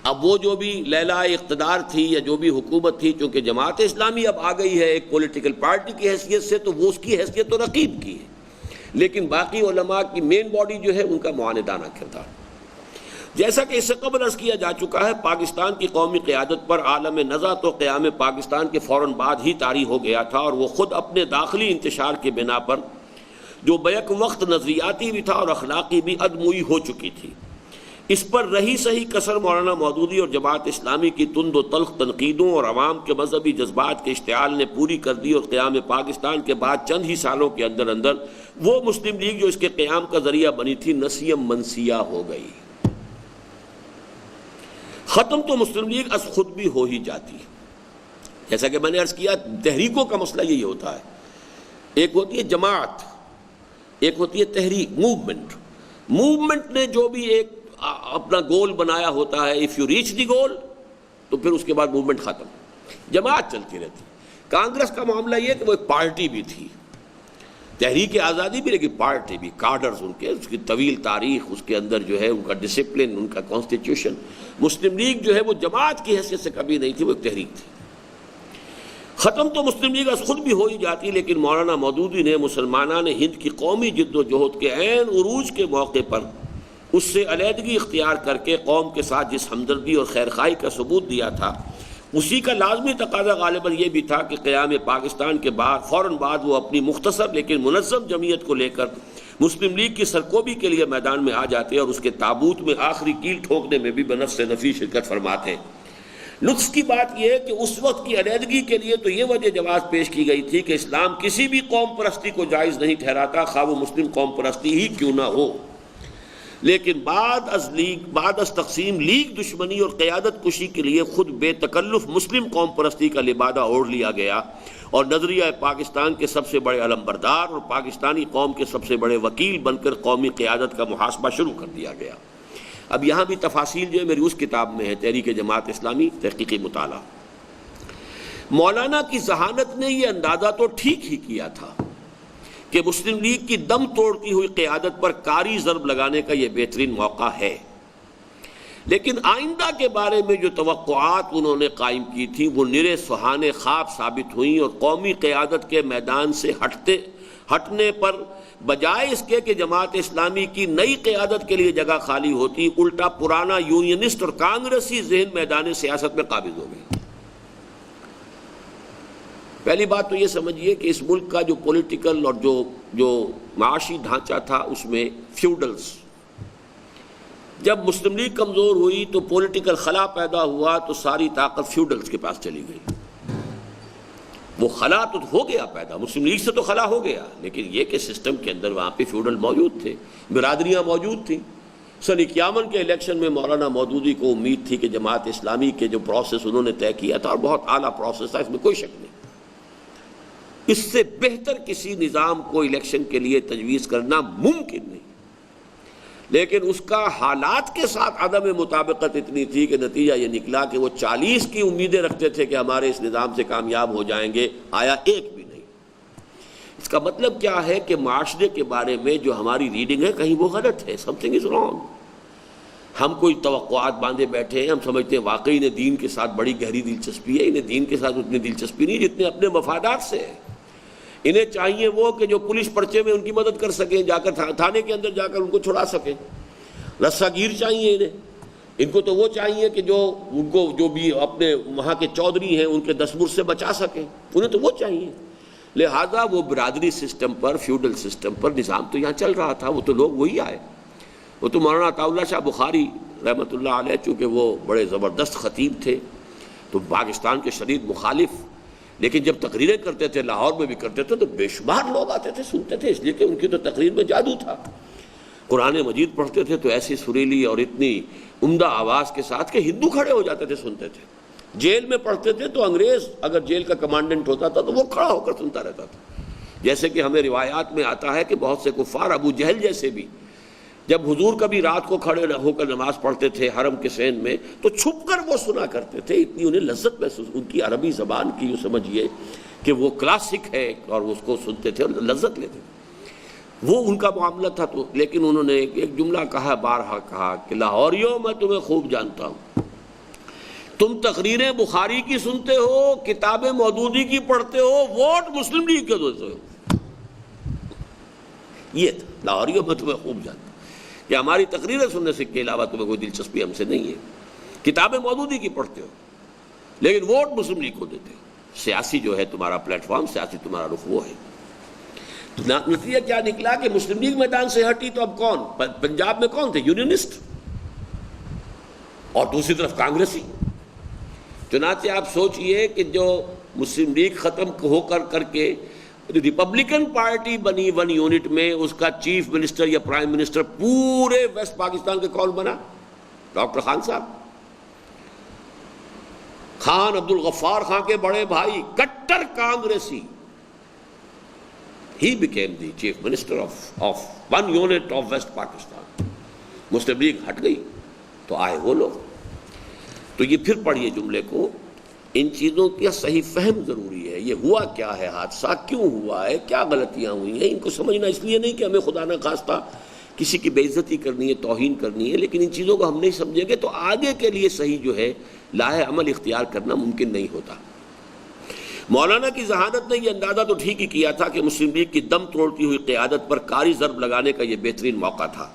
اب وہ جو بھی لیلہ اقتدار تھی یا جو بھی حکومت تھی، چونکہ جماعت اسلامی اب آ گئی ہے ایک پولیٹیکل پارٹی کی حیثیت سے، تو وہ اس کی حیثیت تو رقیب کی ہے، لیکن باقی علماء کی مین باڈی جو ہے ان کا معاندانہ کردار۔ جیسا کہ اس سے قبل عرض کیا جا چکا ہے، پاکستان کی قومی قیادت پر عالم نزا تو قیام پاکستان کے فوراً بعد ہی طاری ہو گیا تھا، اور وہ خود اپنے داخلی انتشار کے بنا پر جو بیک وقت نظریاتی بھی تھا اور اخلاقی بھی ادموئی ہو چکی تھی۔ اس پر رہی صحیح کسر مولانا مودودی اور جماعت اسلامی کی تند و تلخ تنقیدوں اور عوام کے مذہبی جذبات کے اشتعال نے پوری کر دی، اور قیام پاکستان کے بعد چند ہی سالوں کے اندر اندر وہ مسلم لیگ جو اس کے قیام کا ذریعہ بنی تھی نسیم منسیہ ہو گئی۔ ختم تو مسلم لیگ از خود بھی ہو ہی جاتی، جیسا کہ میں نے عرض کیا، تحریکوں کا مسئلہ یہی ہوتا ہے، ایک ہوتی ہے جماعت، ایک ہوتی ہے تحریک، موومنٹ نے جو بھی ایک اپنا گول بنایا ہوتا ہے، اف یو ریچ دی گول تو پھر اس کے بعد موومنٹ ختم، جماعت چلتی رہتی۔ کانگریس کا معاملہ یہ کہ وہ ایک پارٹی بھی تھی، تحریک آزادی بھی، لیکن پارٹی بھی، کارڈرز ان کے، اس کی طویل تاریخ، اس کے اندر جو ہے ان کا ڈسپلن، ان کا کانسٹیٹیوشن۔ مسلم لیگ جو ہے وہ جماعت کی حیثیت سے کبھی نہیں تھی، وہ ایک تحریک تھی۔ ختم تو مسلم لیگ از خود بھی ہو ہی جاتی، لیکن مولانا مودودی نے مسلمانان ہند کی قومی جد و جہد کے عین عروج کے موقع پر اس سے علیحدگی اختیار کر کے قوم کے ساتھ جس ہمدردی اور خیرخواہی کا ثبوت دیا تھا، اسی کا لازمی تقاضا غالباً یہ بھی تھا کہ قیام پاکستان کے بعد فوراً بعد وہ اپنی مختصر لیکن منظم جمعیت کو لے کر مسلم لیگ کی سرکوبی کے لیے میدان میں آ جاتے اور اس کے تابوت میں آخری کیل ٹھوکنے میں بھی بنفس نفی شرکت فرماتے۔ لطف کی بات یہ ہے کہ اس وقت کی علیحدگی کے لیے تو یہ وجہ جواز پیش کی گئی تھی کہ اسلام کسی بھی قوم پرستی کو جائز نہیں ٹھہراتا، خواہ وہ مسلم قوم پرستی ہی کیوں نہ ہو، لیکن بعد از تقسیم لیگ دشمنی اور قیادت کشی کے لیے خود بے تکلف مسلم قوم پرستی کا لبادہ اوڑھ لیا گیا، اور نظریہ پاکستان کے سب سے بڑے علمبردار اور پاکستانی قوم کے سب سے بڑے وکیل بن کر قومی قیادت کا محاسبہ شروع کر دیا گیا۔ اب یہاں بھی تفاصیل جو ہے میری اس کتاب میں ہے، تحریک جماعت اسلامی تحقیقی مطالعہ۔ مولانا کی ذہانت نے یہ اندازہ تو ٹھیک ہی کیا تھا کہ مسلم لیگ کی دم توڑتی ہوئی قیادت پر کاری ضرب لگانے کا یہ بہترین موقع ہے، لیکن آئندہ کے بارے میں جو توقعات انہوں نے قائم کی تھیں وہ نرے سہانے خواب ثابت ہوئیں، اور قومی قیادت کے میدان سے ہٹنے پر بجائے اس کے کہ جماعت اسلامی کی نئی قیادت کے لیے جگہ خالی ہوتی، الٹا پرانا یونینسٹ اور کانگریسی ذہن میدان سیاست میں قابض ہو گئی۔ پہلی بات تو یہ سمجھیے کہ اس ملک کا جو پولیٹیکل اور جو معاشی ڈھانچہ تھا اس میں فیوڈلز، جب مسلم لیگ کمزور ہوئی تو پولیٹیکل خلا پیدا ہوا تو ساری طاقت فیوڈلز کے پاس چلی گئی۔ وہ خلا تو ہو گیا پیدا، مسلم لیگ سے تو خلا ہو گیا، لیکن یہ کہ سسٹم کے اندر وہاں پہ فیوڈل موجود تھے، برادریاں موجود تھیں۔ سن 51 کے الیکشن میں مولانا مودودی کو امید تھی کہ جماعت اسلامی کے جو پروسیس انہوں نے طے کیا تھا، اور بہت اعلیٰ پروسیس تھا، اس میں کوئی شک نہیں، اس سے بہتر کسی نظام کو الیکشن کے لیے تجویز کرنا ممکن نہیں، لیکن اس کا حالات کے ساتھ عدم مطابقت اتنی تھی کہ نتیجہ یہ نکلا کہ وہ 40 کی امیدیں رکھتے تھے کہ ہمارے اس نظام سے کامیاب ہو جائیں گے، آیا ایک بھی نہیں۔ اس کا مطلب کیا ہے کہ معاشرے کے بارے میں جو ہماری ریڈنگ ہے کہیں وہ غلط ہے، سم تھنگ از رانگ۔ ہم کوئی توقعات باندھے بیٹھے ہیں، ہم سمجھتے ہیں واقعی انہیں دین کے ساتھ بڑی گہری دلچسپی ہے، انہیں دین کے ساتھ اتنی دلچسپی نہیں جتنے اپنے مفادات سے ہے۔ انہیں چاہیے وہ کہ جو پولیس پرچے میں ان کی مدد کر سکیں، جا کر تھانے کے اندر جا کر ان کو چھڑا سکیں، رسا گیر چاہیے ان کو تو وہ چاہیے کہ جو ان کو جو بھی اپنے وہاں کے چودھری ہیں ان کے دستور سے بچا سکیں، انہیں تو وہ چاہیے۔ لہٰذا وہ برادری سسٹم پر، فیوڈل سسٹم پر نظام تو یہاں چل رہا تھا، وہ تو لوگ وہی آئے۔ وہ تو مولانا عطا اللہ شاہ بخاری رحمۃ اللہ علیہ، چونکہ وہ بڑے زبردست خطیب تھے تو پاکستان کے شدید مخالف، لیکن جب تقریریں کرتے تھے، لاہور میں بھی کرتے تھے، تو بے شمار لوگ آتے تھے، سنتے تھے، اس لیے کہ ان کی تو تقریر میں جادو تھا۔ قرآن مجید پڑھتے تھے تو ایسی سریلی اور اتنی عمدہ آواز کے ساتھ کہ ہندو کھڑے ہو جاتے تھے، سنتے تھے۔ جیل میں پڑھتے تھے تو انگریز اگر جیل کا کمانڈنٹ ہوتا تھا تو وہ کھڑا ہو کر سنتا رہتا تھا۔ جیسے کہ ہمیں روایات میں آتا ہے کہ بہت سے کفار، ابو جہل جیسے بھی، جب حضور کبھی رات کو کھڑے ہو کر نماز پڑھتے تھے حرم کے سین میں تو چھپ کر وہ سنا کرتے تھے، اتنی انہیں لذت محسوس، ان کی عربی زبان کی جو سمجھیے کہ وہ کلاسک ہے، اور اس کو سنتے تھے اور لذت لیتے تھے، وہ ان کا معاملہ تھا۔ تو لیکن انہوں نے ایک جملہ کہا، بارہا کہا کہ لاہوریوں میں تمہیں خوب جانتا ہوں، تم تقریریں بخاری کی سنتے ہو، کتابیں مودودی کی پڑھتے ہو، ووٹ مسلم لیگ کے دیتے ہو۔ یہ تھا، لاہوریوں میں تمہیں خوب جانتا ہوں کہ ہماری تقریریں سننے سے کے علاوہ تمہیں کوئی دلچسپی ہم سے نہیں ہے، کتابیں مودودی کی پڑھتے ہو لیکن ووٹ مسلم لیگ کو دیتے ہو۔ سیاسی جو ہے تمہارا پلیٹ فارم، سیاسی تمہارا رخ وہ ہے۔ تو نتیجہ کیا نکلا کہ مسلم لیگ میدان سے ہٹی تو اب کون؟ پنجاب میں کون تھے؟ یونینسٹ، اور دوسری طرف کانگریسی۔ چنانچہ آپ سوچئے کہ جو مسلم لیگ ختم ہو کر کے ریپبلکن پارٹی بنی ون یونٹ میں، اس کا چیف منسٹر یا پرائم منسٹر پورے ویسٹ پاکستان کے کون بنا؟ ڈاکٹر خان صاحب، خان عبد الغفار خان کے بڑے بھائی، کٹر کانگریسی۔ He became the chief minister of one unit of West Pakistan۔ Muslim League ہٹ گئی تو آئے وہ لوگ۔ تو یہ پھر پڑھیے جملے کو، ان چیزوں کا صحیح فہم ضروری ہے۔ یہ ہوا کیا ہے، حادثہ کیوں ہوا ہے، کیا غلطیاں ہوئی ہیں، ان کو سمجھنا اس لیے نہیں کہ ہمیں خدا نہ خواستہ کسی کی بے عزتی کرنی ہے، توہین کرنی ہے، لیکن ان چیزوں کو ہم نہیں سمجھیں گے تو آگے کے لیے صحیح جو ہے لاہ عمل اختیار کرنا ممکن نہیں ہوتا۔ مولانا کی ذہانت نے یہ اندازہ تو ٹھیک ہی کیا تھا کہ مسلم لیگ کی دم توڑتی ہوئی قیادت پر کاری ضرب لگانے کا یہ بہترین موقع تھا،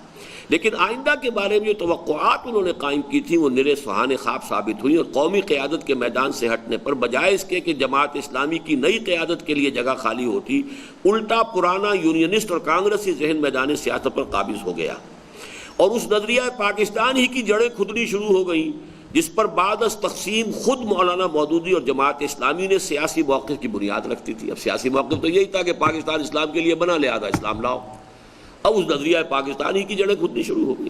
لیکن آئندہ کے بارے میں جو توقعات انہوں نے قائم کی تھی وہ نرے سہانے خواب ثابت ہوئی، اور قومی قیادت کے میدان سے ہٹنے پر بجائے اس کے کہ جماعت اسلامی کی نئی قیادت کے لیے جگہ خالی ہوتی، الٹا پرانا یونینسٹ اور کانگریسی ذہن میدان سیاست پر قابض ہو گیا، اور اس نظریہ پاکستان ہی کی جڑیں کھدنی شروع ہو گئیں جس پر بعد از تقسیم خود مولانا مودودی اور جماعت اسلامی نے سیاسی موقف کی بنیاد رکھتی تھی۔ اب سیاسی موقف تو یہی تھا کہ پاکستان اسلام کے لیے بنا، لہذا اسلام لاؤ۔ اب اس نظریہ پاکستانی کی جڑیں کھدنی شروع ہو گئی۔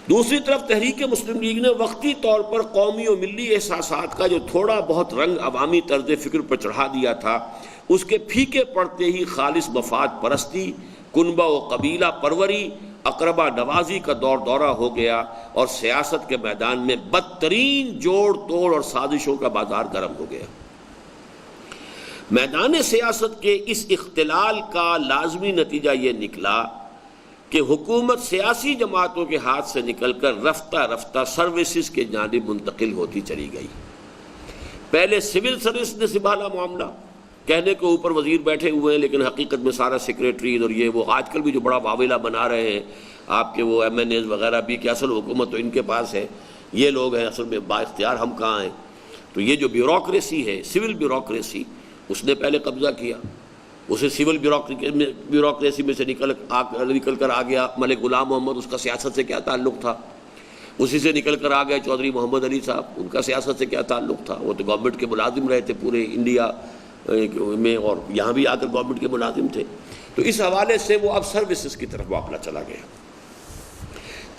دوسری طرف تحریک مسلم لیگ نے وقتی طور پر قومی و ملی احساسات کا جو تھوڑا بہت رنگ عوامی طرز فکر پر چڑھا دیا تھا، اس کے پھیکے پڑتے ہی خالص مفاد پرستی، کنبہ و قبیلہ پروری اقربا نوازی کا دورہ ہو گیا اور سیاست کے میدان میں بدترین جوڑ توڑ اور سازشوں کا بازار گرم ہو گیا۔ میدان سیاست کے اس اختلال کا لازمی نتیجہ یہ نکلا کہ حکومت سیاسی جماعتوں کے ہاتھ سے نکل کر رفتہ رفتہ سروسز کے جانب منتقل ہوتی چلی گئی۔ پہلے سول سروس نے سنبھالا معاملہ، کہنے کے اوپر وزیر بیٹھے ہوئے ہیں لیکن حقیقت میں سارا سیکریٹری اور یہ وہ آج کل بھی جو بڑا واویلا بنا رہے ہیں آپ کے وہ MNAs وغیرہ بھی کہ اصل حکومت تو ان کے پاس ہے، یہ لوگ ہیں اصل میں با اختیار، ہم کہاں ہیں۔ تو یہ جو بیوروکریسی ہے، سول بیوروکریسی، اس نے پہلے قبضہ کیا، اسے سول بیوروکریسی میں سے نکل کر آ گیا ملک غلام محمد، اس کا سیاست سے کیا تعلق تھا؟ اسی سے نکل کر آ گئے چودھری محمد علی صاحب، ان کا سیاست سے کیا تعلق تھا؟ وہ تو گورنمنٹ کے ملازم رہے تھے پورے انڈیا میں، اور یہاں بھی آ کر گورنمنٹ کے ملازم تھے۔ تو اس حوالے سے وہ اب سروسز کی طرف معاملہ چلا گیا،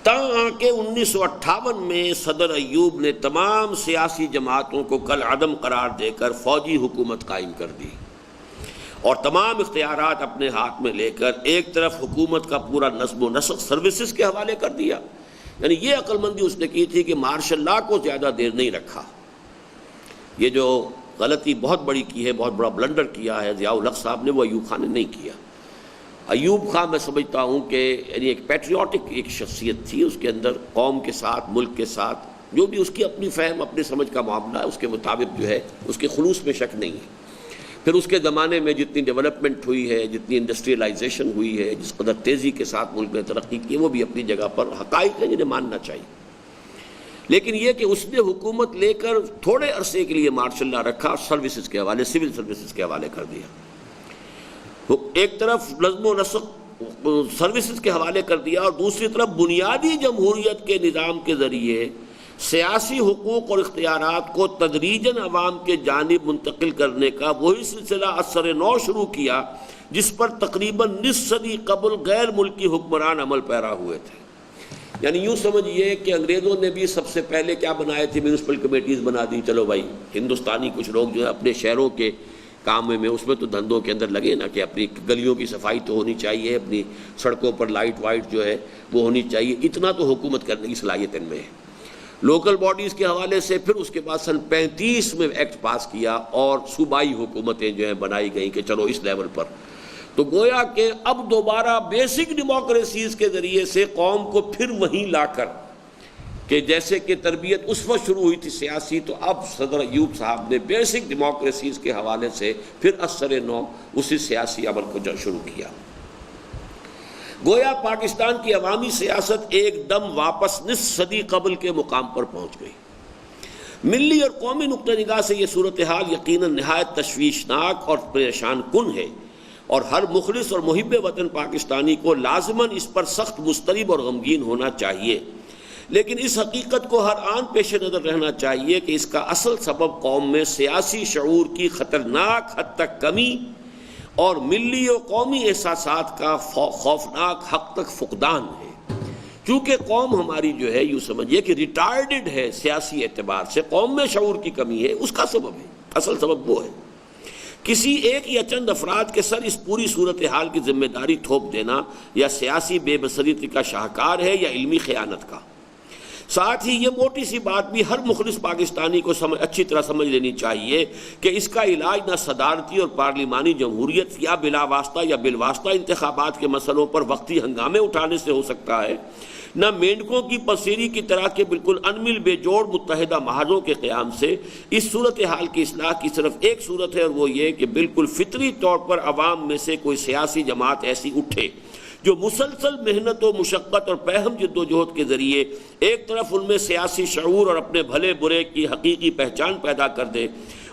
تاکہ 1958 میں صدر ایوب نے تمام سیاسی جماعتوں کو کل عدم قرار دے کر فوجی حکومت قائم کر دی اور تمام اختیارات اپنے ہاتھ میں لے کر ایک طرف حکومت کا پورا نظم و نسق سروسز کے حوالے کر دیا۔ یعنی یہ عقل مندی اس نے کی تھی کہ مارشل لا کو زیادہ دیر نہیں رکھا۔ یہ جو غلطی بہت بڑی کی ہے، بہت بڑا بلنڈر کیا ہے ضیاء الحق صاحب نے، وہ ایوب خان نے نہیں کیا۔ ایوب خان میں سمجھتا ہوں کہ یعنی ایک پیٹریوٹک ایک شخصیت تھی، اس کے اندر قوم کے ساتھ، ملک کے ساتھ جو بھی اس کی اپنی فہم، اپنی سمجھ کا معاملہ ہے، اس کے مطابق جو ہے اس کے خلوص میں شک نہیں ہے۔ پھر اس کے زمانے میں جتنی ڈیولپمنٹ ہوئی ہے، جتنی انڈسٹریلائزیشن ہوئی ہے، جس قدر تیزی کے ساتھ ملک نے ترقی کی، وہ بھی اپنی جگہ پر حقائق ہیں جنہیں ماننا چاہیے۔ لیکن یہ کہ اس نے حکومت لے کر تھوڑے عرصے کے لیے مارشل لا رکھا، سروسز کے حوالے، سول سروسز کے حوالے کر دیا۔ ایک طرف نظم و نسق سروسز کے حوالے کر دیا اور دوسری طرف بنیادی جمہوریت کے نظام کے ذریعے سیاسی حقوق اور اختیارات کو تدریجاً عوام کے جانب منتقل کرنے کا وہی سلسلہ اثر نو شروع کیا جس پر تقریباً نصف صدی قبل غیر ملکی حکمران عمل پیرا ہوئے تھے۔ یعنی یوں سمجھیے کہ انگریزوں نے بھی سب سے پہلے کیا بنائے تھے؟ میونسپل کمیٹیز بنا دی۔ چلو بھائی، ہندوستانی کچھ لوگ جو ہے اپنے شہروں کے کام میں اس میں تو دھندوں کے اندر لگے نا کہ اپنی گلیوں کی صفائی تو ہونی چاہیے، اپنی سڑکوں پر لائٹ وائٹ جو ہے وہ ہونی چاہیے، اتنا تو حکومت کرنے کی صلاحیت ان میں ہے۔ لوکل باڈیز کے حوالے سے پھر اس کے بعد سن 35 میں ایکٹ پاس کیا اور صوبائی حکومتیں جو ہیں بنائی گئیں کہ چلو اس لیول پر۔ تو گویا کہ اب دوبارہ بیسک ڈیموکریسیز کے ذریعے سے قوم کو پھر وہیں لا کر کہ جیسے کہ تربیت اس وقت شروع ہوئی تھی سیاسی، تو اب صدر ایوب صاحب نے بیسک ڈیموکریسیز کے حوالے سے پھر اثر نو اسی سیاسی عمل کو شروع کیا۔ گویا پاکستان کی عوامی سیاست ایک دم واپس نصف صدی قبل کے مقام پر پہنچ گئی۔ ملی اور قومی نقطہ نگاہ سے یہ صورتحال یقیناً نہایت تشویشناک اور پریشان کن ہے، اور ہر مخلص اور محب وطن پاکستانی کو لازماً اس پر سخت مضطرب اور غمگین ہونا چاہیے، لیکن اس حقیقت کو ہر آن پیش نظر رہنا چاہیے کہ اس کا اصل سبب قوم میں سیاسی شعور کی خطرناک حد تک کمی اور ملی و قومی احساسات کا خوفناک حد تک فقدان ہے۔ چونکہ قوم ہماری جو ہے یوں سمجھیے کہ ریٹارڈڈ ہے سیاسی اعتبار سے، قوم میں شعور کی کمی ہے، اس کا سبب ہے، اصل سبب وہ ہے۔ کسی ایک یا چند افراد کے سر اس پوری صورتحال کی ذمہ داری تھوپ دینا یا سیاسی بے بصیرتی کا شاہکار ہے یا علمی خیانت کا۔ ساتھ ہی یہ موٹی سی بات بھی ہر مخلص پاکستانی کو اچھی طرح سمجھ لینی چاہیے کہ اس کا علاج نہ صدارتی اور پارلیمانی جمہوریت یا بلا واسطہ یا بالواسطہ انتخابات کے مسئلوں پر وقتی ہنگامے اٹھانے سے ہو سکتا ہے، نہ مینڈکوں کی پسیری کی طرح کے بالکل انمل بے جوڑ متحدہ محاذوں کے قیام سے۔ اس صورتحال کی اصلاح کی صرف ایک صورت ہے، اور وہ یہ کہ بالکل فطری طور پر عوام میں سے کوئی سیاسی جماعت ایسی اٹھے جو مسلسل محنت و مشقت اور پہم جد و جہد کے ذریعے ایک طرف ان میں سیاسی شعور اور اپنے بھلے برے کی حقیقی پہچان پیدا کر دے،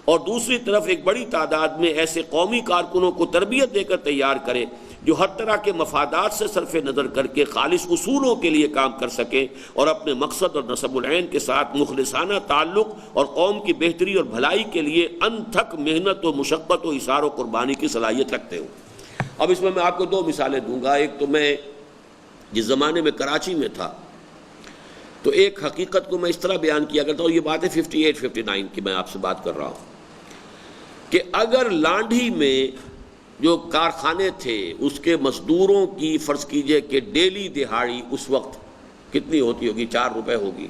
اور دوسری طرف ایک بڑی تعداد میں ایسے قومی کارکنوں کو تربیت دے کر تیار کرے جو ہر طرح کے مفادات سے صرف نظر کر کے خالص اصولوں کے لیے کام کر سکیں اور اپنے مقصد اور نصب العین کے ساتھ مخلصانہ تعلق اور قوم کی بہتری اور بھلائی کے لیے انتھک محنت و مشقت و اثار و قربانی کی صلاحیت رکھتے ہوں۔ اب اس میں آپ کو دو مثالیں دوں گا۔ ایک تو میں جس زمانے میں کراچی میں تھا تو ایک حقیقت کو میں اس طرح بیان کیا کرتا ہوں، یہ بات ہے 58-59 کی میں آپ سے بات کر رہا ہوں، کہ اگر لانڈھی میں جو کارخانے تھے اس کے مزدوروں کی فرض کیجئے کہ ڈیلی دہاڑی اس وقت کتنی ہوتی ہوگی، 4 روپے ہوگی،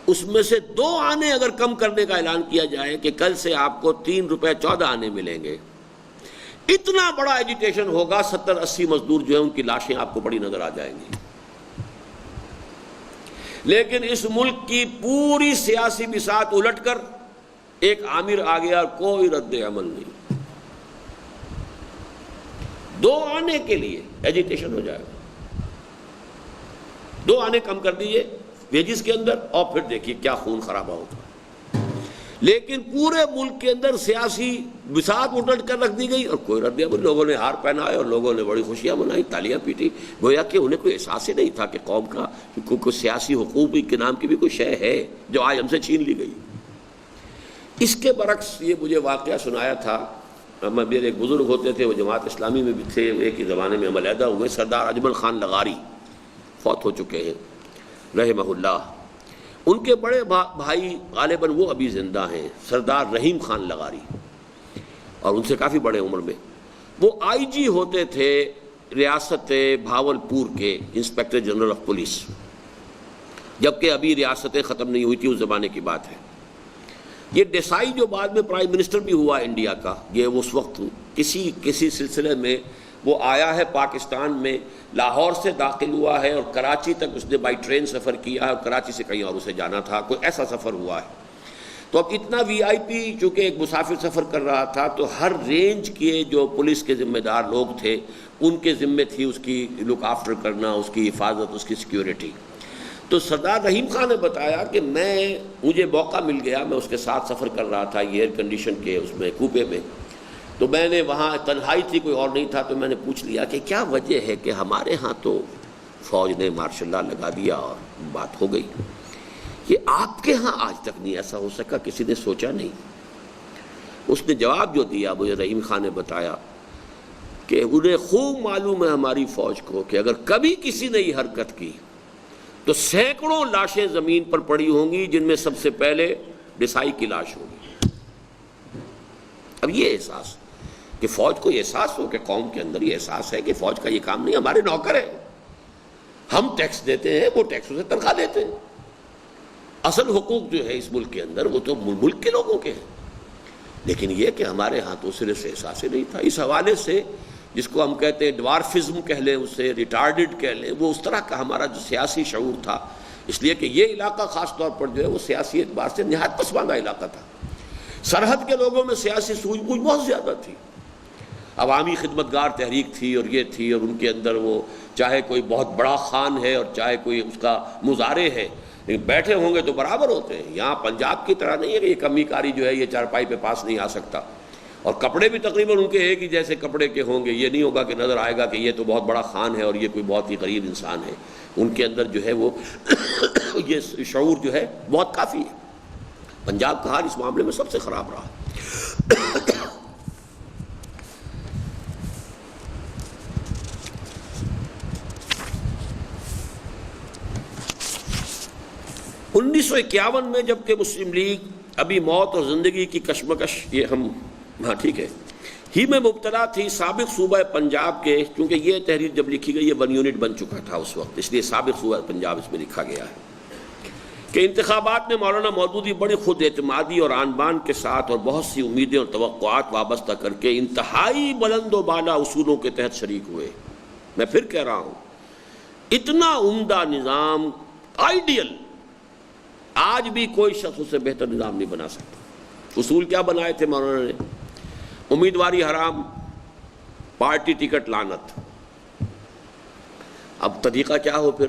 اس میں سے 2 آنے اگر کم کرنے کا اعلان کیا جائے کہ کل سے آپ کو 3 روپے 14 آنے ملیں گے، اتنا بڑا ایجیٹیشن ہوگا، 70-80 مزدور جو ہیں ان کی لاشیں آپ کو بڑی نظر آ جائیں گی۔ لیکن اس ملک کی پوری سیاسی بساط الٹ کر ایک آمر آ گیا اور کوئی رد عمل نہیں، 2 آنے کے لیے ایجیٹیشن ہو جائے گا، 2 آنے کم کر دیجئے ویجز کے اندر اور پھر دیکھیے کیا خون خرابہ ہوگا۔ لیکن پورے ملک کے اندر سیاسی بساط الٹ کر رکھ دی گئی اور کوئی رد عمل، لوگوں نے ہار پہنائے اور لوگوں نے بڑی خوشیاں منائی، تالیاں پیٹی، گویا کہ انہیں کوئی احساس ہی نہیں تھا کہ قوم کا کوئی سیاسی حقوق کے نام کی بھی کوئی شے ہے جو آج ہم سے چھین لی گئی۔ اس کے برعکس یہ مجھے واقعہ سنایا تھا، میرے ایک بزرگ ہوتے تھے، وہ جماعت اسلامی میں بھی تھے، ایک ہی زمانے میں ہم علیحدہ ہوئے، سردار اجمل خان لغاری فوت ہو چکے ہیں رحمہ اللہ۔ ان کے بڑے بھائی غالباً وہ ابھی زندہ ہیں، سردار رحیم خان لغاری، اور ان سے کافی بڑے عمر میں، وہ آئی جی ہوتے تھے ریاست بھاولپور کے، انسپیکٹر جنرل آف پولیس، جبکہ ابھی ریاستیں ختم نہیں ہوئی تھی، اس زمانے کی بات ہے۔ یہ ڈیسائی جو بعد میں پرائم منسٹر بھی ہوا انڈیا کا، یہ اس وقت کسی سلسلے میں وہ آیا ہے پاکستان میں، لاہور سے داخل ہوا ہے اور کراچی تک اس نے بائی ٹرین سفر کیا ہے، اور کراچی سے کہیں اور اسے جانا تھا، کوئی ایسا سفر ہوا ہے۔ تو اب اتنا وی آئی پی چونکہ ایک مسافر سفر کر رہا تھا، تو ہر رینج کے جو پولیس کے ذمہ دار لوگ تھے ان کے ذمے تھی اس کی لک آفٹر کرنا، اس کی حفاظت، اس کی سیکیورٹی۔ تو سردار رحیم خان نے بتایا کہ مجھے موقع مل گیا، میں اس کے ساتھ سفر کر رہا تھا ایئر کنڈیشن کے اس میں کوپے میں، تو میں نے وہاں تنہائی تھی، کوئی اور نہیں تھا، تو میں نے پوچھ لیا کہ کیا وجہ ہے کہ ہمارے ہاں تو فوج نے مارشل لا لگا دیا اور بات ہو گئی، یہ آپ کے ہاں آج تک نہیں ایسا ہو سکا، کسی نے سوچا نہیں؟ اس نے جواب جو دیا، مجھے رحیم خان نے بتایا کہ انہیں خوب معلوم ہے ہماری فوج کو کہ اگر کبھی کسی نے یہ حرکت کی تو سینکڑوں لاشیں زمین پر پڑی ہوں گی، جن میں سب سے پہلے ڈیسائی کی لاش ہوگی۔ اب یہ احساس کہ فوج کو یہ احساس ہو، کہ قوم کے اندر یہ احساس ہے کہ فوج کا یہ کام نہیں، ہمارے نوکر ہے، ہم ٹیکس دیتے ہیں، وہ ٹیکسوں سے تنخواہ لیتے ہیں، اصل حقوق جو ہے اس ملک کے اندر وہ تو ملک کے لوگوں کے ہیں، لیکن یہ کہ ہمارے ہاں تو صرف سے احساس ہی نہیں تھا۔ اس حوالے سے جس کو ہم کہتے ہیں ڈوارفزم کہہ لیں، اسے ریٹارڈڈ کہہ لیں، وہ اس طرح کا ہمارا جو سیاسی شعور تھا، اس لیے کہ یہ علاقہ خاص طور پر جو ہے وہ سیاسی اعتبار سے نہایت پسماندہ علاقہ تھا، سرحد کے لوگوں میں سیاسی سوجھ بوجھ بہت زیادہ تھی، عوامی خدمتگار تحریک تھی اور یہ تھی، اور ان کے اندر وہ چاہے کوئی بہت بڑا خان ہے اور چاہے کوئی اس کا مزارع ہے، لیکن بیٹھے ہوں گے تو برابر ہوتے ہیں۔ یہاں پنجاب کی طرح نہیں ہے کہ یہ کمی کاری جو ہے یہ چارپائی پہ پاس نہیں آ سکتا، اور کپڑے بھی تقریباً ان کے ایک ہی جیسے کپڑے کے ہوں گے، یہ نہیں ہوگا کہ نظر آئے گا کہ یہ تو بہت بڑا خان ہے اور یہ کوئی بہت ہی غریب انسان ہے، ان کے اندر جو ہے وہ یہ شعور جو ہے بہت کافی ہے۔ پنجاب کا حال اس معاملے میں سب سے خراب رہا۔ 1951 میں جبکہ مسلم لیگ ابھی موت اور زندگی کی کشمکش، یہ ہم ہاں ٹھیک ہے ہی میں مبتلا تھی، سابق صوبہ پنجاب کے، چونکہ یہ تحریر جب لکھی گئی یہ 1 یونٹ بن چکا تھا اس وقت، اس لیے سابق صوبہ پنجاب اس میں لکھا گیا ہے کہ انتخابات میں مولانا مودودی بڑی خود اعتمادی اور آن بان کے ساتھ اور بہت سی امیدیں اور توقعات وابستہ کر کے انتہائی بلند و بالا اصولوں کے تحت شریک ہوئے۔ میں پھر کہہ رہا ہوں، اتنا عمدہ نظام، آئیڈیل، آج بھی کوئی شخص اس سے بہتر نظام نہیں بنا سکتا۔ اصول کیا بنائے تھے مولانا نے؟ امیدواری حرام، پارٹی ٹکٹ لعنت۔ اب طریقہ کیا ہو پھر؟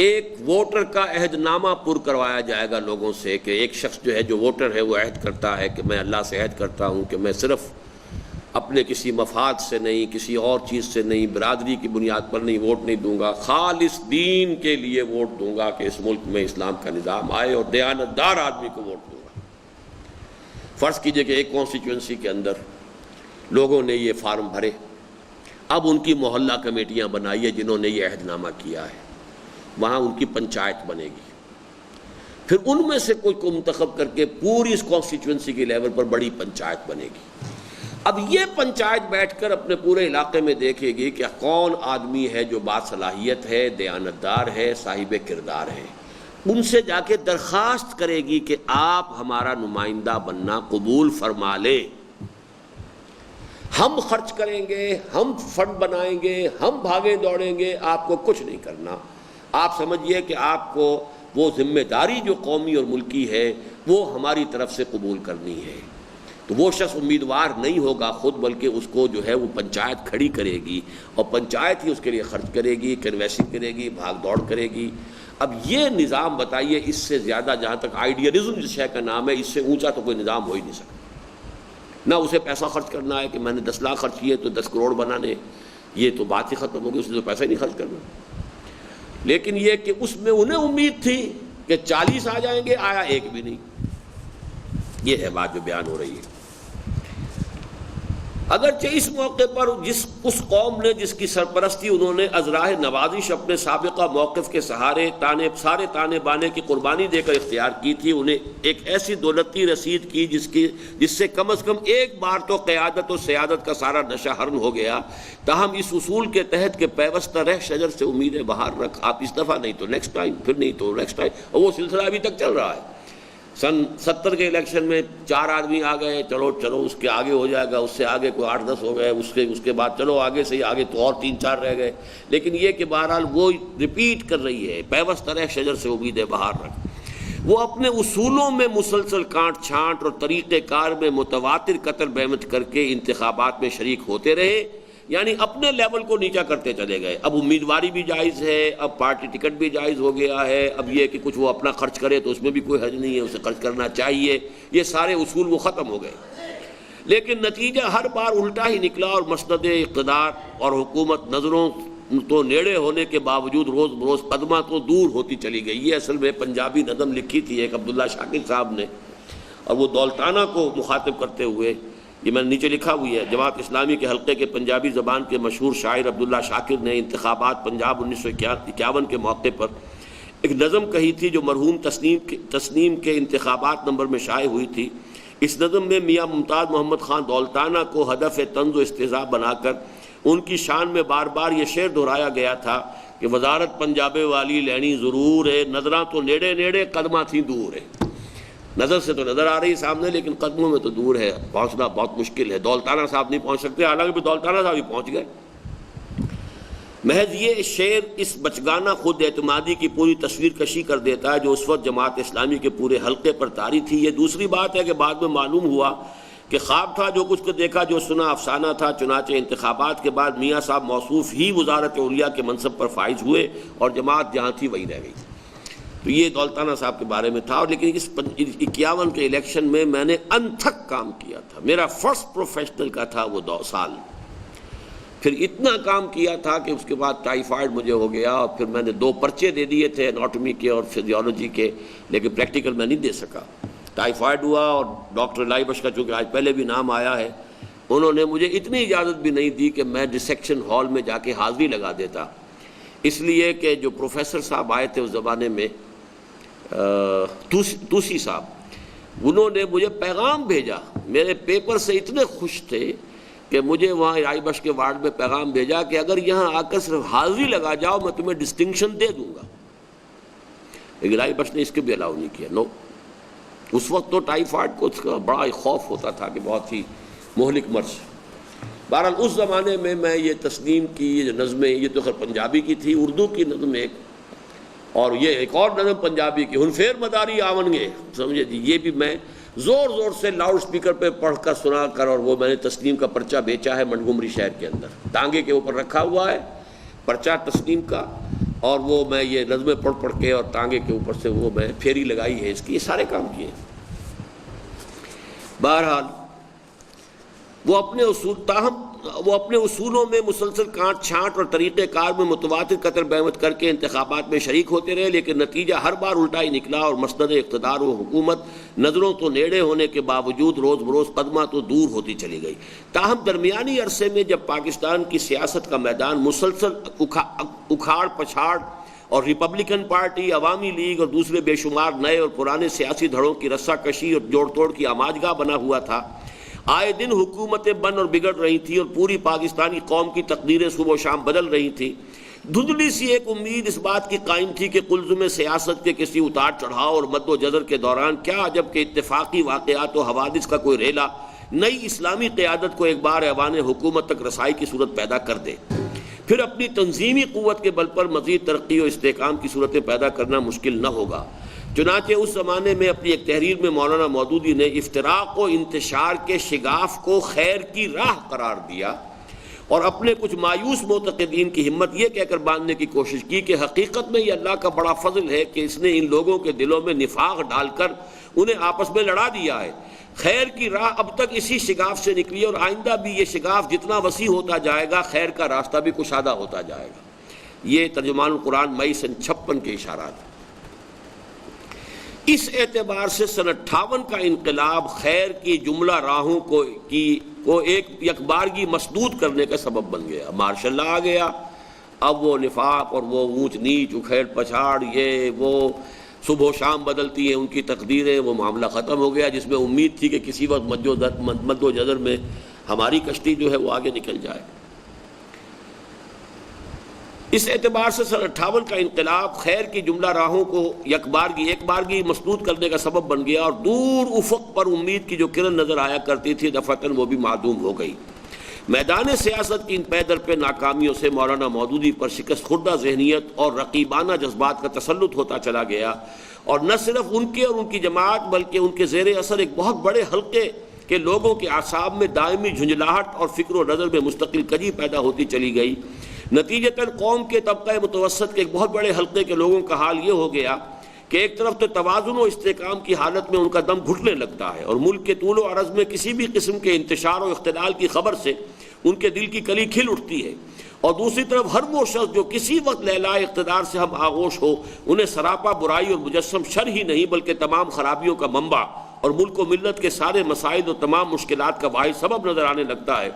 ایک ووٹر کا عہد نامہ پر کروایا جائے گا لوگوں سے، کہ ایک شخص جو ہے جو ووٹر ہے وہ عہد کرتا ہے کہ میں اللہ سے عہد کرتا ہوں کہ میں صرف اپنے کسی مفاد سے نہیں، کسی اور چیز سے نہیں، برادری کی بنیاد پر نہیں ووٹ نہیں دوں گا، خالص دین کے لیے ووٹ دوں گا کہ اس ملک میں اسلام کا نظام آئے، اور دیانتدار آدمی کو ووٹ دوں گا۔ فرض کیجئے کہ ایک کانسٹیچوئنسی کے اندر لوگوں نے یہ فارم بھرے، اب ان کی محلہ کمیٹیاں بنائیے جنہوں نے یہ عہد نامہ کیا ہے، وہاں ان کی پنچایت بنے گی، پھر ان میں سے کوئی کو منتخب کر کے پوری اس کانسٹیچوئنسی کے لیول پر بڑی پنچایت بنے گی۔ اب یہ پنچایت بیٹھ کر اپنے پورے علاقے میں دیکھے گی کہ کون آدمی ہے جو باصلاحیت ہے، دیانتدار ہے، صاحب کردار ہے، ان سے جا کے درخواست کرے گی کہ آپ ہمارا نمائندہ بننا قبول فرما لے، ہم خرچ کریں گے، ہم فنڈ بنائیں گے، ہم بھاگیں دوڑیں گے، آپ کو کچھ نہیں کرنا، آپ سمجھیے کہ آپ کو وہ ذمہ داری جو قومی اور ملکی ہے وہ ہماری طرف سے قبول کرنی ہے۔ تو وہ شخص امیدوار نہیں ہوگا خود، بلکہ اس کو جو ہے وہ پنچایت کھڑی کرے گی اور پنچایت ہی اس کے لیے خرچ کرے گی، کنویسنگ کرے گی، بھاگ دوڑ کرے گی۔ اب یہ نظام بتائیے، اس سے زیادہ، جہاں تک آئیڈیالزم جس شے کا نام ہے، اس سے اونچا تو کوئی نظام ہو ہی نہیں سکتا۔ نہ اسے پیسہ خرچ کرنا ہے کہ میں نے 10 لاکھ خرچ کیے تو 10 کروڑ بنانے، یہ تو بات ہی ختم ہوگی، اس نے تو پیسہ ہی نہیں خرچ کرنا۔ لیکن یہ کہ اس میں انہیں امید تھی کہ 40 آ جائیں گے، آیا ایک بھی نہیں۔ یہ ہے بات جو بیان ہو رہی ہے۔ اگرچہ اس موقع پر اس قوم نے جس کی سرپرستی انہوں نے از راہ نوازش اپنے سابقہ موقف کے سارے تانے بانے کی قربانی دے کر اختیار کی تھی، انہیں ایک ایسی دولتی رسید کی جس سے کم از کم ایک بار تو قیادت و سیادت کا سارا نشہ حرم ہو گیا، تاہم اس اصول کے تحت کہ پیوستہ رہ شجر سے امیدیں بہار رکھ، آپ اس دفعہ نہیں تو نیکسٹ ٹائم، پھر نہیں تو نیکسٹ ٹائم، اور وہ سلسلہ ابھی تک چل رہا ہے۔ سن 70 کے الیکشن میں 4 آدمی آ گئے، چلو اس کے آگے ہو جائے گا، اس سے آگے کوئی 8-10 ہو گئے، اس کے بعد چلو آگے سے ہی آگے تو اور 3-4 رہ گئے، لیکن یہ کہ بہرحال وہ ریپیٹ کر رہی ہے، پیوست رہ شجر سے امیدیں بہار رکھ۔ وہ اپنے اصولوں میں مسلسل کانٹ چھانٹ اور طریقہ کار میں متواتر قطر بہمت کر کے انتخابات میں شریک ہوتے رہے، یعنی اپنے لیول کو نیچا کرتے چلے گئے۔ اب امیدواری بھی جائز ہے، اب پارٹی ٹکٹ بھی جائز ہو گیا ہے، اب یہ کہ کچھ وہ اپنا خرچ کرے تو اس میں بھی کوئی حرج نہیں ہے، اسے خرچ کرنا چاہیے، یہ سارے اصول وہ ختم ہو گئے۔ لیکن نتیجہ ہر بار الٹا ہی نکلا، اور مسند اقتدار اور حکومت نظروں تو نیڑے ہونے کے باوجود روز بروز قدمہ تو دور ہوتی چلی گئی۔ یہ اصل میں پنجابی نظم لکھی تھی ایک عبداللہ شاکر صاحب نے، اور وہ دولتانہ کو مخاطب کرتے ہوئے، یہ میں نے نیچے لکھا ہوئی ہے، جماعت اسلامی کے حلقے کے پنجابی زبان کے مشہور شاعر عبداللہ شاکر نے انتخابات پنجاب 1951 کے موقع پر ایک نظم کہی تھی جو مرحوم تسنیم کے انتخابات نمبر میں شائع ہوئی تھی۔ اس نظم میں میاں ممتاز محمد خان دولتانہ کو ہدف طنز و استہزاء بنا کر ان کی شان میں بار بار یہ شعر دہرایا گیا تھا کہ وزارت پنجابے والی لینی ضرور ہے، نظراں تو نیڑے نیڑے قدماں تھیں دور ہے۔ نظر سے تو نظر آ رہی سامنے، لیکن قدموں میں تو دور ہے، پہنچنا بہت مشکل ہے۔ دولتانہ صاحب نہیں پہنچ سکتے، حالانکہ دولتانہ صاحب ہی پہنچ گئے۔ محض یہ شعر اس بچگانہ خود اعتمادی کی پوری تصویر کشی کر دیتا ہے جو اس وقت جماعت اسلامی کے پورے حلقے پر طاری تھی۔ یہ دوسری بات ہے کہ بعد میں معلوم ہوا کہ خواب تھا، جو کچھ کو دیکھا جو سنا افسانہ تھا، چنانچہ انتخابات کے بعد میاں صاحب موصوف ہی وزارت اولیاء کے منصب پر فائز ہوئے اور جماعت جہاں تھی وہی رہ گئی۔ تو یہ دولتانہ صاحب کے بارے میں تھا، اور لیکن اس 51 کے الیکشن میں میں نے انتھک کام کیا تھا، میرا فرسٹ پروفیشنل کا تھا وہ 2 سال، پھر اتنا کام کیا تھا کہ اس کے بعد ٹائیفائڈ مجھے ہو گیا، اور پھر میں نے 2 پرچے دے دیے تھے اناٹومی کے اور فزیولوجی کے، لیکن پریکٹیکل میں نہیں دے سکا۔ ٹائیفائڈ ہوا، اور ڈاکٹر الائبش کا چونکہ آج پہلے بھی نام آیا ہے، انہوں نے مجھے اتنی اجازت بھی نہیں دی کہ میں ڈسیکشن ہال میں جا کے حاضری لگا دیتا، اس لیے کہ جو پروفیسر صاحب آئے تھے اس زمانے میں، توسی صاحب، انہوں نے مجھے پیغام بھیجا، میرے پیپر سے اتنے خوش تھے کہ مجھے وہاں رائبش کے وارڈ میں پیغام بھیجا کہ اگر یہاں آ کر صرف حاضری لگا جاؤ میں تمہیں ڈسٹنکشن دے دوں گا، لیکن رائبش نے اس کے بھی الاؤ نہیں کیا۔ نو، اس وقت تو ٹائیفائڈ کو اس کا بڑا خوف ہوتا تھا کہ بہت ہی مہلک مرض۔ بہرحال اس زمانے میں یہ تسنیم کی یہ جو نظمیں، یہ تو خیر پنجابی کی تھی، اردو کی نظم ایک، اور یہ ایک اور نظم پنجابی کی، ہنفیر مداری آون گے، سمجھے جی، یہ بھی میں زور زور سے لاؤڈ سپیکر پہ پڑھ کر سنا کر، اور وہ میں نے تسنیم کا پرچہ بیچا ہے منٹگومری شہر کے اندر، ٹانگے کے اوپر رکھا ہوا ہے پرچہ تسنیم کا، اور وہ میں یہ نظمیں پڑھ کے اور ٹانگے کے اوپر سے وہ میں پھیری لگائی ہے اس کی، یہ سارے کام کیے۔ بہرحال وہ اپنے اصولوں میں مسلسل کانٹ چھانٹ اور طریقہ کار میں متواتر قطر بہمت کر کے انتخابات میں شریک ہوتے رہے، لیکن نتیجہ ہر بار الٹا ہی نکلا، اور مسند اقتدار و حکومت نظروں تو نیڑے ہونے کے باوجود روز بروز قدمہ تو دور ہوتی چلی گئی۔ تاہم درمیانی عرصے میں جب پاکستان کی سیاست کا میدان مسلسل اکھاڑ پچھاڑ اور ریپبلکن پارٹی، عوامی لیگ اور دوسرے بے شمار نئے اور پرانے سیاسی دھڑوں کی رسہ کشی اور جوڑ توڑ کی آماجگاہ بنا ہوا تھا، آئے دن حکومتیں بن اور بگڑ رہی تھیں اور پوری پاکستانی قوم کی تقدیریں صبح و شام بدل رہی تھیں۔ دھندلی سی ایک امید اس بات کی قائم تھی کہ قلزم سیاست کے کسی اتار چڑھاؤ اور مد و جزر کے دوران کیا عجب کہ اتفاقی واقعات و حوادث کا کوئی ریلا نئی اسلامی قیادت کو ایک بار ایوان حکومت تک رسائی کی صورت پیدا کر دے، پھر اپنی تنظیمی قوت کے بل پر مزید ترقی و استحکام کی صورتیں پیدا کرنا مشکل نہ ہوگا۔ چنانچہ اس زمانے میں اپنی ایک تحریر میں مولانا مودودی نے افتراق و انتشار کے شگاف کو خیر کی راہ قرار دیا اور اپنے کچھ مایوس معتقدین کی ہمت یہ کہہ کر باندھنے کی کوشش کی کہ حقیقت میں یہ اللہ کا بڑا فضل ہے کہ اس نے ان لوگوں کے دلوں میں نفاق ڈال کر انہیں آپس میں لڑا دیا ہے۔ خیر کی راہ اب تک اسی شگاف سے نکلی اور آئندہ بھی یہ شگاف جتنا وسیع ہوتا جائے گا خیر کا راستہ بھی کشادہ ہوتا جائے گا۔ یہ ترجمان القرآن مئی سن 56 کے اشارات ہیں۔ اس اعتبار سے سن 58 کا انقلاب خیر کی جملہ راہوں کو ایک یکبارگی مسدود کرنے کا سبب بن گیا۔ مارشل لا آ گیا، اب وہ نفاق اور وہ اونچ نیچ اکھیڑ پچھاڑ یہ وہ صبح و شام بدلتی ہیں ان کی تقدیریں، وہ معاملہ ختم ہو گیا جس میں امید تھی کہ کسی وقت مد و جزر میں ہماری کشتی جو ہے وہ آگے نکل جائے۔ اس اعتبار سے سن 58 کا انقلاب خیر کی جملہ راہوں کو ایک بارگی مسدود کرنے کا سبب بن گیا اور دور افق پر امید کی جو کرن نظر آیا کرتی تھی دفعتاً وہ بھی معدوم ہو گئی۔ میدان سیاست کی ان پے در پہ ناکامیوں سے مولانا مودودی پر شکست خوردہ ذہنیت اور رقیبانہ جذبات کا تسلط ہوتا چلا گیا، اور نہ صرف ان کے اور ان کی جماعت بلکہ ان کے زیر اثر ایک بہت بڑے حلقے کے لوگوں کے اعصاب میں دائمی جھنجھلاہٹ اور فکر و نظر میں مستقل کجی پیدا ہوتی چلی گئی۔ نتیجتاً قوم کے طبقہ متوسط کے ایک بہت بڑے حلقے کے لوگوں کا حال یہ ہو گیا کہ ایک طرف تو توازن و استحکام کی حالت میں ان کا دم گھٹنے لگتا ہے اور ملک کے طول و عرض میں کسی بھی قسم کے انتشار و اختلال کی خبر سے ان کے دل کی کلی کھل اٹھتی ہے، اور دوسری طرف ہر وہ شخص جو کسی وقت لہلائے اقتدار سے ہم آغوش ہو انہیں سراپا برائی اور مجسم شر ہی نہیں بلکہ تمام خرابیوں کا منبع اور ملک و ملت کے سارے مسائل اور تمام مشکلات کا واحد سبب نظر آنے لگتا ہے،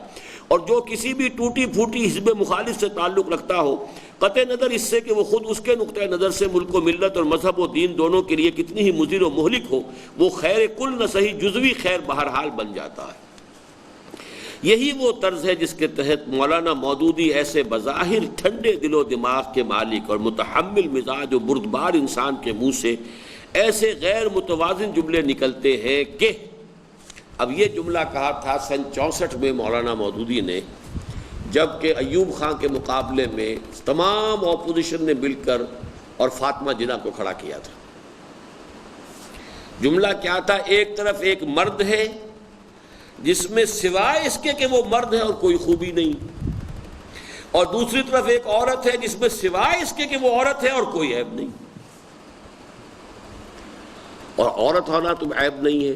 اور جو کسی بھی ٹوٹی پھوٹی حزب مخالف سے تعلق رکھتا ہو قطع نظر اس سے کہ وہ خود اس کے نقطہ نظر سے ملک و ملت اور مذہب و دین دونوں کے لیے کتنی ہی مضر و مہلک ہو، وہ خیر کل نہ صحیح جزوی خیر بہرحال بن جاتا ہے۔ یہی وہ طرز ہے جس کے تحت مولانا مودودی ایسے بظاہر ٹھنڈے دل و دماغ کے مالک اور متحمل مزاج و بردبار انسان کے منہ سے ایسے غیر متوازن جملے نکلتے ہیں کہ اب یہ جملہ کہا تھا سن 64 میں مولانا مودودی نے، جبکہ ایوب خان کے مقابلے میں تمام اپوزیشن نے مل کر اور فاطمہ جناح کو کھڑا کیا تھا۔ جملہ کیا تھا؟ ایک طرف ایک مرد ہے جس میں سوائے اس کے کہ وہ مرد ہے اور کوئی خوبی نہیں، اور دوسری طرف ایک عورت ہے جس میں سوائے اس کے کہ وہ عورت ہے اور کوئی عیب نہیں، اور عورت ہونا تو عیب نہیں ہے،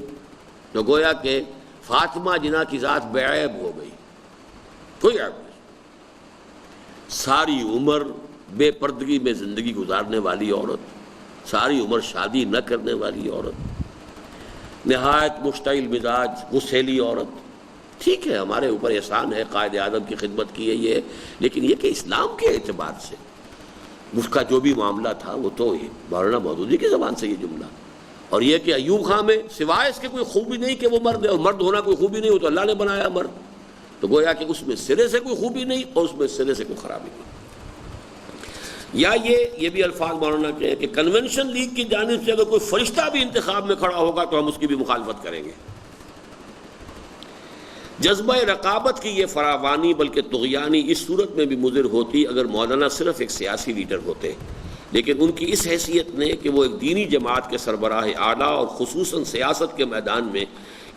تو گویا کہ فاطمہ جناح کی ذات بے عیب ہو گئی، کوئی عیب نہیں، ساری عمر بے پردگی میں زندگی گزارنے والی عورت، ساری عمر شادی نہ کرنے والی عورت، نہایت مشتعل مزاج غسیلی عورت۔ ٹھیک ہے ہمارے اوپر احسان ہے، قائد اعظم کی خدمت کی ہے یہ، لیکن یہ کہ اسلام کے اعتبار سے اس کا جو بھی معاملہ تھا وہ تو مولانا مودودی کی زبان سے یہ جملہ، اور یہ کہ ایوب خان میں سوائے اس کے کوئی خوبی نہیں کہ وہ مرد ہے، اور مرد ہونا کوئی خوبی نہیں ہو تو اللہ نے بنایا مرد، تو گویا کہ اس میں سرے سے کوئی خوبی نہیں اور اس میں سرے سے کوئی خرابی نہیں۔ یا یہ بھی الفاظ مولانا کے ہیں کہ کنونشن لیگ کی جانب سے اگر کوئی فرشتہ بھی انتخاب میں کھڑا ہوگا تو ہم اس کی بھی مخالفت کریں گے۔ جذبہ رقابت کی یہ فراوانی بلکہ طغیانی اس صورت میں بھی مضر ہوتی اگر مولانا صرف ایک سیاسی لیڈر ہوتے، لیکن ان کی اس حیثیت نے کہ وہ ایک دینی جماعت کے سربراہ اعلیٰ اور خصوصاً سیاست کے میدان میں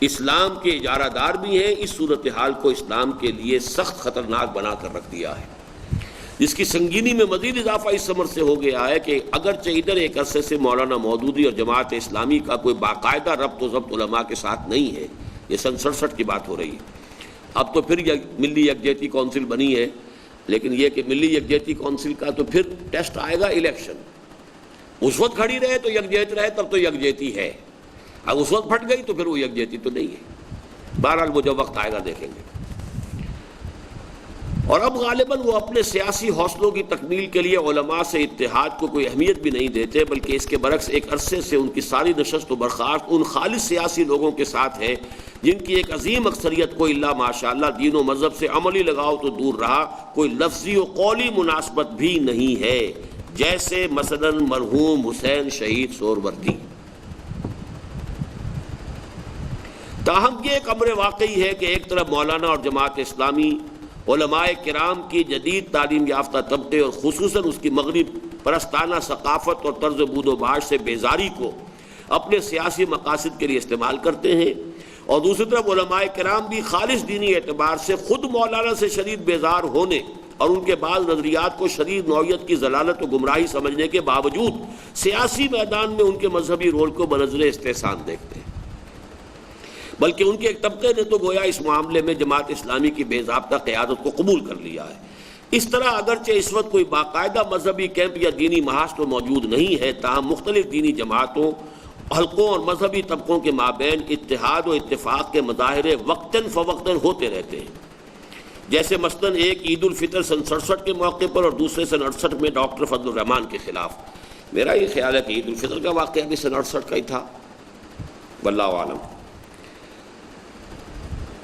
اسلام کے اجارہ دار بھی ہیں، اس صورتحال کو اسلام کے لیے سخت خطرناک بنا کر رکھ دیا ہے، جس کی سنگینی میں مزید اضافہ اس سمر سے ہو گیا ہے کہ اگرچہ ادھر ایک عرصے سے مولانا مودودی اور جماعت اسلامی کا کوئی باقاعدہ ربط و ضبط علماء کے ساتھ نہیں ہے، یہ سن 67 کی بات ہو رہی ہے، اب تو پھر ملی یکجہتی کونسل بنی ہے، لیکن یہ کہ ملی یکجہتی کونسل کا تو پھر ٹیسٹ آئے گا الیکشن، اس وقت کھڑی رہے تو یکجہت رہے تب تو یکجہتی ہے، اب اس وقت پھٹ گئی تو پھر وہ یکجہتی تو نہیں ہے، بہرحال وہ جب وقت آئے گا دیکھیں گے۔ اور اب غالباً وہ اپنے سیاسی حوصلوں کی تکمیل کے لیے علماء سے اتحاد کو کوئی اہمیت بھی نہیں دیتے، بلکہ اس کے برعکس ایک عرصے سے ان کی ساری نشست و برخاست ان خالص سیاسی لوگوں کے ساتھ ہے جن کی ایک عظیم اکثریت کو الا ماشاءاللہ دین و مذہب سے عملی لگاؤ تو دور رہا کوئی لفظی و قولی مناسبت بھی نہیں ہے، جیسے مثلاً مرحوم حسین شہید سہروردی۔ تاہم یہ ایک امر واقعی ہے کہ ایک طرف مولانا اور جماعت اسلامی علماء کرام کی جدید تعلیم یافتہ طبقے اور خصوصاً اس کی مغرب پرستانہ ثقافت اور طرز بود و باش سے بیزاری کو اپنے سیاسی مقاصد کے لیے استعمال کرتے ہیں، اور دوسری طرف علماء کرام بھی خالص دینی اعتبار سے خود مولانا سے شدید بیزار ہونے اور ان کے بعض نظریات کو شدید نوعیت کی ضلالت و گمراہی سمجھنے کے باوجود سیاسی میدان میں ان کے مذہبی رول کو بنظر استحسان دیکھتے ہیں، بلکہ ان کے ایک طبقے نے تو گویا اس معاملے میں جماعت اسلامی کی بے ضابطہ قیادت کو قبول کر لیا ہے۔ اس طرح اگرچہ اس وقت کوئی باقاعدہ مذہبی کیمپ یا دینی محاذ تو موجود نہیں ہے، تاہم مختلف دینی جماعتوں، حلقوں اور مذہبی طبقوں کے مابین اتحاد و اتفاق کے مظاہرے وقتاً فوقتاً ہوتے رہتے ہیں، جیسے مثلاً ایک عید الفطر سن 67 کے موقع پر اور دوسرے سن 68 میں ڈاکٹر فضل الرحمان کے خلاف۔ میرا یہ خیال ہے کہ عید الفطر کا واقعہ بھی سن 68 کا ہی تھا، واللہ اعلم۔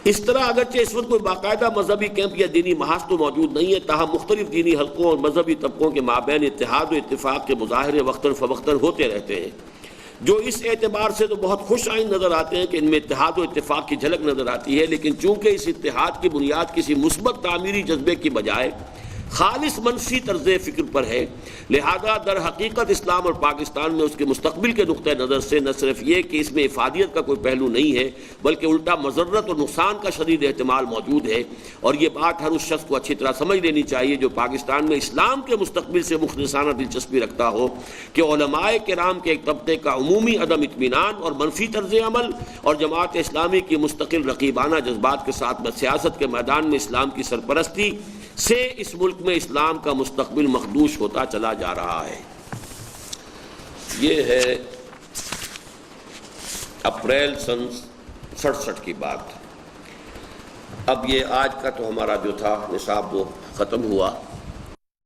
اس طرح اگرچہ اس وقت کوئی باقاعدہ مذہبی کیمپ یا دینی محاذ تو موجود نہیں ہے، تاہم مختلف دینی حلقوں اور مذہبی طبقوں کے مابین اتحاد و اتفاق کے مظاہرے وقتاً فوقتاً ہوتے رہتے ہیں، جو اس اعتبار سے تو بہت خوش آئند نظر آتے ہیں کہ ان میں اتحاد و اتفاق کی جھلک نظر آتی ہے، لیکن چونکہ اس اتحاد کی بنیاد کسی مثبت تعمیری جذبے کی بجائے خالص منفی طرز فکر پر ہے، لہذا در حقیقت اسلام اور پاکستان میں اس کے مستقبل کے نقطہ نظر سے نہ صرف یہ کہ اس میں افادیت کا کوئی پہلو نہیں ہے، بلکہ الٹا مضرت اور نقصان کا شدید احتمال موجود ہے، اور یہ بات ہر اس شخص کو اچھی طرح سمجھ لینی چاہیے جو پاکستان میں اسلام کے مستقبل سے مخلصانہ دلچسپی رکھتا ہو کہ علماء کرام کے ایک طبقے کا عمومی عدم اطمینان اور منفی طرز عمل اور جماعت اسلامی کی مستقل رقیبانہ جذبات کے ساتھ سیاست کے میدان میں اسلام کی سرپرستی سے اس ملک میں اسلام کا مستقبل مخدوش ہوتا چلا جا رہا ہے۔ یہ ہے اپریل سن 67 کی بات۔ اب یہ آج کا تو ہمارا جو تھا نصاب وہ ختم ہوا،